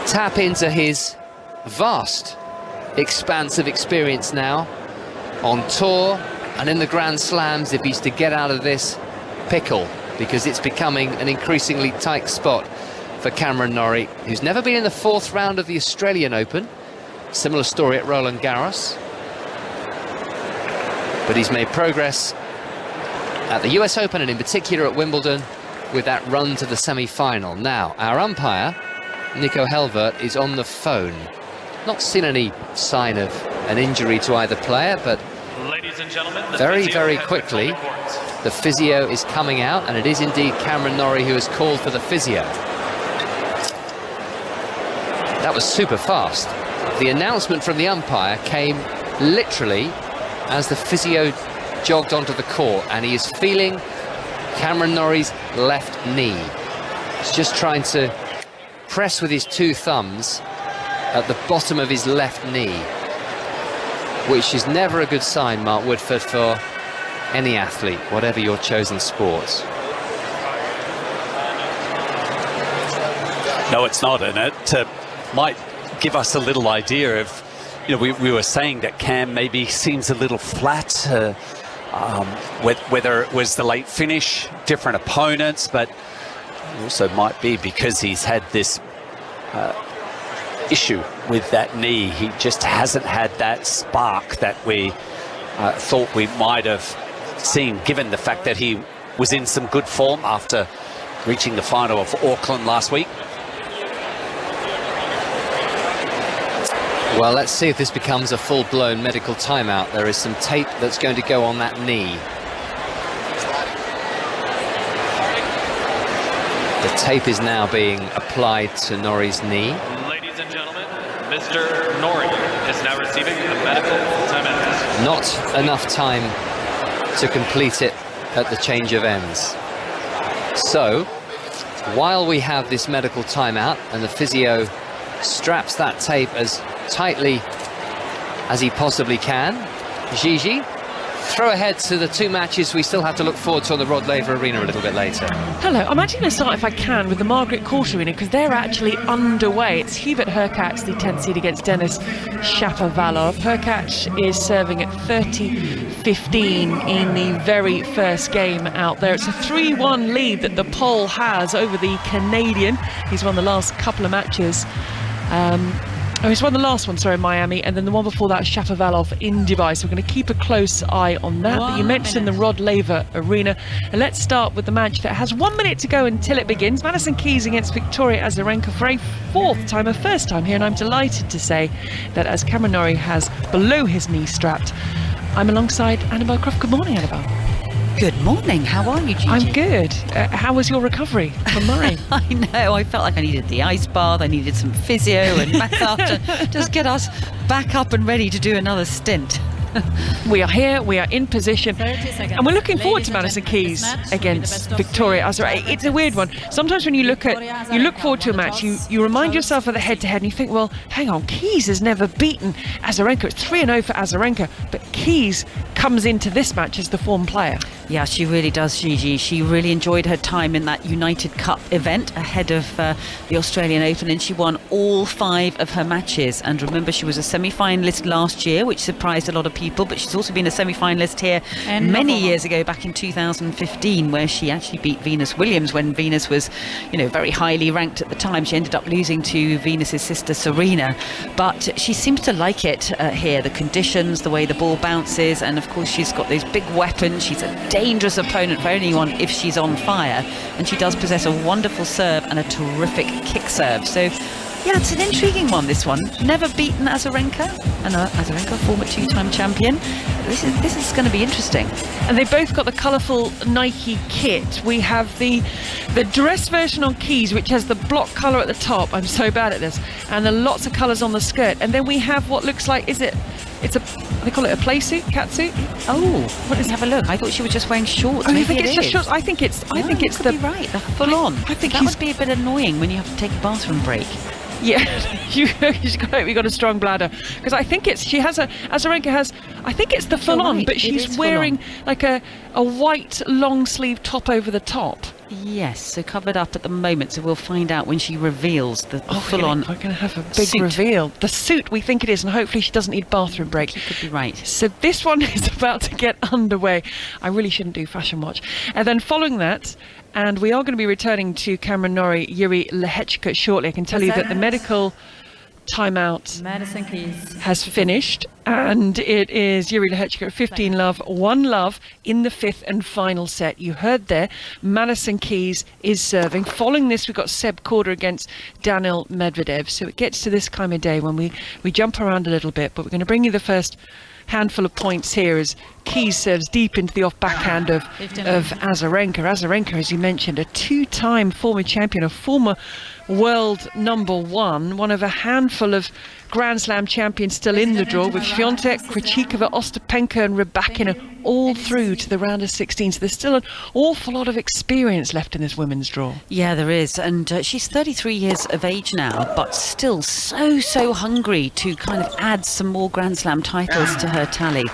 tap into his vast expanse of experience now on tour and in the Grand Slams if he's to get out of this pickle, because it's becoming an increasingly tight spot for Cameron Norrie, who's never been in the 4th round of the Australian Open. Similar story at Roland Garros. But he's made progress at the US Open and in particular at Wimbledon with that run to the semi-final. Now, our umpire, Nico Helvert, is on the phone. Not seen any sign of an injury to either player, but Ladies and gentlemen, very quickly the physio is coming out, and it is indeed Cameron Norrie who has called for the physio. That was super fast. The announcement from the umpire came literally as the physio jogged onto the court, and he is feeling Cameron Norrie's left knee. He's just trying to press with his 2 thumbs at the bottom of his left knee, which is never a good sign, Mark Woodford, for any athlete, whatever your chosen sports. No, it's not, and it might give us a little idea of, you know, we were saying that Cam maybe seems a little flat, whether it was the late finish, different opponents, but also might be because he's had this issue with that knee. He just hasn't had that spark that we thought we might have seen, given the fact that he was in some good form after reaching the final of Auckland last week. Well, let's see if this becomes a full-blown medical timeout. There is some tape that's going to go on that knee. The tape is now being applied to Norrie's knee. Ladies and gentlemen, Mr. Norrie is now receiving a medical timeout. Not enough time to complete it at the change of ends. So, while we have this medical timeout and the physio straps that tape as tightly as he possibly can, Jiri throw ahead to the two matches we still have to look forward to on the Rod Laver Arena a little bit later. Hello, I'm actually going to start, if I can, with the Margaret Court Arena, because they're actually underway. It's Hubert Hurkacz, the 10th seed, against Denis Shapovalov. Hurkacz is serving at 30-15 in the very first game out there. It's a 3-1 lead that the Pole has over the Canadian. He's won the last couple of matches. He's won the last one, sorry, in Miami, and then the one before that, Shapovalov in Dubai. So we're going to keep a close eye on that. But you mentioned the Rod Laver Arena. And let's start with the match that has 1 minute to go until it begins. Madison Keys against Victoria Azarenka for a first time here. And I'm delighted to say that as Cameron Norrie has below his knee strapped, I'm alongside Annabelle Croft. Good morning, Annabelle. Good morning. How are you, Gigi? I'm good. How was your recovery from Murray? I know. I felt like I needed the ice bath. I needed some physio and massage to just get us back up and ready to do another stint. We are here, we are in position, and we're looking forward to Madison Keys against Victoria Azarenka. It's a weird one. Sometimes when you look forward to a match, you remind yourself of the head-to-head and you think, well, hang on, Keys has never beaten Azarenka. It's 3-0 for Azarenka, but Keys comes into this match as the form player. Yeah, she really does, Gigi. She really enjoyed her time in that United Cup event ahead of the Australian Open, and she won all 5 of her matches. And remember, she was a semi-finalist last year, which surprised a lot of people, but she's also been a semi-finalist here many years ago, back in 2015, where she actually beat Venus Williams when Venus was, very highly ranked at the time. She ended up losing to Venus's sister Serena, but she seems to like it here, the conditions, the way the ball bounces, and of course she's got those big weapons. She's a dangerous opponent for anyone if she's on fire, and she does possess a wonderful serve and a terrific kick serve. So yeah, it's an intriguing one, this one. Never beaten Azarenka, and Azarenka, former 2-time champion. This is going to be interesting. And they both got the colourful Nike kit. We have the dress version on Keys, which has the block colour at the top. I'm so bad at this. And there are lots of colours on the skirt. And then we have what looks like, they call it a play suit, cat suit. Oh, what does have a look? I thought she was just wearing shorts. Oh, you think it's just shorts? I think it's the right, the full on. I think that would be a bit annoying when you have to take a bathroom break. Yeah, you've got a strong bladder, because I think Azarenka has, I think it's the full on, but she's wearing like a white long sleeve top over the top. Yes, so covered up at the moment, so we'll find out when she reveals the full on. We're going to have a big reveal. The suit, we think it is, and hopefully she doesn't need bathroom break. You could be right. So this one is about to get underway. I really shouldn't do Fashion Watch. And then following that, and we are going to be returning to Cameron Norrie, Jiri Lehecka shortly. I can tell you that the medical timeout Madison Keys has finished, and it is Jiri Lehecka at 15-love, 1-love in the 5th and final set. You heard there, Madison Keys is serving. Following this, we've got Seb Korda against Daniil Medvedev. So it gets to this time of day when we jump around a little bit, but we're going to bring you the first handful of points here as Keys serves deep into the off backhand of Azarenka. Azarenka, as you mentioned, a 2-time former champion, a former world #1, one of a handful of Grand Slam champions still in the draw, with Swiatek, Krejcikova, Ostapenko and Rybakina all through to the round of 16. So there's still an awful lot of experience left in this women's draw. Yeah, there is, and she's 33 years of age now, but still so hungry to kind of add some more Grand Slam titles to her tally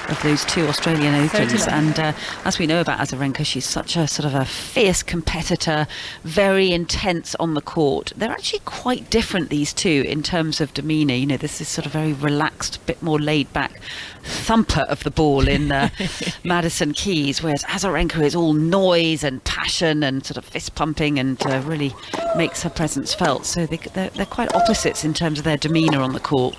of those 2 Australian Opens. And as we know about Azarenka, she's such a sort of a fierce competitor, very intense on the court. They're actually quite different, these two, in terms of demeanour. This is sort of very relaxed, bit more laid back thumper of the ball in Madison Keys, whereas Azarenka is all noise and passion and sort of fist pumping, and really makes her presence felt. So they're quite opposites in terms of their demeanour on the court.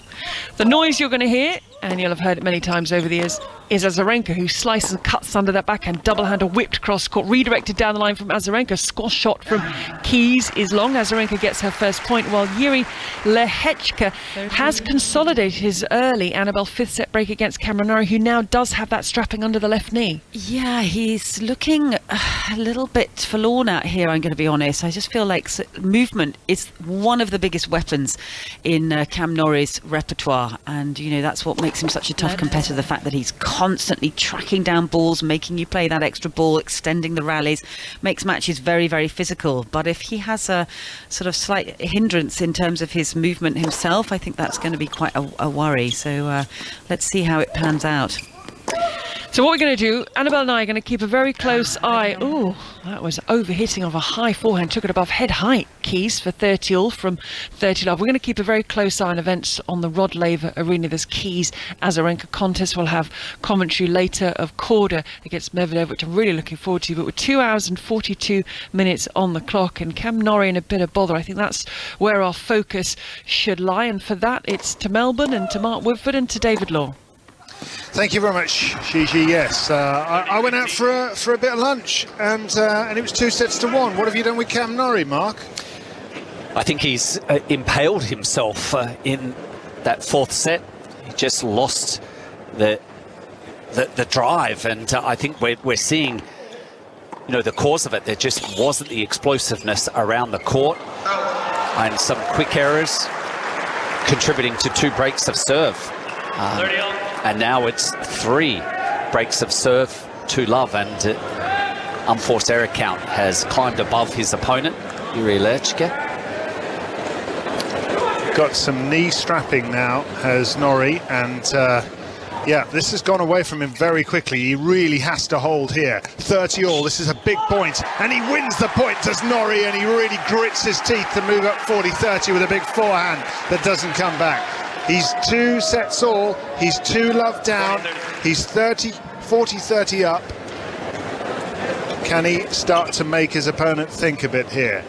The noise you're going to hear, and you'll have heard it many times over the years, is Azarenka, who slices and cuts under that backhand, double-hander whipped cross court, redirected down the line from Azarenka. Squash shot from Keys is long. Azarenka gets her first point, while Jiri Lehecka has consolidated his early Annabelle 5th set break against Cameron Norrie, who now does have that strapping under the left knee. Yeah, he's looking a little bit forlorn out here, I'm going to be honest. I just feel like movement is one of the biggest weapons in Cam Norrie's repertoire, and that's what makes him such a tough competitor, the fact that he's constantly tracking down balls, making you play that extra ball, extending the rallies, makes matches very, very physical. But if he has a sort of slight hindrance in terms of his movement himself, I think that's going to be quite a worry. So let's see how it pans out. So what we're going to do, Annabelle and I are going to keep a very close eye. Ooh, that was overhitting of a high forehand. Took it above head height, Keys, for 30 all from 30 love. We're going to keep a very close eye on events on the Rod Laver Arena. There's Keys Azarenka contest. We'll have commentary later of Korda against Medvedev, which I'm really looking forward to. But with 2 hours and 42 minutes on the clock, and Cam Norrie in a bit of bother, I think that's where our focus should lie. And for that, it's to Melbourne and to Mark Woodford and to David Law. Thank you very much, Gigi. Yes, I went out for a bit of lunch, and it was 2-1. What have you done with Cam Norrie, Mark? I think he's impaled himself in that fourth set. He just lost the drive, and I think we're seeing, you know, the cause of it. There just wasn't the explosiveness around the court, and some quick errors contributing to 2 breaks of serve. And now it's 3 breaks of serve to love, and unforced error count has climbed above his opponent, Jiri Lehecka. Got some knee strapping now, has Norrie, and yeah, this has gone away from him very quickly. He really has to hold here. 30 all, this is a big point, and he wins the point, does Norrie, and he really grits his teeth to move up 40-30 with a big forehand that doesn't come back. He's 2 sets all, he's 2 love down, he's 40-30 up. Can he start to make his opponent think a bit here?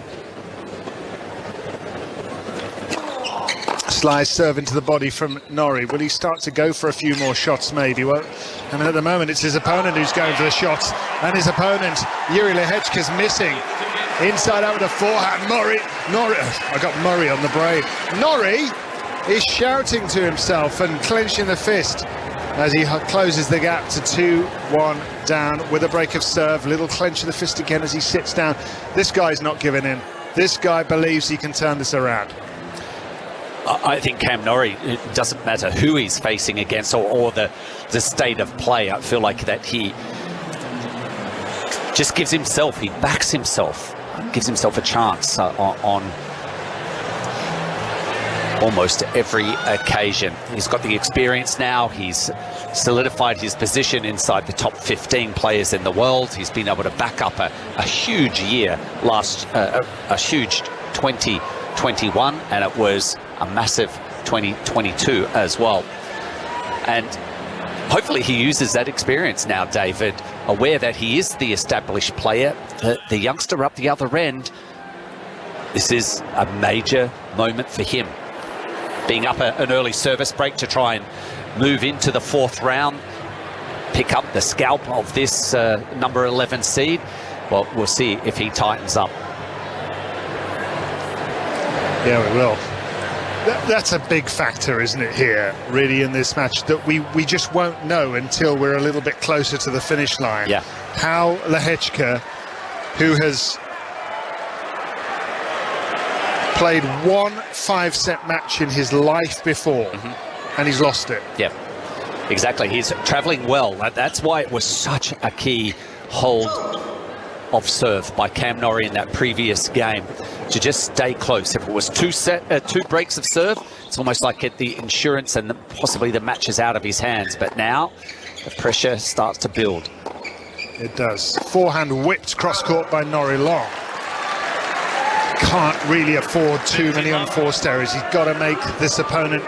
Slice serve into the body from Norrie. Will he start to go for a few more shots maybe? Well, I mean, at the moment it's his opponent who's going for the shots, and his opponent, Jiri Lehecka's missing. Inside out with a forehand, Norrie, I got Murray on the brain. Norrie is shouting to himself and clenching the fist as he closes the gap to 2-1 down with a break of serve. Little clench of the fist again as he sits down. This guy's not giving in. This guy believes he can turn this around. I think Cam Norrie, it doesn't matter who he's facing against or the state of play. I feel like that he just gives himself, he backs himself, gives himself a chance on almost every occasion. He's got the experience now. He's solidified his position inside the top 15 players in the world. He's been able to back up a huge year a huge 2021, and it was a massive 2022 as well. And hopefully he uses that experience now, David, aware that he is the established player, the youngster up the other end. This is a major moment for him. Being up an early service break to try and move into the 4th round, pick up the scalp of this number 11 seed. Well, we'll see if he tightens up. Yeah, we will. That's a big factor, isn't it, here, really, in this match, that we just won't know until we're a little bit closer to the finish line. Yeah. How Lehecka, who has played 1 5-set match in his life before, and he's lost it. Yeah, exactly. He's travelling well. That's why it was such a key hold of serve by Cam Norrie in that previous game, to just stay close. If it was 2 breaks of serve, it's almost like the insurance and possibly the match is out of his hands. But now the pressure starts to build. It does. Forehand whipped cross-court by Norrie long. Can't really afford too many unforced errors. He's got to make this opponent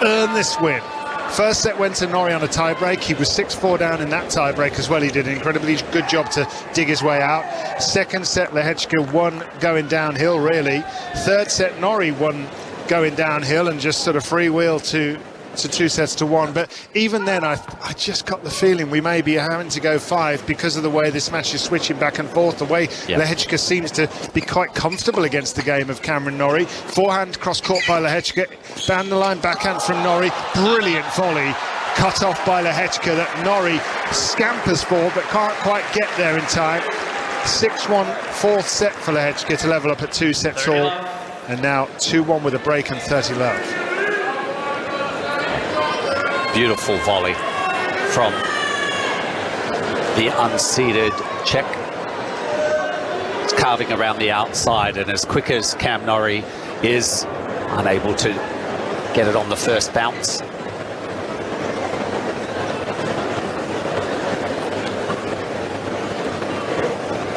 earn this win. First set went to Norrie on a tie-break. He was 6-4 down in that tie-break as well. He did an incredibly good job to dig his way out. Second set, Lehecka won going downhill, really. Third set, Norrie won going downhill and just sort of freewheel to 2-1. But even then, I just got the feeling we may be having to go 5 because of the way this match is switching back and forth, the way Lehecka seems to be quite comfortable against the game of Cameron Norrie. Forehand cross-court by Lehecka, down the line backhand from Norrie, brilliant volley, cut off by Lehecka that Norrie scampers for but can't quite get there in time. 6-1, 4th set for Lehecka to level up at 2 sets all, and now 2-1 with a break and 30 love. Beautiful volley from the unseeded Czech. It's carving around the outside, and as quick as Cam Norrie is unable to get it on the first bounce.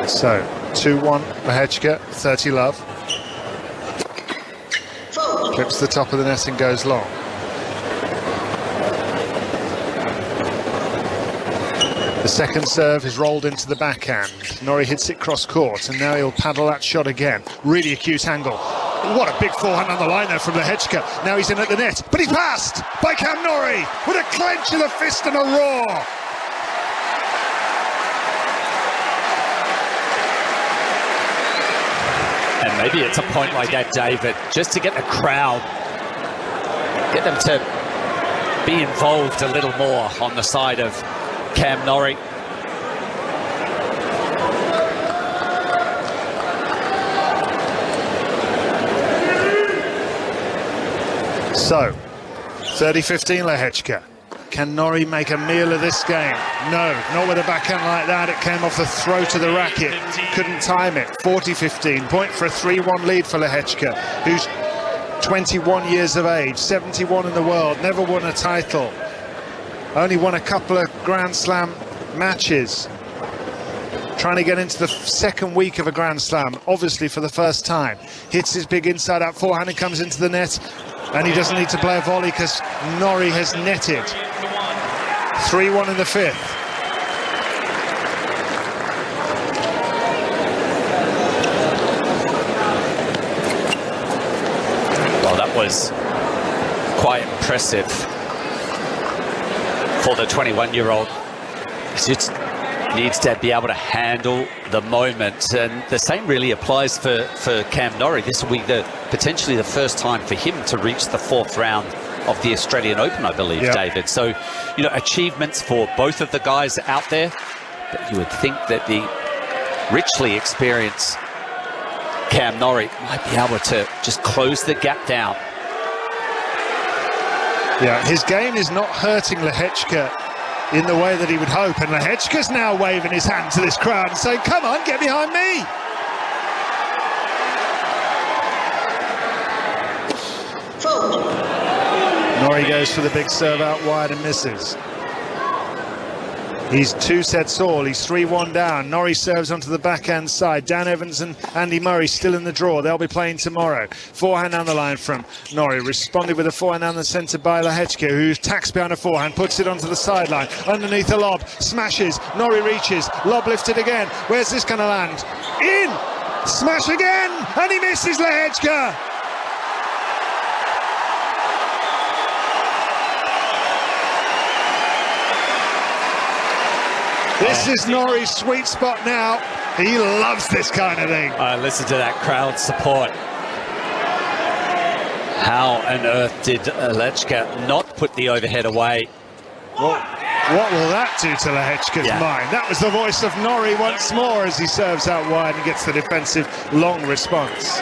So 2-1 Lehecka, 30 love. Clips the top of the net and goes long. The second serve is rolled into the backhand. Norrie hits it cross court, and now he'll paddle that shot again. Really acute angle. What a big forehand on the line there from Lehecka. Now he's in at the net, but he's passed by Cam Norrie with a clench of the fist and a roar. And maybe it's a point like that, David, just to get the crowd, get them to be involved a little more on the side of Cam Norrie. So, 30-15 Lehecka. Can Norrie make a meal of this game? No, not with a backhand like that. It came off the throat of the racket. Couldn't time it. 40-15. Point for a 3-1 lead for Lehecka, who's 21 years of age, 71 in the world, never won a title. Only won a couple of Grand Slam matches. Trying to get into the second week of a Grand Slam, obviously for the first time. Hits his big inside out forehand and comes into the net. And he doesn't need to play a volley because Norrie has netted. 3-1 in the fifth. Well, that was quite impressive for the 21-year-old. He just needs to be able to handle the moment, and the same really applies for Cam Norrie. This will be potentially the first time for him to reach the fourth round of the Australian Open, I believe, yep. David. So, you know, achievements for both of the guys out there, but you would think that the richly experienced Cam Norrie might be able to just close the gap down. Yeah, his game is not hurting Lehecka in the way that he would hope, and Lehecka's now waving his hand to this crowd and saying, come on, get behind me. Norrie goes for the big serve out wide and misses. He's 2 sets all. He's 3-1 down. Norrie serves onto the backhand side. Dan Evans and Andy Murray still in the draw. They'll be playing tomorrow. Forehand down the line from Norrie. Responded with a forehand down the centre by Lehecka, who tacks behind a forehand, puts it onto the sideline. Underneath the lob, smashes. Norrie reaches. Lob lifted again. Where's this going to land? In! Smash again! And he misses Lehecka! This is Norrie's sweet spot now. He loves this kind of thing. Listen to that crowd support. How on earth did Lehecka not put the overhead away? Well, what will that do to Lehecka's mind? That was the voice of Norrie once more as he serves out wide and gets the defensive long response.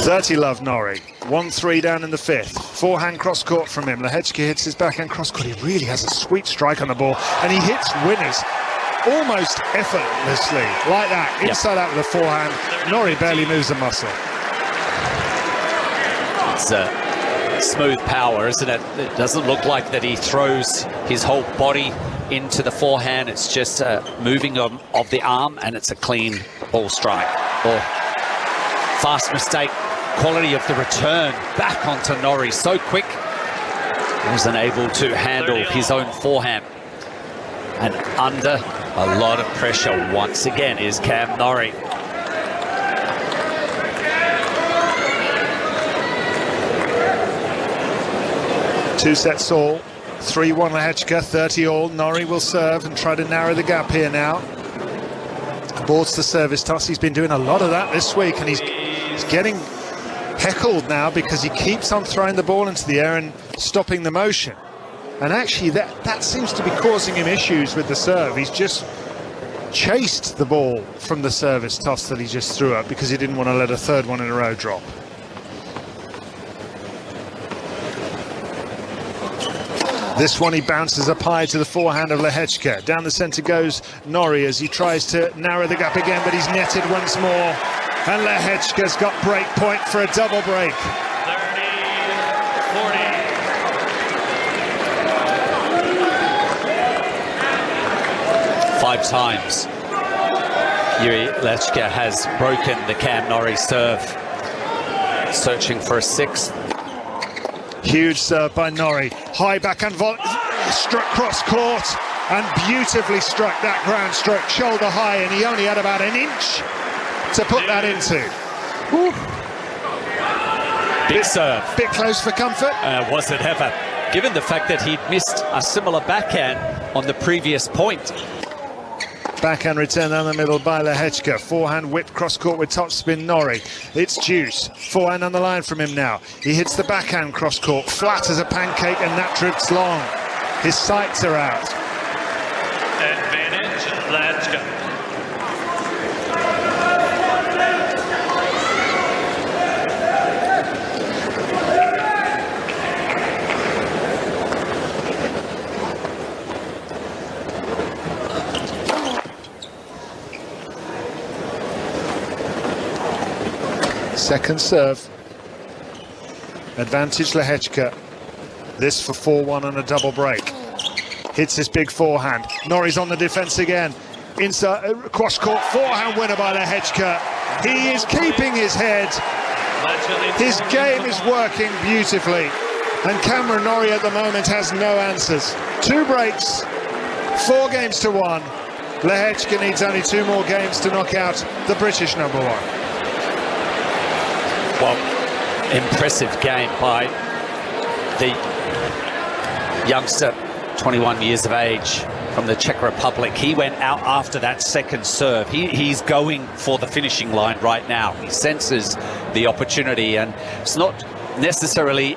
Thirty love Norrie. 1-3 down in the fifth. Forehand cross court from him. Lehecka hits his backhand cross court. He really has a sweet strike on the ball, and he hits winners almost effortlessly, like that, inside out with the forehand. Norrie barely moves a muscle. It's smooth power, isn't it? It doesn't look like that he throws his whole body into the forehand. It's just moving of the arm, and it's a clean ball strike. Or fast mistake. Quality of the return back onto Norrie so quick. Wasn't able to handle his own forehand. And under a lot of pressure once again is Cam Norrie. Two sets all. 3-1 Lehecka, 30 all. Norrie will serve and try to narrow the gap here now. Boards the service toss. He's been doing a lot of that this week, and he's getting heckled now because he keeps on throwing the ball into the air and stopping the motion. And actually that seems to be causing him issues with the serve. He's just chased the ball from the service toss that he just threw up because he didn't want to let a third one in a row drop. This one he bounces up high to the forehand of Lehecka. Down the centre goes Norrie as he tries to narrow the gap again, but he's netted once more. And Lehecka's got break point for a double break. 30-40. 5 times Jiri Lehecka has broken the Cam Norrie serve, searching for a 6th. Huge serve by Norrie. High backhand volley, struck cross court and beautifully struck that ground stroke shoulder high, and he only had about an inch to put that into. Ooh. Big serve. Bit close for comfort. Was it ever? Given the fact that he'd missed a similar backhand on the previous point. Backhand return down the middle by Lehecka. Forehand whip cross court with topspin Norrie. It's juice. Forehand on the line from him now. He hits the backhand cross court, flat as a pancake, and that drifts long. His sights are out. Advantage, Lehecka. Second serve. Advantage Lehecka. This for 4-1 and a double break. Hits his big forehand. Norrie's on the defence again. Inside cross court forehand winner by Lehecka. He is keeping his head. His game is working beautifully. And Cameron Norrie at the moment has no answers. 2 breaks, 4 games to 1. Lehecka needs only 2 more games to knock out the British number 1. Well, impressive game by the youngster, 21 years of age, from the Czech Republic. He went out after that second serve. He's going for the finishing line right now. He senses the opportunity, and it's not necessarily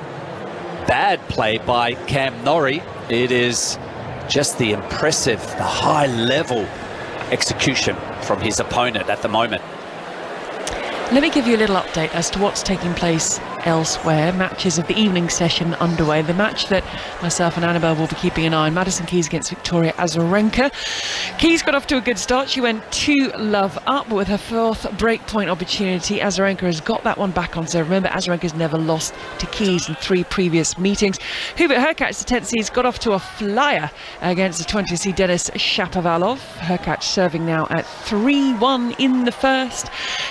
bad play by Cam Norrie. It is just the impressive, the high-level execution from his opponent at the moment. Let me give you a little update as to what's taking place elsewhere. Matches of the evening session underway. The match that myself and Annabelle will be keeping an eye on, Madison Keys against Victoria Azarenka. Keys got off to a good start. She went 2-love up, but with her 4th breakpoint opportunity, Azarenka has got that one back on. So remember, Azarenka's never lost to Keys in 3 previous meetings. Hubert Hurkacz, the 10th seed, got off to a flyer against the 20th seed Denis Shapovalov. Hurkacz serving now at 3-1 in the first.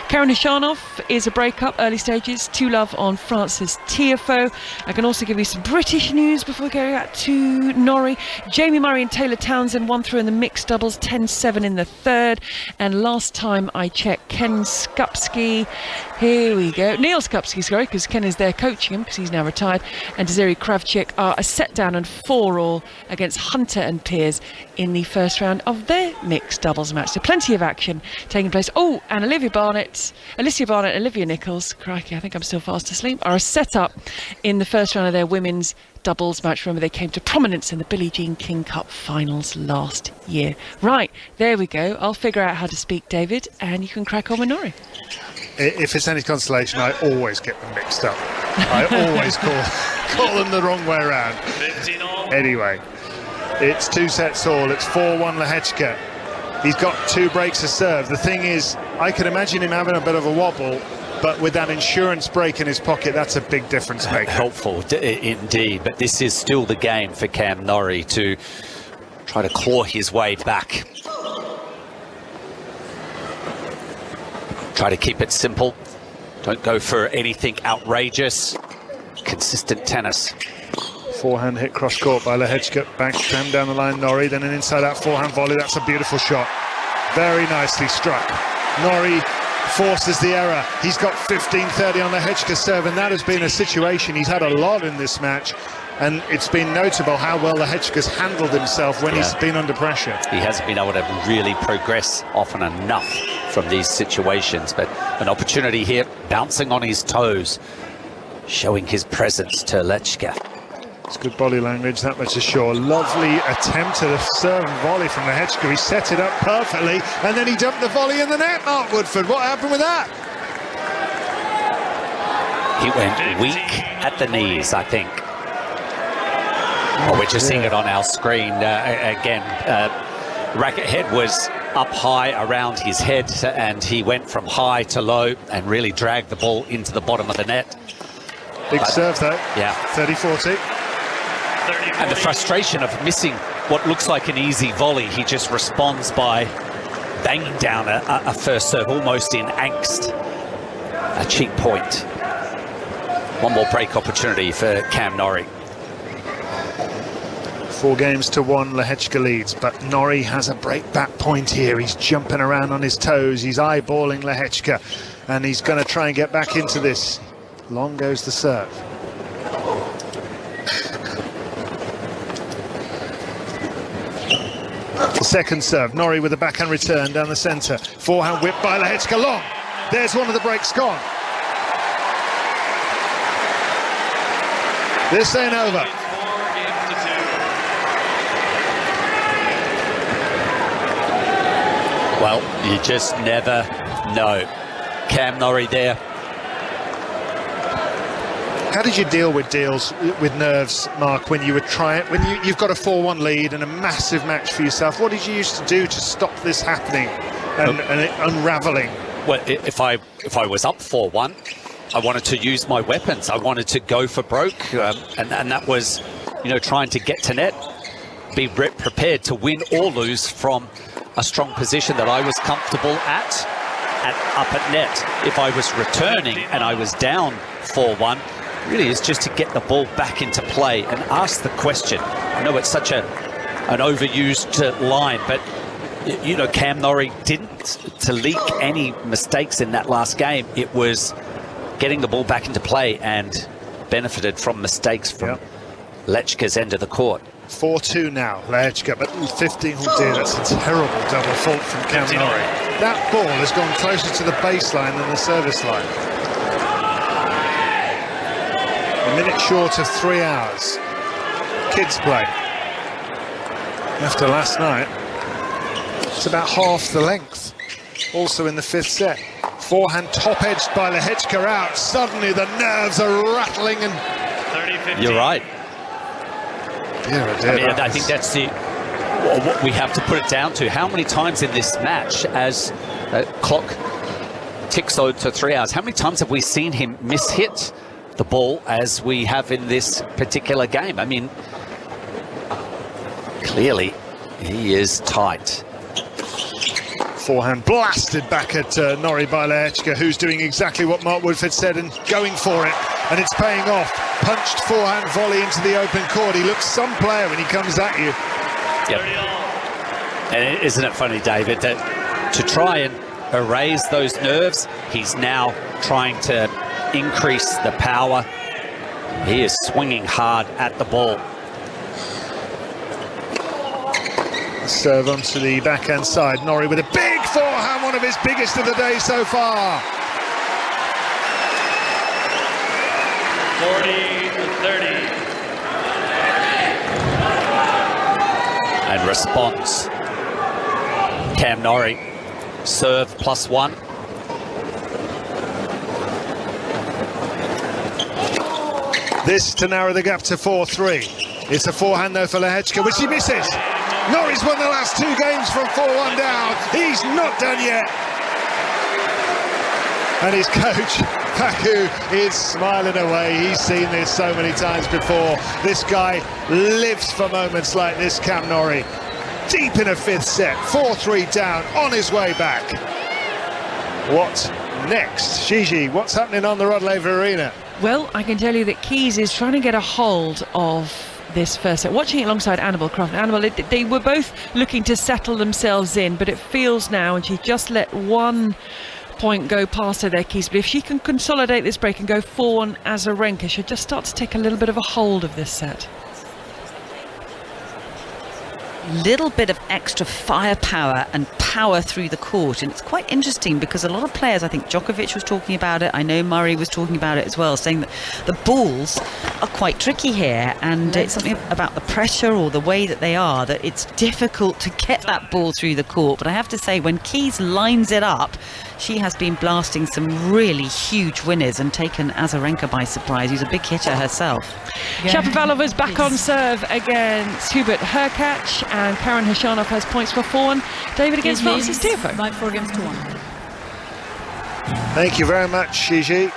Karen Hishanov is a break-up, early stages, 2-love on Francis Tiafoe. I can also give you some British news before we go out to Norrie. Jamie Murray and Taylor Townsend won through in the mixed doubles, 10-7 in the third. And last time I checked, Ken Skupski, here we go, Neil Skupski, sorry, because Ken is there coaching him because he's now retired, and Desiree Kravchik are a set down and 4-all against Hunter and Peers in the first round of their mixed doubles match. So plenty of action taking place. Oh, and Alicia Barnett and Olivia Nichols, crikey, I think I'm still fast asleep, are a set up in the first round of their women's doubles match. Remember, they came to prominence in the Billie Jean King Cup finals last year. Right, there we go. I'll figure out how to speak, David, and you can crack on with Norrie. If it's any consolation, I always get them mixed up. I always call them the wrong way around. Anyway, it's 2 sets all. It's 4-1 Lehecka. He's got 2 breaks to serve. The thing is, I can imagine him having a bit of a wobble, but with that insurance break in his pocket, that's a big difference maker. Helpful indeed, but this is still the game for Cam Norrie to try to claw his way back. Try to keep it simple. Don't go for anything outrageous. Consistent tennis. Forehand hit cross court by Lehecka. Back down the line, Norrie. Then an inside out forehand volley. That's a beautiful shot. Very nicely struck. Norrie forces the error. He's got 15-30 on Lehecka's serve, and that has been a situation he's had a lot in this match. And it's been notable how well Lehecka's handled himself when he's been under pressure. He hasn't been able to really progress often enough from these situations, but an opportunity here, bouncing on his toes, showing his presence to Lehecka. It's good body language, that much is sure. Lovely attempt at a serve and volley from Lehecka. He set it up perfectly, and then he dumped the volley in the net, Mark Woodford. What happened with that? He went weak at the knees, I think. Well, we're just seeing it on our screen again. Racket head was up high around his head, and he went from high to low and really dragged the ball into the bottom of the net. Big serve though. Yeah. 30-40. And the frustration of missing what looks like an easy volley, he just responds by banging down a first serve almost in angst. A cheap point. One more break opportunity for Cam Norrie. 4-1 Lehecka leads, but Norrie has a break back point here. He's jumping around on his toes, he's eyeballing Lehecka, and he's going to try and get back into this. Long goes the serve. The second serve, Norrie with a backhand return down the centre. Forehand whip by Lehecka, long. There's one of the breaks gone. This ain't over. Well, you just never know. Cam Norrie there. How did you deal with nerves, Mark, when you were you've got a 4-1 lead and a massive match for yourself? What did you used to do to stop this happening and it unravelling? Well, if I was up 4-1, I wanted to use my weapons. I wanted to go for broke, and that was, trying to get to net, be prepared to win or lose from a strong position that I was comfortable up at net. If I was returning and I was down 4-1, really is just to get the ball back into play and ask the question. I know it's such an overused line, but Cam Norrie didn't to leak any mistakes in that last game. It was getting the ball back into play and benefited from mistakes from Lehecka's end of the court. 4-2 now, Lehecka, but 15, oh dear, that's a terrible double fault from Cam Norrie. That ball has gone closer to the baseline than the service line. A minute short of 3 hours. Kids play. After last night, it's about half the length. Also in the 5th set. Forehand top-edged by Lehecka out. Suddenly the nerves are rattling and... 30-15. You're right. Yeah, I think that's what we have to put it down to. How many times in this match, as clock ticks to 3 hours, how many times have we seen him miss-hit the ball as we have in this particular game? I mean, clearly he is tight. Forehand blasted back at Norrie by Lehecka, who's doing exactly what Mark Woodford said and going for it, and it's paying off. Punched forehand volley into the open court. He looks some player when he comes at you. Yep. And isn't it funny, David, that to try and erase those nerves, he's now trying to increase the power. He is swinging hard at the ball. Serve onto the backhand side. Norrie with a big forehand, one of his biggest of the day so far. 40-30. And response. Cam Norrie, serve +1. This to narrow the gap to 4-3. It's a forehand though for Lehecka, which he misses. Norrie's won the last 2 games from 4-1 down. He's not done yet. And his coach, Paku, is smiling away. He's seen this so many times before. This guy lives for moments like this, Cam Norrie. Deep in a 5th set, 4-3 down, on his way back. What next? Jiri, what's happening on the Rod Laver Arena? Well, I can tell you that Keys is trying to get a hold of this first set. Watching it alongside Annabel Croft. Annabel, they were both looking to settle themselves in, but it feels now, and she just let one point go past her there, Keys, but if she can consolidate this break and go 4-1 Azarenka, she'll just start to take a little bit of a hold of this set. Little bit of extra firepower and power through the court, and it's quite interesting because a lot of players, I think Djokovic was talking about it, I know Murray was talking about it as well, saying that the balls are quite tricky here, and it's something about the pressure or the way that they are, that it's difficult to get that ball through the court. But I have to say, when Keys lines it up, she has been blasting some really huge winners and taken Azarenka by surprise, who's a big hitter herself. Shapovalov is back on serve against Hubert Hurkacz, and Karen Khachanov has points for 4-1. David against Francis Tiafoe. 9-4-1. Thank you very much, Jiri.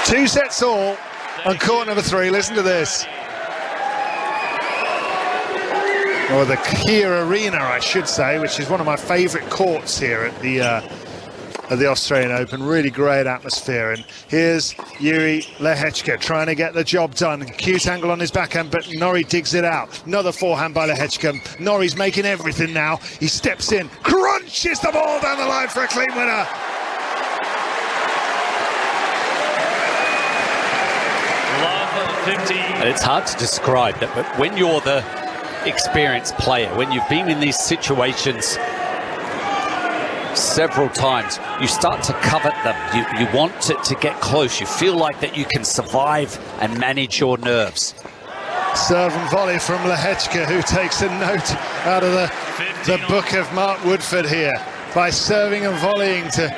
2 sets all on court number 3. Listen to this. or the Kia Arena, I should say, which is one of my favourite courts here at the Australian Open. Really great atmosphere. And here's Jiri Lehecka trying to get the job done. Cute angle on his backhand, but Norrie digs it out. Another forehand by Lehecka. Norrie's making everything now. He steps in, crunches the ball down the line for a clean winner. It's hard to describe that, but when you're the experienced player, when you've been in these situations several times, you start to covet them. You want it to get close. You feel like that you can survive and manage your nerves. Serve and volley from Lehecka, who takes a note out of the book of Mark Woodford here by serving and volleying to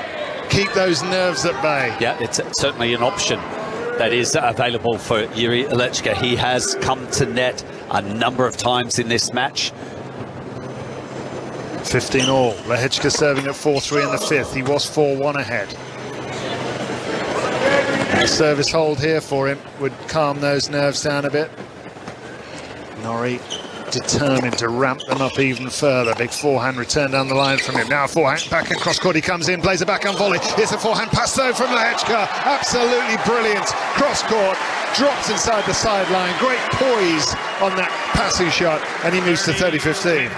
keep those nerves at bay. Yeah, it's certainly an option that is available for Jiri Lehecka. He has come to net a number of times in this match. 15 all. Lehecka serving at 4-3 in the fifth. He was 4-1 ahead. The service hold here for him would calm those nerves down a bit. Norrie determined to ramp them up even further. Big forehand return down the line from him. Now a forehand back and cross court. He comes in, plays a backhand volley. Here's a forehand pass though from Lehecka. Absolutely brilliant. Cross court, drops inside the sideline. Great poise on that passing shot, and he moves to 30-15.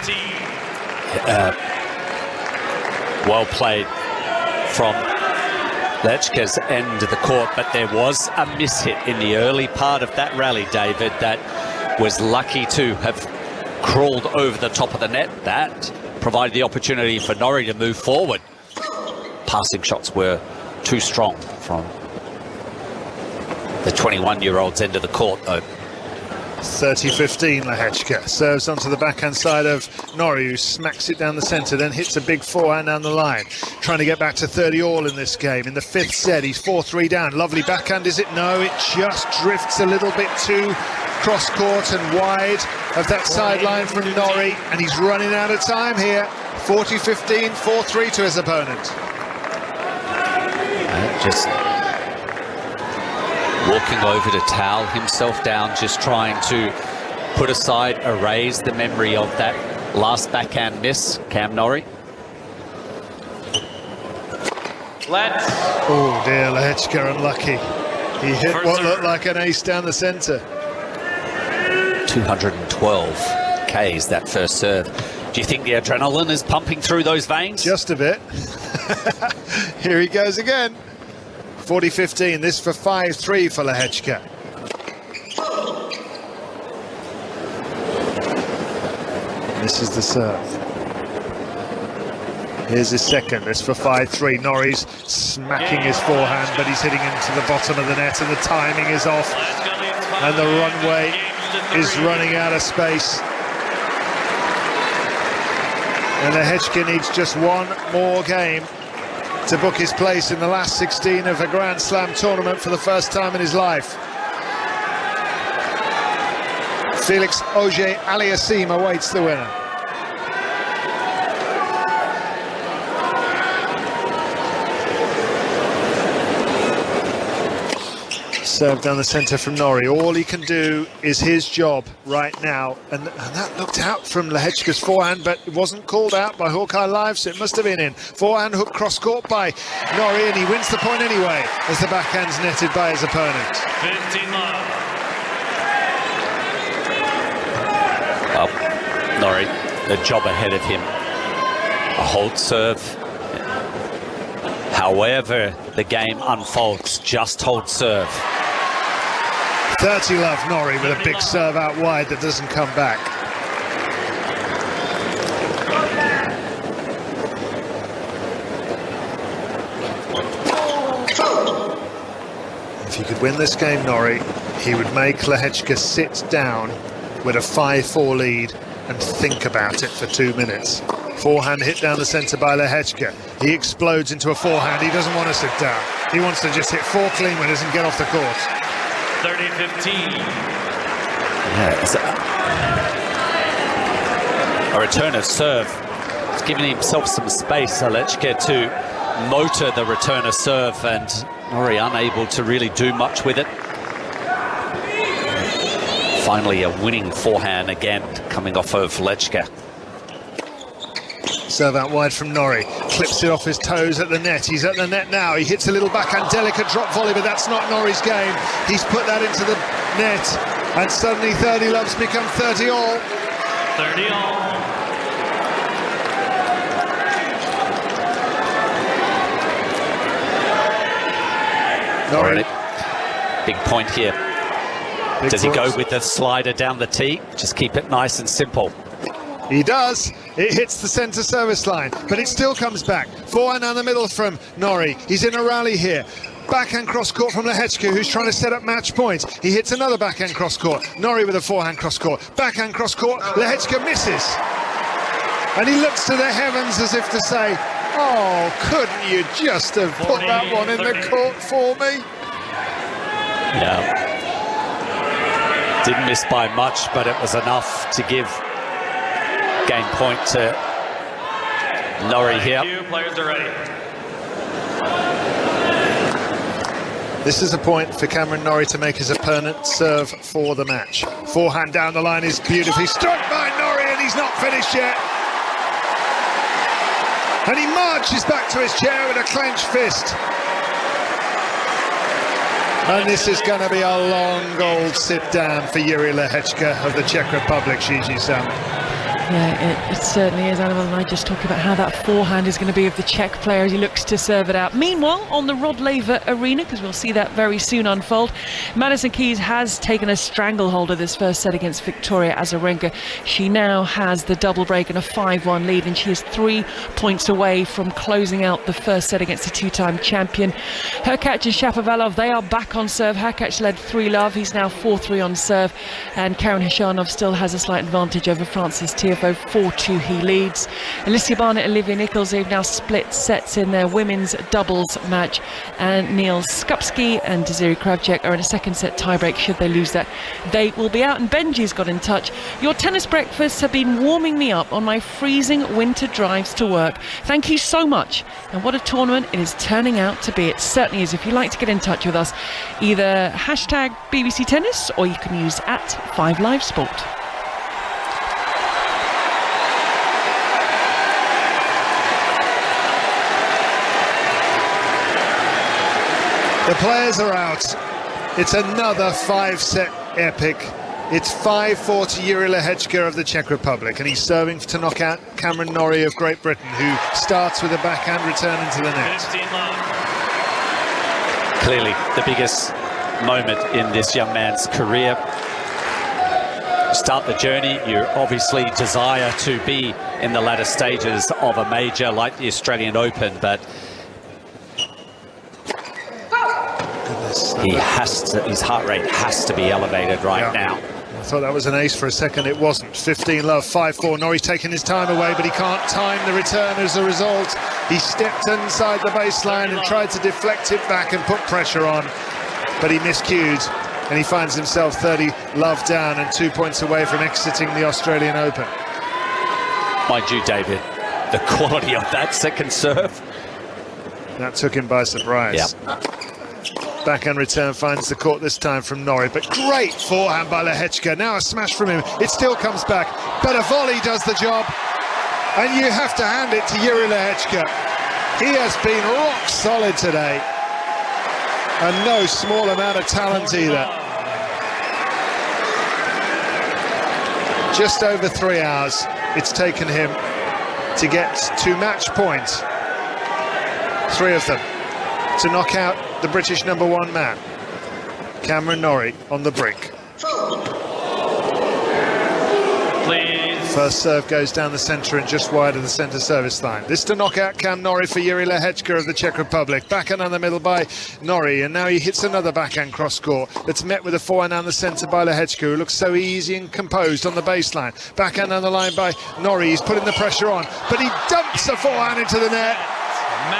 Well played from Lehecka's end of the court, but there was a mishit in the early part of that rally, David, that was lucky to have crawled over the top of the net. That provided the opportunity for Norrie to move forward. Passing shots were too strong from the 21-year-old's end of the court, though. 30-15, Lehecka serves onto the backhand side of Norrie, who smacks it down the centre, then hits a big forehand down the line. Trying to get back to 30 all in this game. In the fifth set, he's 4-3 down. Lovely backhand, is it? No, it just drifts a little bit too cross court and wide of that sideline from Norrie, and he's running out of time here. 40-15, 4-3 to his opponent. Just walking over to towel himself down, just trying to put aside, erase the memory of that last backhand miss, Cam Norrie. Oh dear, Lehecka unlucky. He hit what looked like an ace down the centre. 212 Ks that first serve. Do you think the adrenaline is pumping through those veins? Just a bit. Here he goes again. 40-15, this for 5-3 for Lehecka. This is the serve. Here's his second, this for 5-3. Norrie's smacking his forehand, but he's hitting into the bottom of the net, and the timing is off. And the runway is running out of space. And Lehecka needs just one more game to book his place in the last 16 of a Grand Slam tournament for the first time in his life. Felix Auger-Aliassime awaits the winner. Serve down the centre from Norrie. All he can do is his job right now, and that looked out from Lehecka's forehand, but it wasn't called out by Hawkeye Live, so it must have been in. Forehand hook cross court by Norrie, and he wins the point anyway as the backhand's netted by his opponent. 15 love. Well, Norrie, the job ahead of him. A hold serve. However the game unfolds, just hold serve. 30 love, Norrie with a big serve out wide that doesn't come back. If he could win this game, Norrie, he would make Lehecka sit down with a 5-4 lead and think about it for 2 minutes. Forehand hit down the centre by Lehecka. He explodes into a forehand. He doesn't want to sit down. He wants to just hit 4 clean winners and get off the court. 30-15. Yeah, it's a return of serve. He's giving himself some space, Lehecka, to motor the return of serve, and Norrie unable to really do much with it. Finally, a winning forehand again, coming off of Lehecka. Serve out wide from Norrie, clips it off his toes at the net. He's at the net now. He hits a little backhand, delicate drop volley, but that's not Norrie's game. He's put that into the net, and suddenly 30 loves become 30 all. 30 all. Norrie. Big point here. Does he go with the slider down the tee? Just keep it nice and simple. He does. It hits the centre service line, but it still comes back. Forehand down the middle from Norrie. He's in a rally here. Backhand cross court from Lehecka, who's trying to set up match point. He hits another backhand cross court. Norrie with a forehand cross court. Backhand cross court. Lehecka misses. And he looks to the heavens as if to say, oh, couldn't you just have put that one in the court for me? Yeah. Didn't miss by much, but it was enough to give game point to Norrie here. Players are ready. This is a point for Cameron Norrie to make his opponent serve for the match. Forehand down the line is beautifully struck by Norrie, and he's not finished yet. And he marches back to his chair with a clenched fist. And this is going to be a long old sit-down for Jiri Lehecka of the Czech Republic, Gigi Sam. Yeah, it certainly is, Annabelle, and I just talk about how that forehand is going to be of the Czech player as he looks to serve it out. Meanwhile, on the Rod Laver Arena, because we'll see that very soon unfold, Madison Keys has taken a stranglehold of this first set against Victoria Azarenka. She now has the double break and a 5-1 lead, and she is 3 points away from closing out the first set against the two-time champion. Hurkacz and Shapovalov, they are back on serve. Hurkacz led 3-love. He's now 4-3 on serve, and Karen Khachanov still has a slight advantage over Francis Tiafoe. 4-2 he leads. Alicia Barnett and Olivia Nichols, they've now split sets in their women's doubles match, and Neil Skupski and Desiree Kravchuk are in a second set tiebreak. Should they lose that, they will be out. And Benji's got in touch. Your tennis breakfasts have been warming me up on my freezing winter drives to work. Thank you so much, and what a tournament it is turning out to be. It certainly is. If you'd like to get in touch with us, either hashtag BBC Tennis, or you can use @5LiveSport. The players are out. It's another 5-set epic. It's 5-4 to Jiri Lehecka of the Czech Republic, and he's serving to knock out Cameron Norrie of Great Britain, who starts with a backhand return into the net. Clearly the biggest moment in this young man's career. Start the journey, you obviously desire to be in the latter stages of a major like the Australian Open, but he has to, his heart rate has to be elevated right now. I thought that was an ace for a second. It wasn't. 15-love, 5-4. Norrie's taking his time away, but he can't time the return as a result. He stepped inside the baseline and tried to deflect it back and put pressure on, but he miscued, and he finds himself 30-love down and 2 points away from exiting the Australian Open. Mind you, David, the quality of that second serve. That took him by surprise. Yeah. Backhand return finds the court this time from Norrie, but great forehand by Lehecka. Now a smash from him. It still comes back, but a volley does the job. And you have to hand it to Jiri Lehecka. He has been rock solid today. And no small amount of talent either. Just over 3 hours it's taken him to get to match point. 3 of them. To knock out the British #1 man, Cameron Norrie, on the brink. Please. First serve goes down the centre and just wide of the centre service line. This to knock out Cam Norrie for Jiri Lehecka of the Czech Republic. Backhand down the middle by Norrie, and now he hits another backhand cross court that's met with a forehand down the centre by Lehecka, who looks so easy and composed on the baseline. Backhand down the line by Norrie. He's putting the pressure on, but he dumps a forehand into the net.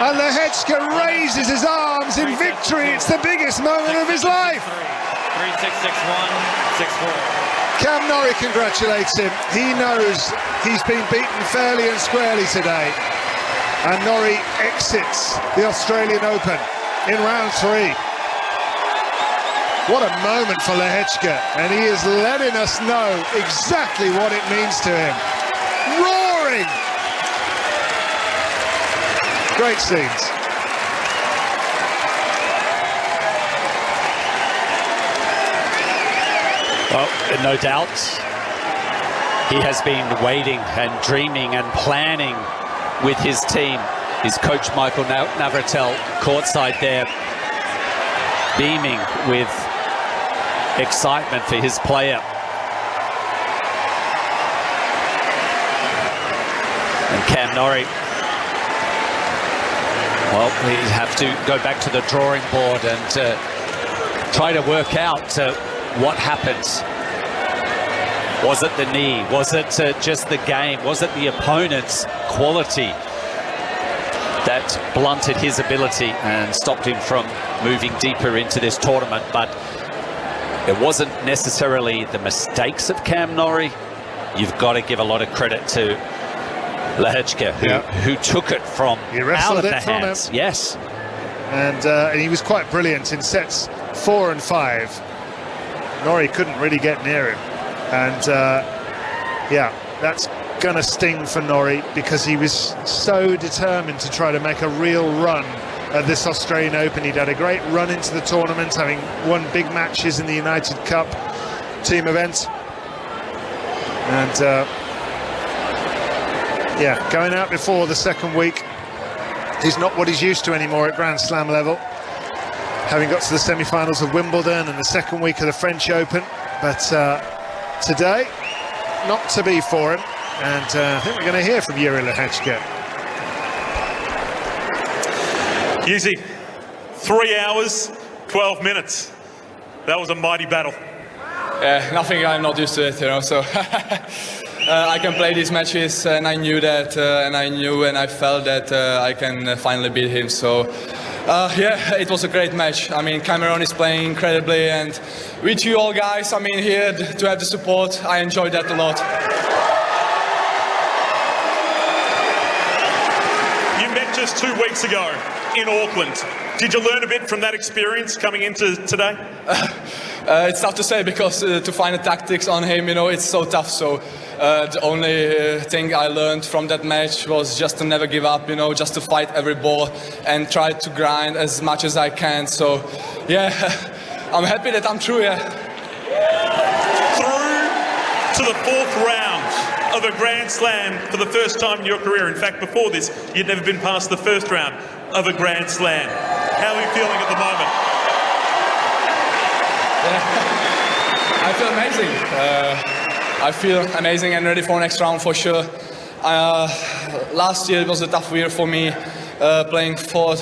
And Lehecka raises his arms in victory. It's the biggest moment of his life. 3-6, 6-1, 6-4. Cam Norrie congratulates him. He knows he's been beaten fairly and squarely today. And Norrie exits the Australian Open in round 3. What a moment for Lehecka, and he is letting us know exactly what it means to him. Roaring! Great scenes. Well, no doubt, he has been waiting and dreaming and planning with his team. His coach, Michael Navratil, courtside there, beaming with excitement for his player. And Cam Norrie, well, we have to go back to the drawing board and try to work out what happened. Was it the knee? Was it just the game? Was it the opponent's quality that blunted his ability and stopped him from moving deeper into this tournament? But it wasn't necessarily the mistakes of Cam Norrie. You've got to give a lot of credit to Lehecka, who took it from out of the hands. Yes. And he was quite brilliant in sets 4 and 5. Norrie couldn't really get near him. And yeah, that's going to sting for Norrie, because he was so determined to try to make a real run at this Australian Open. He'd had a great run into the tournament, having won big matches in the United Cup team event. And yeah, going out before the second week, he's not what he's used to anymore at Grand Slam level, having got to the semi-finals of Wimbledon and the second week of the French Open. But today, not to be for him. And I think we're going to hear from Jiri Lehecka. Yuzi, 3 hours, 12 minutes. That was a mighty battle. Nothing, I'm not used to it, you know, so I can play these matches, and I knew that, and I felt that I can finally beat him, so yeah, it was a great match. I mean, Cameron is playing incredibly, and with you all guys, I mean, here to have the support, I enjoyed that a lot. You met just 2 weeks ago in Auckland. Did you learn a bit from that experience coming into today? It's tough to say, because to find the tactics on him, you know, it's so tough. So the only thing I learned from that match was just to never give up, you know, just to fight every ball and try to grind as much as I can. So yeah, I'm happy that I'm through, yeah. Through to the 4th round of a Grand Slam for the first time in your career. In fact, before this, you'd never been past the 1st round of a Grand Slam. How are you feeling at the moment? I feel amazing. I feel amazing and ready for next round for sure. Last year it was a tough year for me, playing for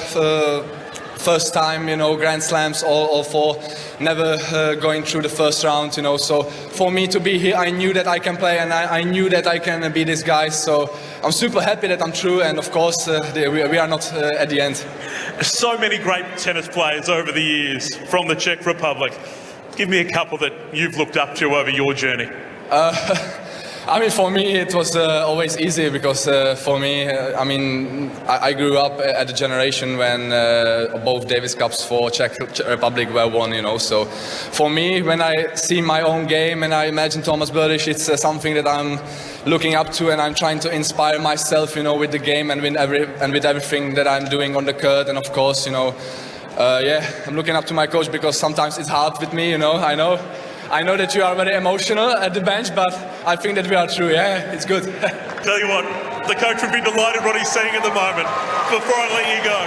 first time, you know, Grand Slams, all 4, never going through the 1st round, you know. So for me to be here, I knew that I can play, and I knew that I can be this guy. So I'm super happy that I'm through, and of course we are not at the end. So many great tennis players over the years from the Czech Republic. Give me a couple that you've looked up to over your journey. I mean, for me, it was always easy, because for me, I mean, I grew up at a generation when both Davis Cups for Czech Republic were won, you know. So for me, when I see my own game and I imagine Thomas Berdych, it's something that I'm looking up to, and I'm trying to inspire myself, you know, with the game and with everything that I'm doing on the court. And of course, you know, yeah, I'm looking up to my coach, because sometimes it's hard with me, you know, I know that you are very emotional at the bench, but I think that we are through, yeah, it's good. Tell you what, the coach would be delighted what he's saying at the moment. Before I let you go,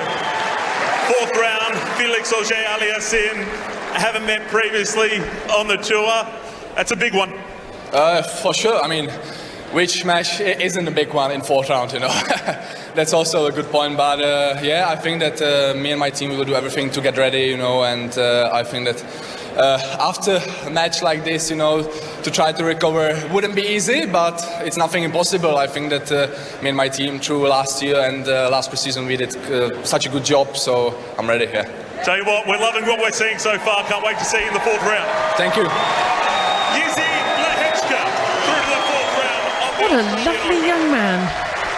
4th round, Felix Auger-Aliassime, haven't met previously on the tour. That's a big one. For sure, I mean, which match isn't a big one in 4th round, you know? That's also a good point, but yeah, I think that me and my team will do everything to get ready, you know, and I think that after a match like this, you know, to try to recover wouldn't be easy, but it's nothing impossible. I think that me and my team through last year and last preseason, we did such a good job, so I'm ready here. Tell you what, we're loving what we're seeing so far. Can't wait to see you in the 4th round. Thank you. Jiri Lehecka through to the 4th round. What a lovely young man.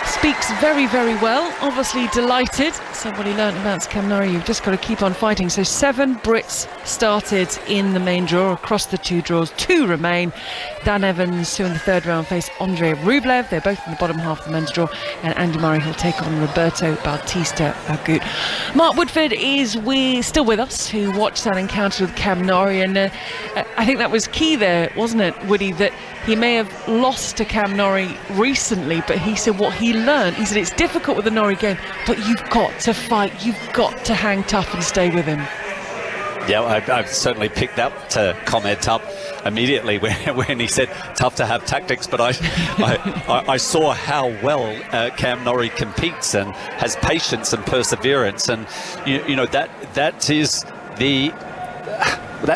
Speaks very, very well. Obviously delighted. So what he learned about Cam Norrie, you've just got to keep on fighting. So 7 Brits started in the main draw. Across the 2 draws, 2 remain. Dan Evans, who in the 3rd round face Andrei Rublev. They're both in the bottom half of the men's draw. And Andy Murray, he'll take on Roberto Bautista Agut. Mark Woodford is still with us, who watched that encounter with Cam Norrie. And I think that was key there, wasn't it, Woody, that he may have lost to Cam Norrie recently, but he said what he learned, he said it's difficult with the Norrie game, but you've got to fight, you've got to hang tough and stay with him. Yeah, I've certainly picked up to comment up immediately when he said tough to have tactics, but I saw how well Cam Norrie competes and has patience and perseverance, and you know that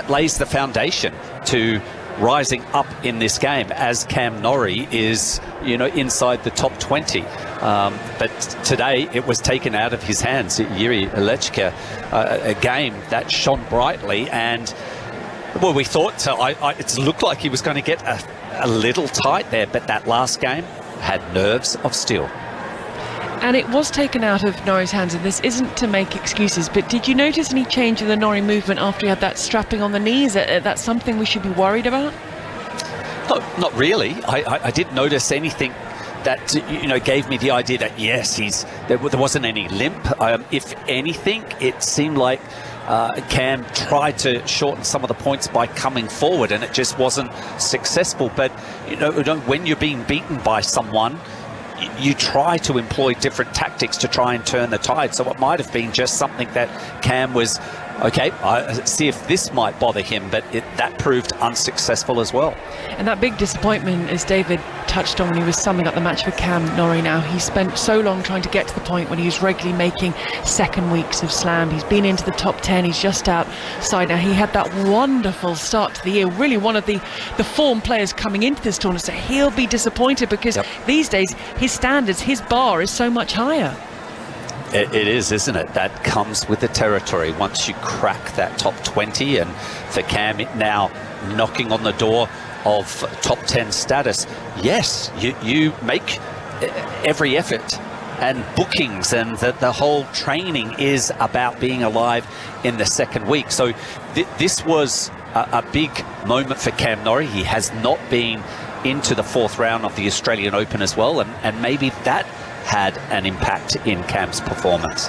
lays the foundation to rising up in this game, as Cam Norrie is, inside the top 20. But today it was taken out of his hands. Jiri Lehecka, a game that shone brightly, and well, we thought it looked like he was going to get a little tight there, but that last game had nerves of steel. And it was taken out of Norrie's hands, and this isn't to make excuses, but did you notice any change in the Norrie movement after he had that strapping on the knees? That's something we should be worried about? No, not really. I didn't notice anything that gave me the idea that yes, there wasn't any limp. If anything, it seemed like Cam tried to shorten some of the points by coming forward, and it just wasn't successful. But when you're being beaten by someone, you try to employ different tactics to try and turn the tide. So it might have been just something that Cam was, okay, see if this might bother him, but that proved unsuccessful as well. And that big disappointment, as David touched on when he was summing up the match for Cam Norrie now, he spent so long trying to get to the point when he was regularly making second weeks of Slam. He's been into the top 10, he's just outside now. He had that wonderful start to the year, really one of the form players coming into this tournament, so he'll be disappointed because these days his standards, his bar is so much higher. It is, isn't it? That comes with the territory once you crack that top 20, and for Cam now knocking on the door of top 10 status. Yes, you make every effort and bookings, and the whole training is about being alive in the second week. So this was a big moment for Cam Norrie. He has not been into the 4th round of the Australian Open as well, and maybe that had an impact in Cam's performance.